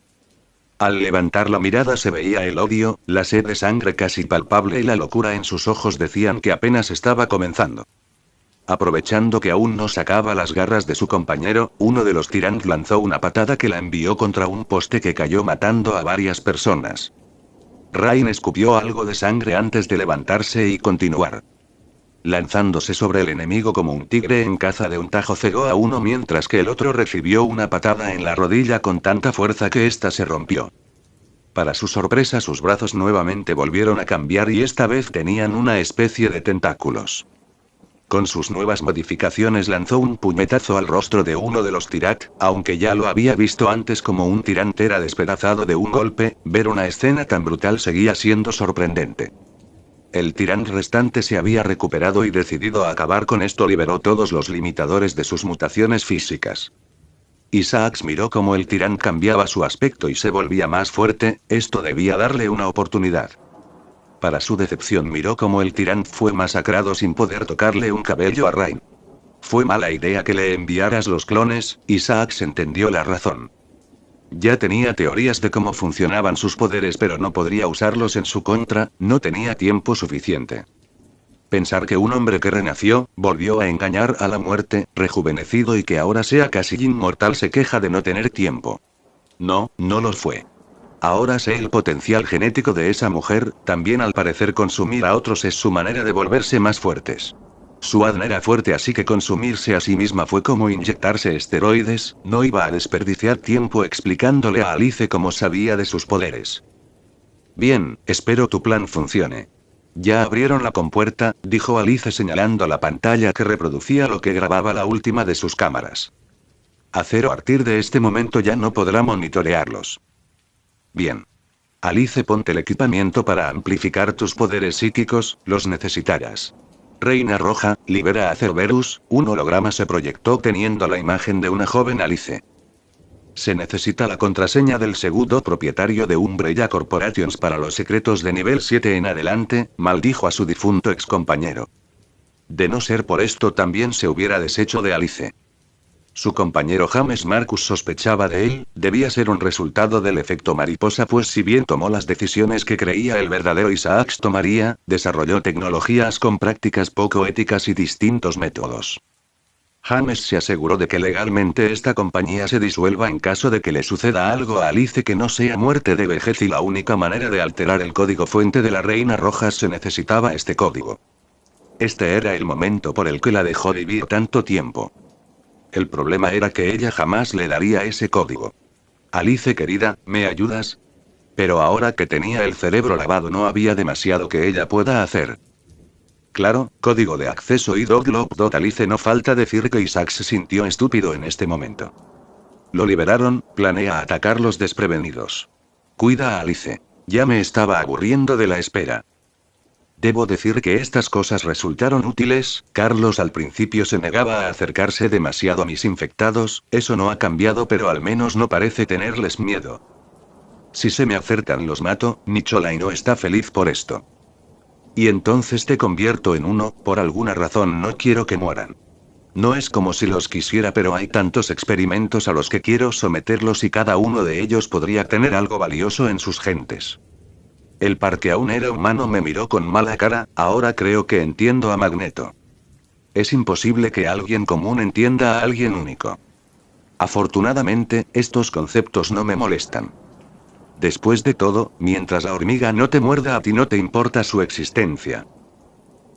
Al levantar la mirada se veía el odio, la sed de sangre casi palpable y la locura en sus ojos decían que apenas estaba comenzando. Aprovechando que aún no sacaba las garras de su compañero, uno de los Tyrant lanzó una patada que la envió contra un poste que cayó matando a varias personas. Rain escupió algo de sangre antes de levantarse y continuar. Lanzándose sobre el enemigo como un tigre en caza, de un tajo cegó a uno mientras que el otro recibió una patada en la rodilla con tanta fuerza que ésta se rompió. Para su sorpresa, sus brazos nuevamente volvieron a cambiar y esta vez tenían una especie de tentáculos. Con sus nuevas modificaciones lanzó un puñetazo al rostro de uno de los Tyrant. Aunque ya lo había visto antes como un Tyrant era despedazado de un golpe, ver una escena tan brutal seguía siendo sorprendente. El Tyrant restante se había recuperado y, decidido a acabar con esto, liberó todos los limitadores de sus mutaciones físicas. Isaacs miró cómo el Tyrant cambiaba su aspecto y se volvía más fuerte. Esto debía darle una oportunidad. Para su decepción, miró cómo el Tyrant fue masacrado sin poder tocarle un cabello a Rain. Fue mala idea que le enviaras los clones. Isaacs entendió la razón. Ya tenía teorías de cómo funcionaban sus poderes, pero no podría usarlos en su contra, no tenía tiempo suficiente. Pensar que un hombre que renació, volvió a engañar a la muerte, rejuvenecido y que ahora sea casi inmortal, se queja de no tener tiempo. No, no lo fue. Ahora sé el potencial genético de esa mujer. También al parecer consumir a otros es su manera de volverse más fuertes. Su ADN era fuerte, así que consumirse a sí misma fue como inyectarse esteroides. No iba a desperdiciar tiempo explicándole a Alice cómo sabía de sus poderes. Bien, espero tu plan funcione. Ya abrieron la compuerta, dijo Alice señalando la pantalla que reproducía lo que grababa la última de sus cámaras. A partir de este momento ya no podrá monitorearlos. Bien. Alice, ponte el equipamiento para amplificar tus poderes psíquicos, los necesitarás. Reina Roja, libera a Cerberus. Un holograma se proyectó teniendo la imagen de una joven Alice. Se necesita la contraseña del segundo propietario de Umbrella Corporations para los secretos de nivel 7 en adelante, maldijo a su difunto excompañero. De no ser por esto también se hubiera deshecho de Alice. Su compañero James Marcus sospechaba de él, debía ser un resultado del efecto mariposa, pues si bien tomó las decisiones que creía el verdadero Isaacs tomaría, desarrolló tecnologías con prácticas poco éticas y distintos métodos. James se aseguró de que legalmente esta compañía se disuelva en caso de que le suceda algo a Alice que no sea muerte de vejez, y la única manera de alterar el código fuente de la Reina Roja se necesitaba este código. Este era el momento por el que la dejó vivir tanto tiempo. El problema era que ella jamás le daría ese código. Alice querida, ¿me ayudas? Pero ahora que tenía el cerebro lavado no había demasiado que ella pueda hacer. Claro, código de acceso y dot. Alice, no falta decir que Isaac se sintió estúpido en este momento. Lo liberaron, planea atacarlos desprevenidos. Cuida a Alice. Ya me estaba aburriendo de la espera. Debo decir que estas cosas resultaron útiles. Carlos al principio se negaba a acercarse demasiado a mis infectados, eso no ha cambiado, pero al menos no parece tenerles miedo. Si se me acercan los mato. Nicolai no está feliz por esto. Y entonces te convierto en uno. Por alguna razón no quiero que mueran. No es como si los quisiera, pero hay tantos experimentos a los que quiero someterlos y cada uno de ellos podría tener algo valioso en sus gentes. El par, que aún era humano, me miró con mala cara. Ahora creo que entiendo a Magneto. Es imposible que alguien común entienda a alguien único. Afortunadamente, estos conceptos no me molestan. Después de todo, mientras la hormiga no te muerda a ti, no te importa su existencia.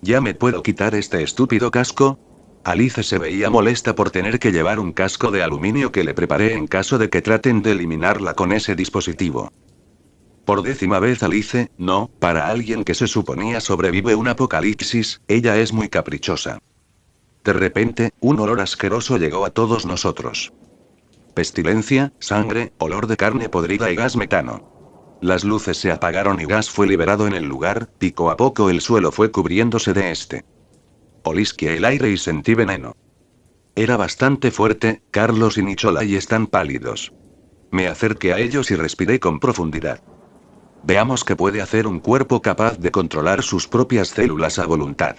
¿Ya me puedo quitar este estúpido casco? Alice se veía molesta por tener que llevar un casco de aluminio que le preparé en caso de que traten de eliminarla con ese dispositivo. Por 10ª vez Alice, no, para alguien que se suponía sobrevive un apocalipsis, ella es muy caprichosa. De repente, un olor asqueroso llegó a todos nosotros. Pestilencia, sangre, olor de carne podrida y gas metano. Las luces se apagaron y gas fue liberado en el lugar. Poco a poco el suelo fue cubriéndose de este. Olisqué el aire y sentí veneno. Era bastante fuerte. Carlos y Nicolai están pálidos. Me acerqué a ellos y respiré con profundidad. Veamos qué puede hacer un cuerpo capaz de controlar sus propias células a voluntad.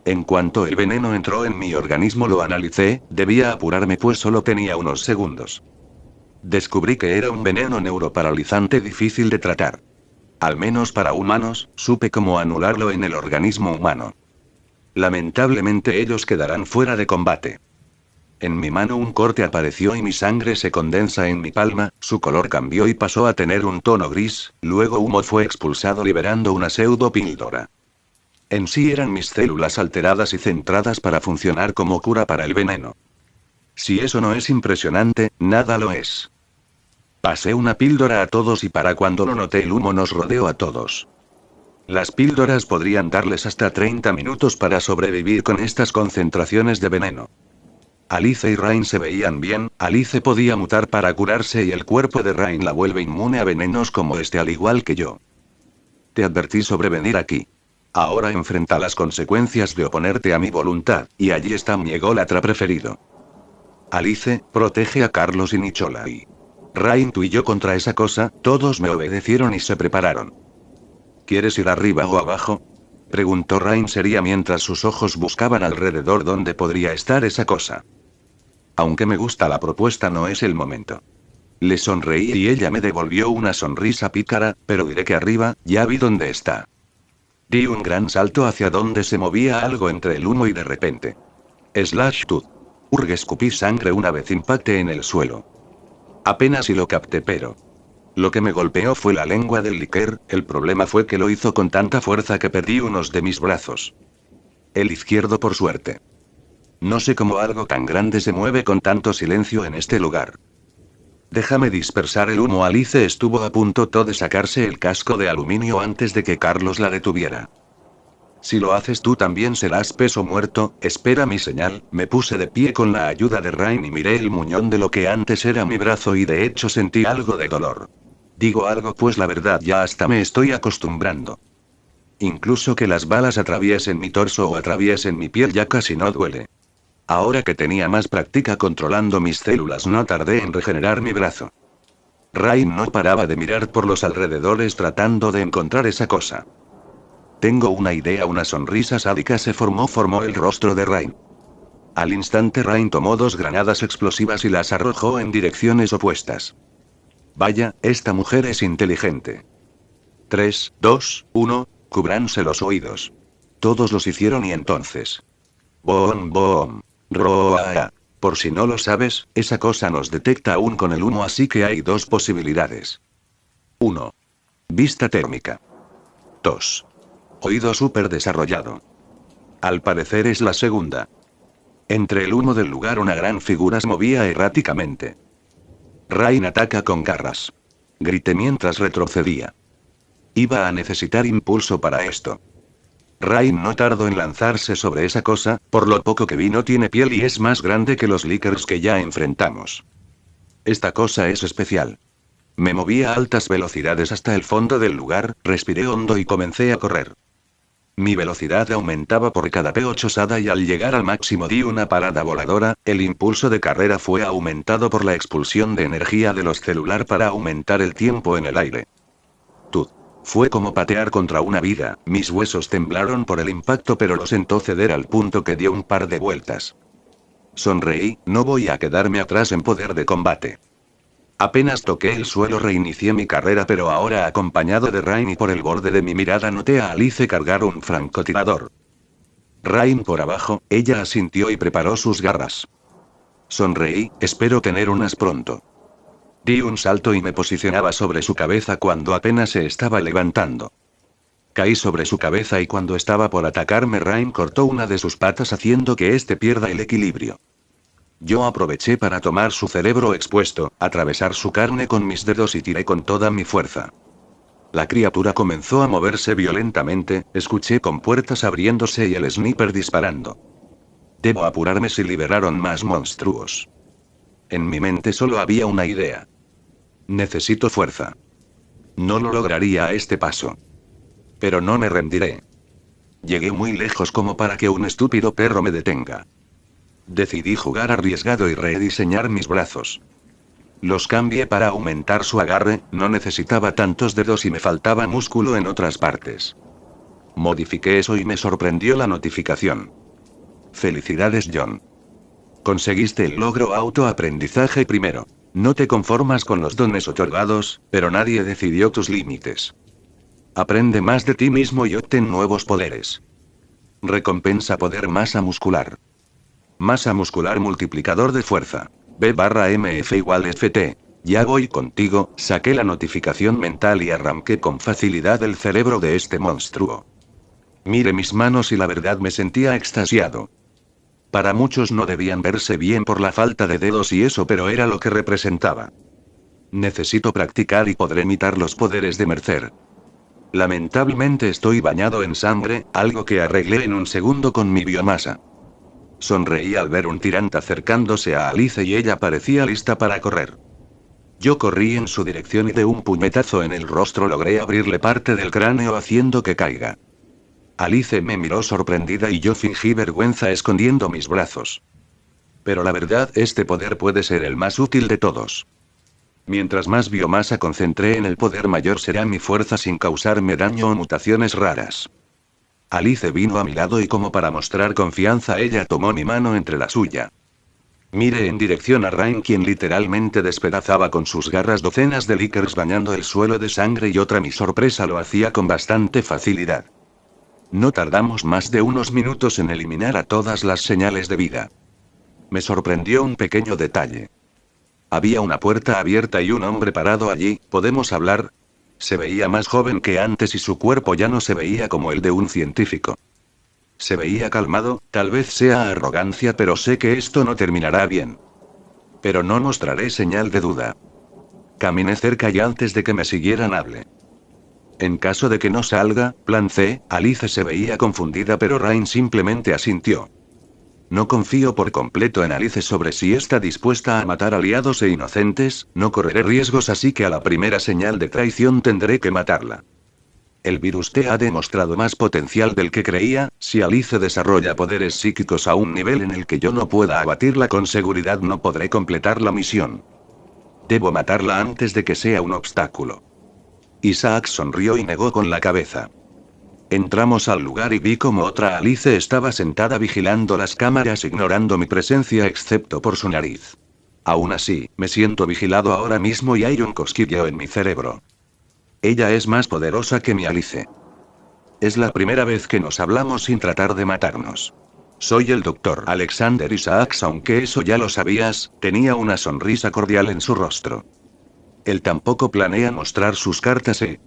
En cuanto el veneno entró en mi organismo lo analicé, debía apurarme pues solo tenía unos segundos. Descubrí que era un veneno neuroparalizante difícil de tratar. Al menos para humanos, supe cómo anularlo en el organismo humano. Lamentablemente ellos quedarán fuera de combate. En mi mano un corte apareció y mi sangre se condensa en mi palma, su color cambió y pasó a tener un tono gris, luego humo fue expulsado liberando una pseudopíldora. En sí eran mis células alteradas y centradas para funcionar como cura para el veneno. Si eso no es impresionante, nada lo es. Pasé una píldora a todos y para cuando lo noté el humo nos rodeó a todos. Las píldoras podrían darles hasta 30 minutos para sobrevivir con estas concentraciones de veneno. Alice y Rain se veían bien. Alice podía mutar para curarse y el cuerpo de Rain la vuelve inmune a venenos como este, al igual que yo. Te advertí sobre venir aquí. Ahora enfrenta las consecuencias de oponerte a mi voluntad, y allí está mi ególatra preferido. Alice, protege a Carlos y Nicolai. Rain, tú y yo contra esa cosa. Todos me obedecieron y se prepararon. ¿Quieres ir arriba o abajo? Preguntó Rain seria mientras sus ojos buscaban alrededor dónde podría estar esa cosa. Aunque me gusta la propuesta, no es el momento. Le sonreí y ella me devolvió una sonrisa pícara, pero diré que arriba, ya vi dónde está. Di un gran salto hacia donde se movía algo entre el humo y de repente. Slash tooth. Escupí sangre una vez impacté en el suelo. Apenas si lo capté, pero lo que me golpeó fue la lengua del Licker. El problema fue que lo hizo con tanta fuerza que perdí unos de mis brazos. el izquierdo por suerte. No sé cómo algo tan grande se mueve con tanto silencio en este lugar. Déjame dispersar el humo. Alice estuvo a punto de sacarse el casco de aluminio antes de que Carlos la detuviera. Si lo haces tú también serás peso muerto, espera mi señal. Me puse de pie con la ayuda de Rain y miré el muñón de lo que antes era mi brazo y de hecho sentí algo de dolor. Digo algo pues la verdad ya hasta me estoy acostumbrando. Incluso que las balas atraviesen mi torso o atraviesen mi piel ya casi no duele. Ahora que tenía más práctica controlando mis células no tardé en regenerar mi brazo. Rain no paraba de mirar por los alrededores tratando de encontrar esa cosa. Tengo una idea. Una sonrisa sádica se formó el rostro de Rain. Al instante Rain tomó 2 granadas explosivas y las arrojó en direcciones opuestas. Vaya, esta mujer es inteligente. 3, 2, 1, cúbranse los oídos. Todos los hicieron y entonces. Boom, boom. Roa. Por si no lo sabes, esa cosa nos detecta aún con el humo, así que hay 2 posibilidades. 1. Vista térmica. 2. Oído súper desarrollado. Al parecer es la segunda. Entre el humo del lugar una gran figura se movía erráticamente. Rain ataca con garras. Grité mientras retrocedía. Iba a necesitar impulso para esto. Rain no tardó en lanzarse sobre esa cosa, por lo poco que vi no tiene piel y es más grande que los Lickers que ya enfrentamos. Esta cosa es especial. Me moví a altas velocidades hasta el fondo del lugar, respiré hondo y comencé a correr. Mi velocidad aumentaba por cada P8 y al llegar al máximo di una parada voladora. El impulso de carrera fue aumentado por la expulsión de energía de los celular para aumentar el tiempo en el aire. Fue como patear contra una viga, mis huesos temblaron por el impacto pero lo sentó ceder al punto que dio un par de vueltas. Sonreí, no voy a quedarme atrás en poder de combate. Apenas toqué el suelo reinicié mi carrera pero ahora acompañado de Rain y por el borde de mi mirada noté a Alice cargar un francotirador. Rain por abajo, ella asintió y preparó sus garras. Sonreí, espero tener unas pronto. Di un salto y me posicionaba sobre su cabeza cuando apenas se estaba levantando. Caí sobre su cabeza y cuando estaba por atacarme Rain cortó una de sus patas haciendo que éste pierda el equilibrio. Yo aproveché para tomar su cerebro expuesto, atravesar su carne con mis dedos y tiré con toda mi fuerza. La criatura comenzó a moverse violentamente, escuché compuertas abriéndose y el sniper disparando. Debo apurarme si liberaron más monstruos. En mi mente solo había una idea. Necesito fuerza. No lo lograría a este paso. Pero no me rendiré. Llegué muy lejos como para que un estúpido perro me detenga. Decidí jugar arriesgado y rediseñar mis brazos. Los cambié para aumentar su agarre, no necesitaba tantos dedos y me faltaba músculo en otras partes. Modifiqué eso y me sorprendió la notificación. Felicidades, John. Conseguiste el logro autoaprendizaje primero. No te conformas con los dones otorgados, pero nadie decidió tus límites. Aprende más de ti mismo y obtén nuevos poderes. Recompensa poder masa muscular. Masa muscular multiplicador de fuerza. B/MF = FT. Ya voy contigo, saqué la notificación mental y arranqué con facilidad el cerebro de este monstruo. Miré mis manos y la verdad me sentía extasiado. Para muchos no debían verse bien por la falta de dedos y eso, pero era lo que representaba. Necesito practicar y podré imitar los poderes de Mercer. Lamentablemente estoy bañado en sangre, algo que arreglé en un segundo con mi biomasa. Sonreí al ver un tirante acercándose a Alice y ella parecía lista para correr. Yo corrí en su dirección y de un puñetazo en el rostro logré abrirle parte del cráneo haciendo que caiga. Alice me miró sorprendida y yo fingí vergüenza escondiendo mis brazos. Pero la verdad, este poder puede ser el más útil de todos. Mientras más biomasa concentré en el poder, mayor será mi fuerza sin causarme daño o mutaciones raras. Alice vino a mi lado y como para mostrar confianza ella tomó mi mano entre la suya. Miré en dirección a Rain, quien literalmente despedazaba con sus garras docenas de Lickers bañando el suelo de sangre y otra mi sorpresa lo hacía con bastante facilidad. No tardamos más de unos minutos en eliminar a todas las señales de vida. Me sorprendió un pequeño detalle. Había una puerta abierta y un hombre parado allí. ¿Podemos hablar? Se veía más joven que antes y su cuerpo ya no se veía como el de un científico. Se veía calmado, tal vez sea arrogancia, pero sé que esto no terminará bien. Pero no mostraré señal de duda. Caminé cerca y antes de que me siguieran hablé. En caso de que no salga, plan C, Alice se veía confundida pero Rain simplemente asintió. No confío por completo en Alice sobre si está dispuesta a matar aliados e inocentes, no correré riesgos así que a la primera señal de traición tendré que matarla. El virus T ha demostrado más potencial del que creía, si Alice desarrolla poderes psíquicos a un nivel en el que yo no pueda abatirla con seguridad no podré completar la misión. Debo matarla antes de que sea un obstáculo. Isaac sonrió y negó con la cabeza. Entramos al lugar y vi como otra Alice estaba sentada vigilando las cámaras ignorando mi presencia excepto por su nariz. Aún así, me siento vigilado ahora mismo y hay un cosquilleo en mi cerebro. Ella es más poderosa que mi Alice. Es la primera vez que nos hablamos sin tratar de matarnos. Soy el doctor Alexander Isaacs, aunque eso ya lo sabías, tenía una sonrisa cordial en su rostro. Él tampoco planea mostrar sus cartas, ¿eh?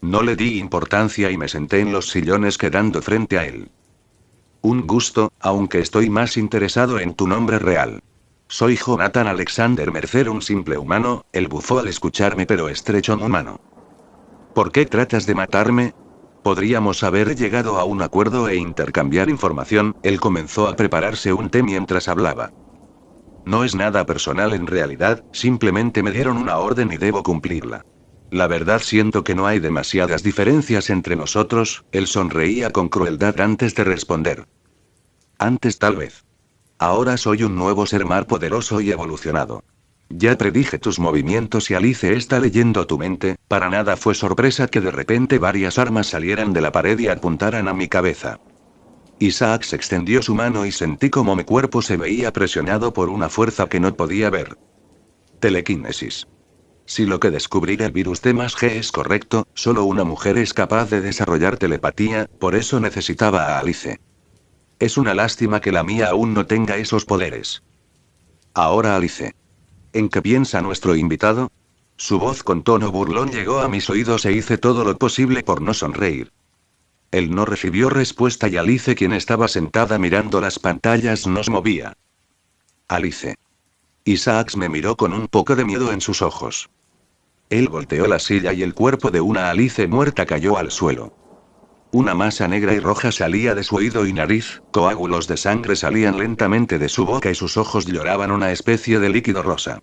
No le di importancia y me senté en los sillones quedando frente a él. Un gusto, aunque estoy más interesado en tu nombre real. Soy Jonathan Alexander Mercer, un simple humano, él bufó al escucharme pero estrechó mi mano. ¿Por qué tratas de matarme? Podríamos haber llegado a un acuerdo e intercambiar información, él comenzó a prepararse un té mientras hablaba. No es nada personal en realidad, simplemente me dieron una orden y debo cumplirla. La verdad siento que no hay demasiadas diferencias entre nosotros, él sonreía con crueldad antes de responder. Antes tal vez. Ahora soy un nuevo ser más poderoso y evolucionado. Ya predije tus movimientos y Alice está leyendo tu mente, para nada fue sorpresa que de repente varias armas salieran de la pared y apuntaran a mi cabeza. Isaac se extendió su mano y sentí como mi cuerpo se veía presionado por una fuerza que no podía ver. Telequinesis. Si lo que descubrí del virus T+G es correcto, solo una mujer es capaz de desarrollar telepatía, por eso necesitaba a Alice. Es una lástima que la mía aún no tenga esos poderes. Ahora Alice. ¿En qué piensa nuestro invitado? Su voz con tono burlón llegó a mis oídos e hice todo lo posible por no sonreír. Él no recibió respuesta y Alice, quien estaba sentada mirando las pantallas, no se movía. Alice. Isaacs me miró con un poco de miedo en sus ojos. Él volteó la silla y el cuerpo de una Alice muerta cayó al suelo. Una masa negra y roja salía de su oído y nariz, coágulos de sangre salían lentamente de su boca y sus ojos lloraban una especie de líquido rosa.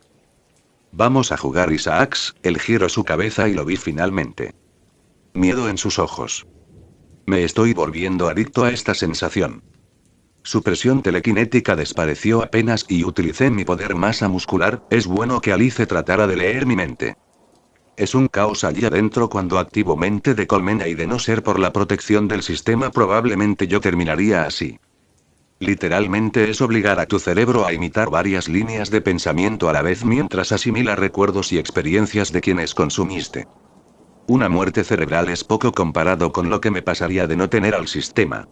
Vamos a jugar, Isaacs, él giró su cabeza y lo vi finalmente. Miedo en sus ojos. Me estoy volviendo adicto a esta sensación. Su presión telequinética desapareció apenas y utilicé mi poder masa muscular, es bueno que Alice tratara de leer mi mente. Es un caos allí adentro cuando activo mente de colmena y de no ser por la protección del sistema probablemente yo terminaría así. Literalmente es obligar a tu cerebro a imitar varias líneas de pensamiento a la vez mientras asimila recuerdos y experiencias de quienes consumiste. Una muerte cerebral es poco comparado con lo que me pasaría de no tener al sistema.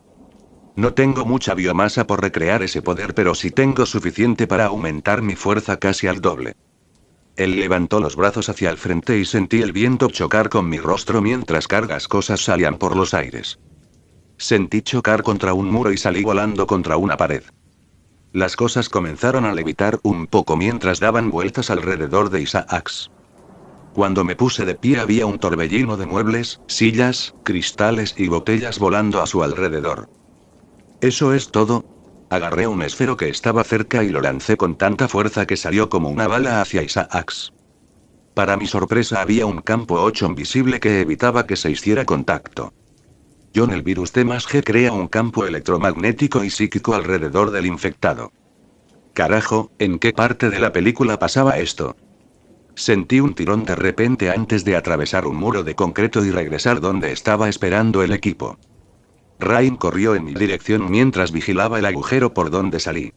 No tengo mucha biomasa por recrear ese poder, pero sí tengo suficiente para aumentar mi fuerza casi al doble. Él levantó los brazos hacia el frente y sentí el viento chocar con mi rostro mientras cargas cosas salían por los aires. Sentí chocar contra un muro y salí volando contra una pared. Las cosas comenzaron a levitar un poco mientras daban vueltas alrededor de Isaacs. Cuando me puse de pie había un torbellino de muebles, sillas, cristales y botellas volando a su alrededor. ¿Eso es todo? Agarré un esfero que estaba cerca y lo lancé con tanta fuerza que salió como una bala hacia Isaacs. Para mi sorpresa había un campo 8 invisible que evitaba que se hiciera contacto. John, el virus T+G crea un campo electromagnético y psíquico alrededor del infectado. Carajo, ¿en qué parte de la película pasaba esto? Sentí un tirón de repente antes de atravesar un muro de concreto y regresar donde estaba esperando el equipo. Rain corrió en mi dirección mientras vigilaba el agujero por donde salí.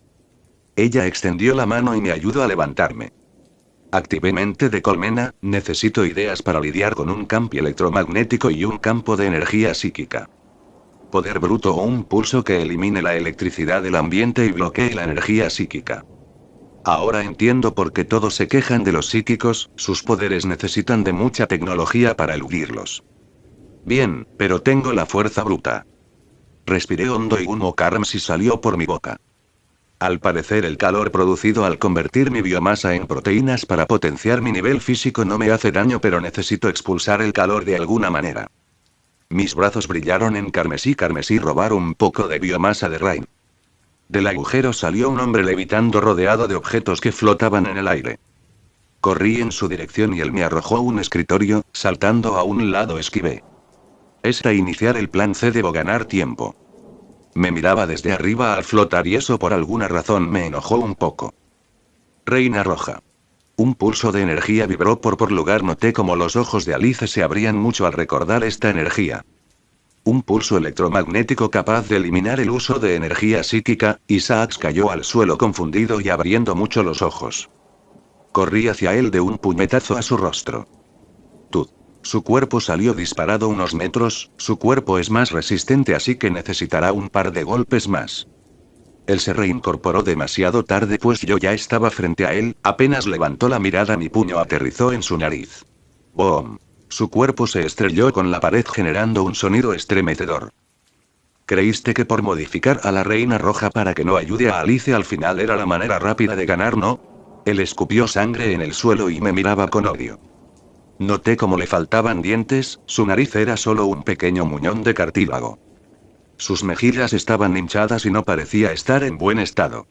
Ella extendió la mano y me ayudó a levantarme. Activé mente de colmena, necesito ideas para lidiar con un campo electromagnético y un campo de energía psíquica. Poder bruto o un pulso que elimine la electricidad del ambiente y bloquee la energía psíquica. Ahora entiendo por qué todos se quejan de los psíquicos, sus poderes necesitan de mucha tecnología para eludirlos. Bien, pero tengo la fuerza bruta. Respiré hondo y humo carmesí salió por mi boca. Al parecer el calor producido al convertir mi biomasa en proteínas para potenciar mi nivel físico no me hace daño, pero necesito expulsar el calor de alguna manera. Mis brazos brillaron en carmesí robar un poco de biomasa de Rain. Del agujero salió un hombre levitando rodeado de objetos que flotaban en el aire. Corrí en su dirección y él me arrojó un escritorio, saltando a un lado esquivé. Iniciar el plan C, debo ganar tiempo. Me miraba desde arriba al flotar y eso por alguna razón me enojó un poco. Reina roja. Un pulso de energía vibró por lugar. Noté como los ojos de Alice se abrían mucho al recordar esta energía. Un pulso electromagnético capaz de eliminar el uso de energía psíquica. Isaacs cayó al suelo confundido y abriendo mucho los ojos. Corrí hacia él de un puñetazo a su rostro. Tud. Su cuerpo salió disparado unos metros, su cuerpo es más resistente así que necesitará un par de golpes más. Él se reincorporó demasiado tarde pues yo ya estaba frente a él, apenas levantó la mirada mi puño aterrizó en su nariz. ¡Boom! Su cuerpo se estrelló con la pared generando un sonido estremecedor. ¿Creíste que por modificar a la reina roja para que no ayude a Alice al final era la manera rápida de ganar, no? Él escupió sangre en el suelo y me miraba con odio. Noté cómo le faltaban dientes, su nariz era solo un pequeño muñón de cartílago. Sus mejillas estaban hinchadas y no parecía estar en buen estado.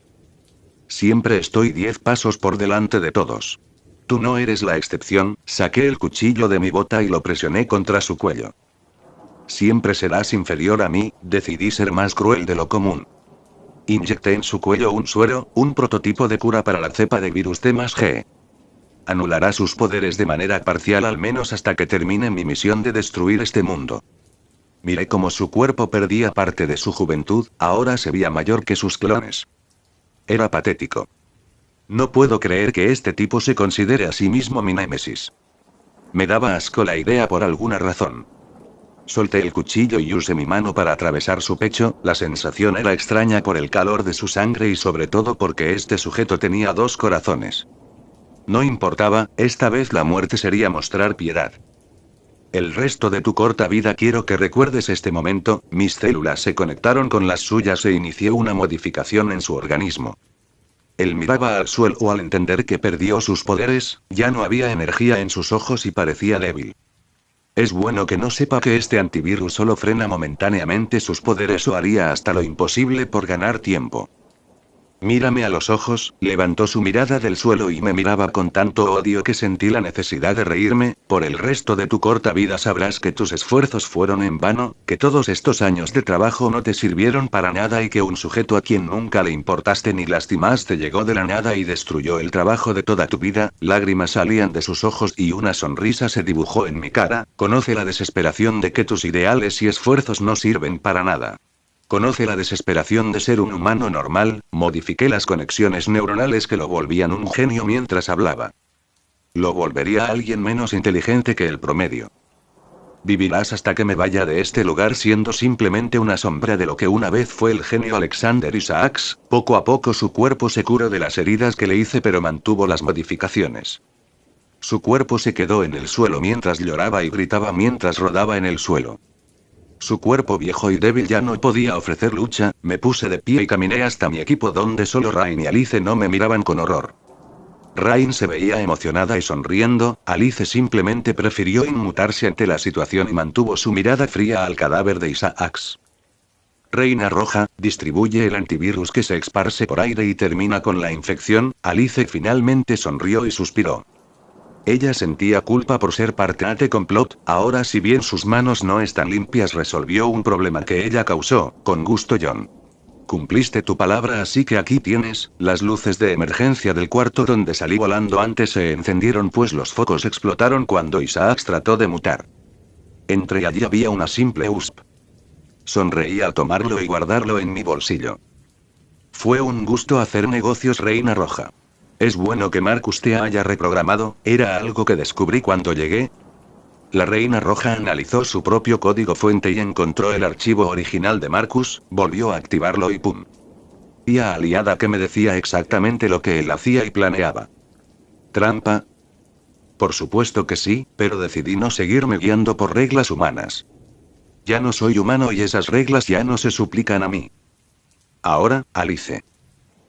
Siempre estoy 10 pasos por delante de todos. Tú no eres la excepción. Saqué el cuchillo de mi bota y lo presioné contra su cuello. Siempre serás inferior a mí, decidí ser más cruel de lo común. Inyecté en su cuello un suero, un prototipo de cura para la cepa de virus D+G. Anulará sus poderes de manera parcial al menos hasta que termine mi misión de destruir este mundo. Miré cómo su cuerpo perdía parte de su juventud, ahora se veía mayor que sus clones. Era patético. No puedo creer que este tipo se considere a sí mismo mi némesis. Me daba asco la idea por alguna razón. Solté el cuchillo y usé mi mano para atravesar su pecho, la sensación era extraña por el calor de su sangre y sobre todo porque este sujeto tenía 2 corazones. No importaba, esta vez la muerte sería mostrar piedad. El resto de tu corta vida quiero que recuerdes este momento. Mis células se conectaron con las suyas e inició una modificación en su organismo. Él miraba al suelo al entender que perdió sus poderes, ya no había energía en sus ojos y parecía débil. Es bueno que no sepa que este antivirus solo frena momentáneamente sus poderes o haría hasta lo imposible por ganar tiempo. Mírame a los ojos, levantó su mirada del suelo y me miraba con tanto odio que sentí la necesidad de reírme. Por el resto de tu corta vida sabrás que tus esfuerzos fueron en vano, que todos estos años de trabajo no te sirvieron para nada y que un sujeto a quien nunca le importaste ni lastimaste llegó de la nada y destruyó el trabajo de toda tu vida. Lágrimas salían de sus ojos y una sonrisa se dibujó en mi cara. Conoce la desesperación de que tus ideales y esfuerzos no sirven para nada. Conoce la desesperación de ser un humano normal. Modifiqué las conexiones neuronales que lo volvían un genio mientras hablaba. Lo volvería a alguien menos inteligente que el promedio. Vivirás hasta que me vaya de este lugar siendo simplemente una sombra de lo que una vez fue el genio Alexander Isaacs. Poco a poco su cuerpo se curó de las heridas que le hice pero mantuvo las modificaciones. Su cuerpo se quedó en el suelo mientras lloraba y gritaba mientras rodaba en el suelo. Su cuerpo viejo y débil ya no podía ofrecer lucha. Me puse de pie y caminé hasta mi equipo donde solo Rain y Alice no me miraban con horror. Rain se veía emocionada y sonriendo, Alice simplemente prefirió inmutarse ante la situación y mantuvo su mirada fría al cadáver de Isaacs. Reina roja, distribuye el antivirus que se esparce por aire y termina con la infección. Alice finalmente sonrió y suspiró. Ella sentía culpa por ser parte de complot. Ahora si bien sus manos no están limpias resolvió un problema que ella causó. Con gusto John. Cumpliste tu palabra así que aquí tienes. Las luces de emergencia del cuarto donde salí volando antes se encendieron pues los focos explotaron cuando Isaacs trató de mutar. Entre allí había una simple USB. Sonreí al tomarlo y guardarlo en mi bolsillo. Fue un gusto hacer negocios, Reina Roja. Es bueno que Marcus te haya reprogramado, ¿era algo que descubrí cuando llegué? La Reina Roja analizó su propio código fuente y encontró el archivo original de Marcus, volvió a activarlo y ¡pum! Y a aliada que me decía exactamente lo que él hacía y planeaba. ¿Trampa? Por supuesto que sí, pero decidí no seguirme guiando por reglas humanas. Ya no soy humano y esas reglas ya no se suplican a mí. Ahora, Alice.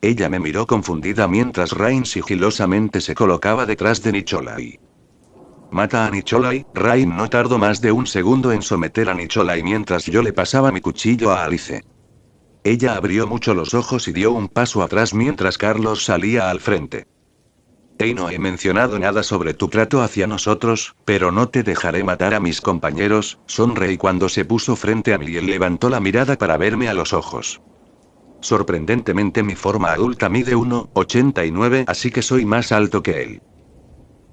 Ella me miró confundida mientras Rain sigilosamente se colocaba detrás de Nicholai. Mata a Nicholai. Rain no tardó más de un segundo en someter a Nicholai mientras yo le pasaba mi cuchillo a Alice. Ella abrió mucho los ojos y dio un paso atrás mientras Carlos salía al frente. No he mencionado nada sobre tu trato hacia nosotros, pero no te dejaré matar a mis compañeros. Sonreí cuando se puso frente a mí y él levantó la mirada para verme a los ojos. Sorprendentemente mi forma adulta mide 1,89, así que soy más alto que él.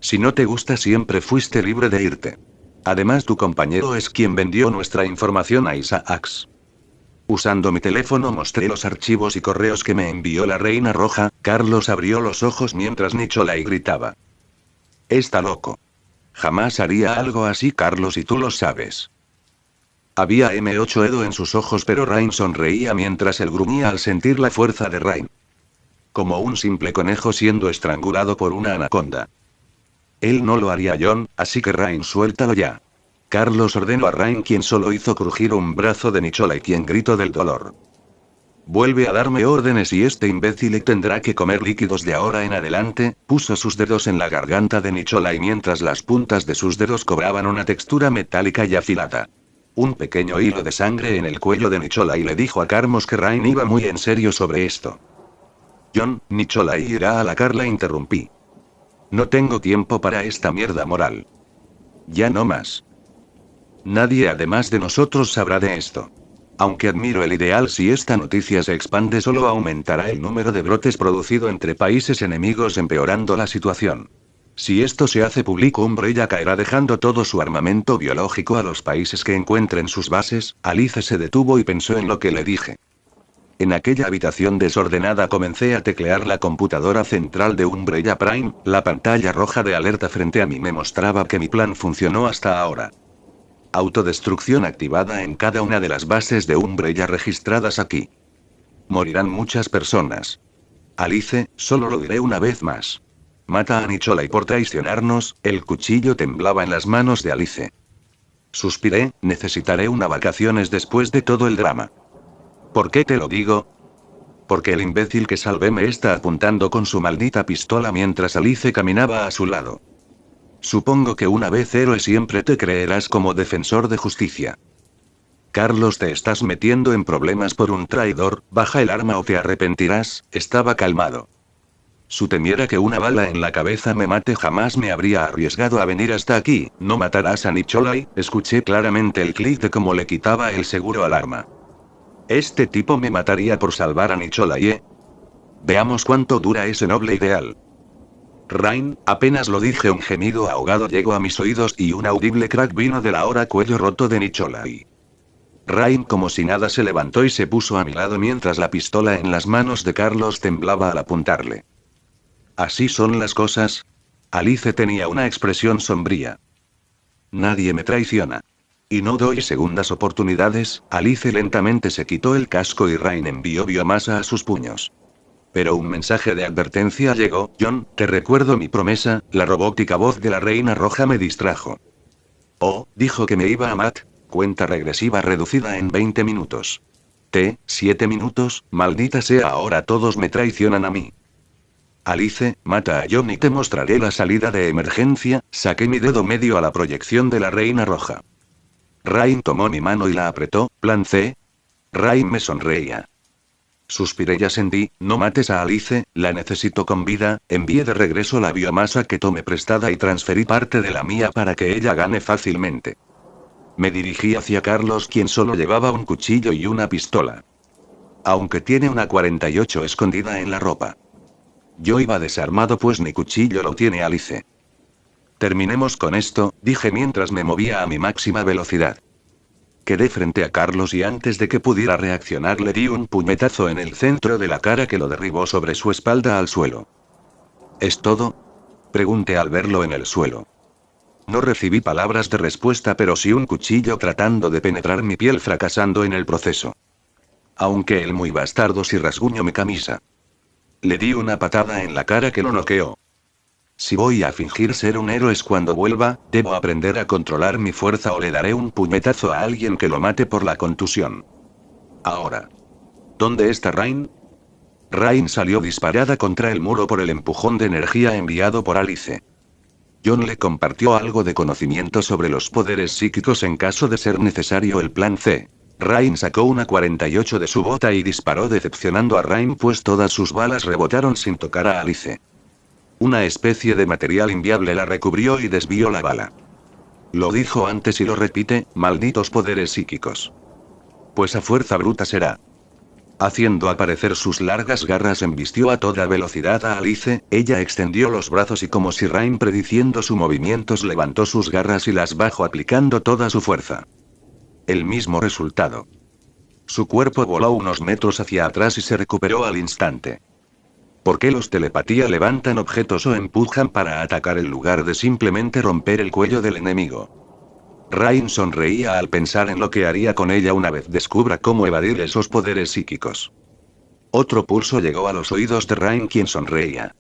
Si no te gusta siempre fuiste libre de irte. Además tu compañero es quien vendió nuestra información a Isaacs. Usando mi teléfono mostré los archivos y correos que me envió la Reina Roja. Carlos abrió los ojos mientras Nicholai gritaba. Está loco. Jamás haría algo así, Carlos, y tú lo sabes. Había M8 Edo en sus ojos, pero Rain sonreía mientras él gruñía al sentir la fuerza de Rain. Como un simple conejo siendo estrangulado por una anaconda. Él no lo haría, John, así que Rain, suéltalo ya. Carlos ordenó a Rain, quien solo hizo crujir un brazo de Nicholai, quien gritó del dolor. Vuelve a darme órdenes y este imbécil tendrá que comer líquidos de ahora en adelante. Puso sus dedos en la garganta de Nicholai mientras las puntas de sus dedos cobraban una textura metálica y afilada. Un pequeño hilo de sangre en el cuello de Nicholai le dijo a Carlos que Rain iba muy en serio sobre esto. John, Nicholai irá a la Carla, interrumpí. No tengo tiempo para esta mierda moral. Ya no más. Nadie además de nosotros sabrá de esto. Aunque admiro el ideal, si esta noticia se expande solo aumentará el número de brotes producido entre países enemigos, empeorando la situación. Si esto se hace público, Umbrella caerá dejando todo su armamento biológico a los países que encuentren sus bases. Alice se detuvo y pensó en lo que le dije. En aquella habitación desordenada comencé a teclear la computadora central de Umbrella Prime. La pantalla roja de alerta frente a mí me mostraba que mi plan funcionó hasta ahora. Autodestrucción activada en cada una de las bases de Umbrella registradas aquí. Morirán muchas personas. Alice, solo lo diré una vez más. Mata a Nicholai por traicionarnos. El cuchillo temblaba en las manos de Alice. Suspiré, necesitaré unas vacaciones después de todo el drama. ¿Por qué te lo digo? Porque el imbécil que salvé me está apuntando con su maldita pistola mientras Alice caminaba a su lado. Supongo que una vez héroe siempre te creerás como defensor de justicia. Carlos, te estás metiendo en problemas por un traidor. Baja el arma o te arrepentirás. Estaba calmado. Si temiera que una bala en la cabeza me mate, jamás me habría arriesgado a venir hasta aquí. No matarás a Nicholai. Escuché claramente el clic de cómo le quitaba el seguro al arma. Este tipo me mataría por salvar a Nicholai, ¿eh? Veamos cuánto dura ese noble ideal. Rain, apenas lo dije, un gemido ahogado llegó a mis oídos y un audible crack vino del ahora cuello roto de Nicholai. Rain, como si nada, se levantó y se puso a mi lado mientras la pistola en las manos de Carlos temblaba al apuntarle. ¿Así son las cosas? Alice tenía una expresión sombría. Nadie me traiciona. Y no doy segundas oportunidades. Alice lentamente se quitó el casco y Rain envió biomasa a sus puños. Pero un mensaje de advertencia llegó. John, te recuerdo mi promesa. La robótica voz de la Reina Roja me distrajo. Oh, dijo que me iba a matar. Cuenta regresiva reducida en 20 minutos. 7 minutos, maldita sea, ahora todos me traicionan a mí. Alice, mata a John y te mostraré la salida de emergencia. Saqué mi dedo medio a la proyección de la Reina Roja. Rain tomó mi mano y la apretó. Plan C. Rain me sonreía. Suspiré y asentí. No mates a Alice, la necesito con vida. Envié de regreso la biomasa que tomé prestada y transferí parte de la mía para que ella gane fácilmente. Me dirigí hacia Carlos, quien solo llevaba un cuchillo y una pistola. Aunque tiene una 48 escondida en la ropa. Yo iba desarmado, pues mi cuchillo lo tiene Alice. Terminemos con esto, dije mientras me movía a mi máxima velocidad. Quedé frente a Carlos y antes de que pudiera reaccionar le di un puñetazo en el centro de la cara que lo derribó sobre su espalda al suelo. ¿Es todo? Pregunté al verlo en el suelo. No recibí palabras de respuesta, pero sí un cuchillo tratando de penetrar mi piel, fracasando en el proceso. Aunque el muy bastardo sí rasguñó mi camisa. Le di una patada en la cara que lo noqueó. Si voy a fingir ser un héroe cuando vuelva, debo aprender a controlar mi fuerza o le daré un puñetazo a alguien que lo mate por la contusión. Ahora. ¿Dónde está Rain? Rain salió disparada contra el muro por el empujón de energía enviado por Alice. John le compartió algo de conocimiento sobre los poderes psíquicos en caso de ser necesario el plan C. Rain sacó una 48 de su bota y disparó decepcionando a Rain pues todas sus balas rebotaron sin tocar a Alice. Una especie de material inviable la recubrió y desvió la bala. Lo dijo antes y lo repite, malditos poderes psíquicos. Pues a fuerza bruta será. Haciendo aparecer sus largas garras embistió a toda velocidad a Alice, ella extendió los brazos y como si Rain prediciendo sus movimientos levantó sus garras y las bajó aplicando toda su fuerza. El mismo resultado. Su cuerpo voló unos metros hacia atrás y se recuperó al instante. ¿Por qué los telepatía levantan objetos o empujan para atacar en lugar de simplemente romper el cuello del enemigo? Rain sonreía al pensar en lo que haría con ella una vez descubra cómo evadir esos poderes psíquicos. Otro pulso llegó a los oídos de Rain quien sonreía.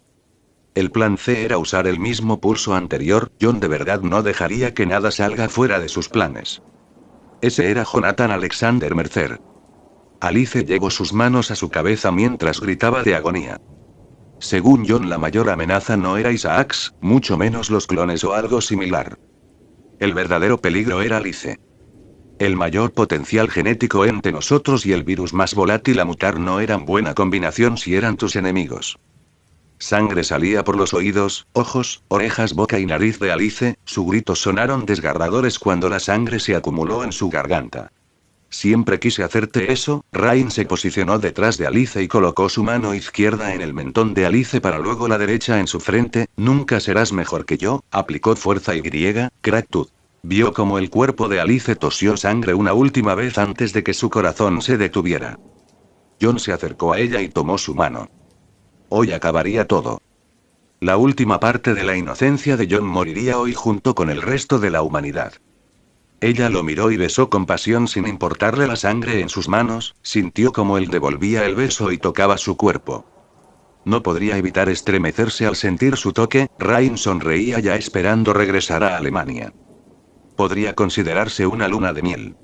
El plan C era usar el mismo pulso anterior, John de verdad no dejaría que nada salga fuera de sus planes. Ese era Jonathan Alexander Mercer. Alice llevó sus manos a su cabeza mientras gritaba de agonía. Según John la mayor amenaza no era Isaacs, mucho menos los clones o algo similar. El verdadero peligro era Alice. El mayor potencial genético entre nosotros y el virus más volátil a mutar no eran buena combinación si eran tus enemigos. Sangre salía por los oídos, ojos, orejas, boca y nariz de Alice, sus gritos sonaron desgarradores cuando la sangre se acumuló en su garganta. Siempre quise hacerte eso. Rain se posicionó detrás de Alice y colocó su mano izquierda en el mentón de Alice para luego la derecha en su frente. Nunca serás mejor que yo, aplicó fuerza y Cracktud. Vio como el cuerpo de Alice tosió sangre una última vez antes de que su corazón se detuviera. John se acercó a ella y tomó su mano. Hoy acabaría todo. La última parte de la inocencia de John moriría hoy junto con el resto de la humanidad. Ella lo miró y besó con pasión sin importarle la sangre en sus manos, sintió como él devolvía el beso y tocaba su cuerpo. No podría evitar estremecerse al sentir su toque. Rain sonreía ya esperando regresar a Alemania. Podría considerarse una luna de miel.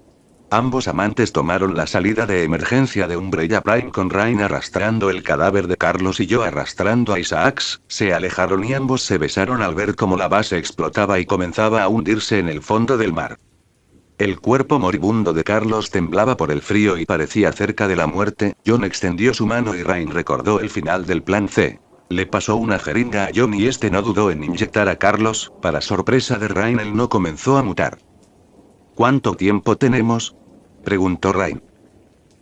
Ambos amantes tomaron la salida de emergencia de Umbrella Prime con Rain arrastrando el cadáver de Carlos y yo arrastrando a Isaacs, se alejaron y ambos se besaron al ver cómo la base explotaba y comenzaba a hundirse en el fondo del mar. El cuerpo moribundo de Carlos temblaba por el frío y parecía cerca de la muerte. John extendió su mano y Rain recordó el final del plan C. Le pasó una jeringa a John y este no dudó en inyectar a Carlos. Para sorpresa de Rain él no comenzó a mutar. ¿Cuánto tiempo tenemos?, preguntó Rain.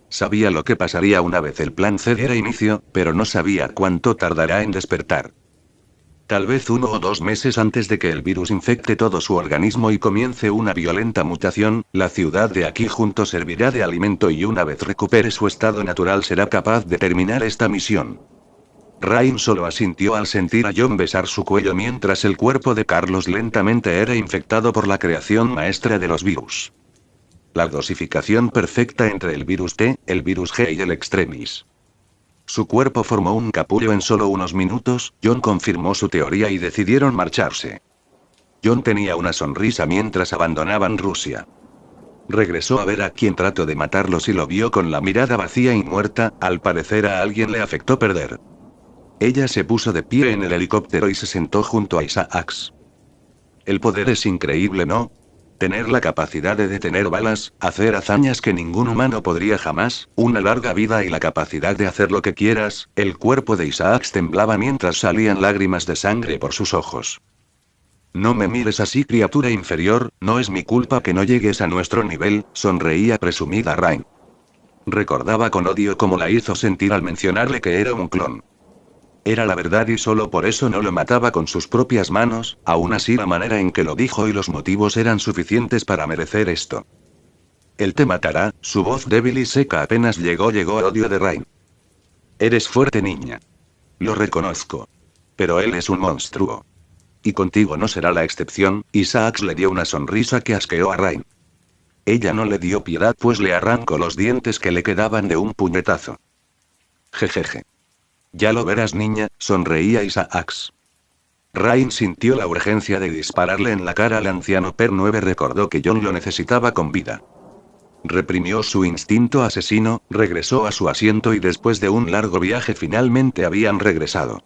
Sabía lo que pasaría una vez el plan C diera inicio, pero no sabía cuánto tardará en despertar. Tal vez 1 o 2 meses antes de que el virus infecte todo su organismo y comience una violenta mutación. La ciudad de aquí junto servirá de alimento y una vez recupere su estado natural será capaz de terminar esta misión. Rain solo asintió al sentir a John besar su cuello mientras el cuerpo de Carlos lentamente era infectado por la creación maestra de los virus. La dosificación perfecta entre el virus T, el virus G y el extremis. Su cuerpo formó un capullo en solo unos minutos. John confirmó su teoría y decidieron marcharse. John tenía una sonrisa mientras abandonaban Rusia. Regresó a ver a quien trató de matarlos y lo vio con la mirada vacía y muerta. Al parecer a alguien le afectó perder. Ella se puso de pie en el helicóptero y se sentó junto a Isaacs. El poder es increíble, ¿no? Tener la capacidad de detener balas, hacer hazañas que ningún humano podría jamás, una larga vida y la capacidad de hacer lo que quieras. El cuerpo de Isaacs temblaba mientras salían lágrimas de sangre por sus ojos. No me mires así, criatura inferior, no es mi culpa que no llegues a nuestro nivel, sonreía presumida Rain. Recordaba con odio cómo la hizo sentir al mencionarle que era un clon. Era la verdad y solo por eso no lo mataba con sus propias manos. Aún así la manera en que lo dijo y los motivos eran suficientes para merecer esto. Él te matará. Su voz débil y seca apenas llegó odio de Rain. Eres fuerte, niña. Lo reconozco. Pero él es un monstruo. Y contigo no será la excepción. Isaacs le dio una sonrisa que asqueó a Rain. Ella no le dio piedad pues le arrancó los dientes que le quedaban de un puñetazo. Jejeje. Ya lo verás, niña, sonreía Isaacs. Rain sintió la urgencia de dispararle en la cara al anciano, pero 9 recordó que John lo necesitaba con vida. Reprimió su instinto asesino, regresó a su asiento y después de un largo viaje finalmente habían regresado.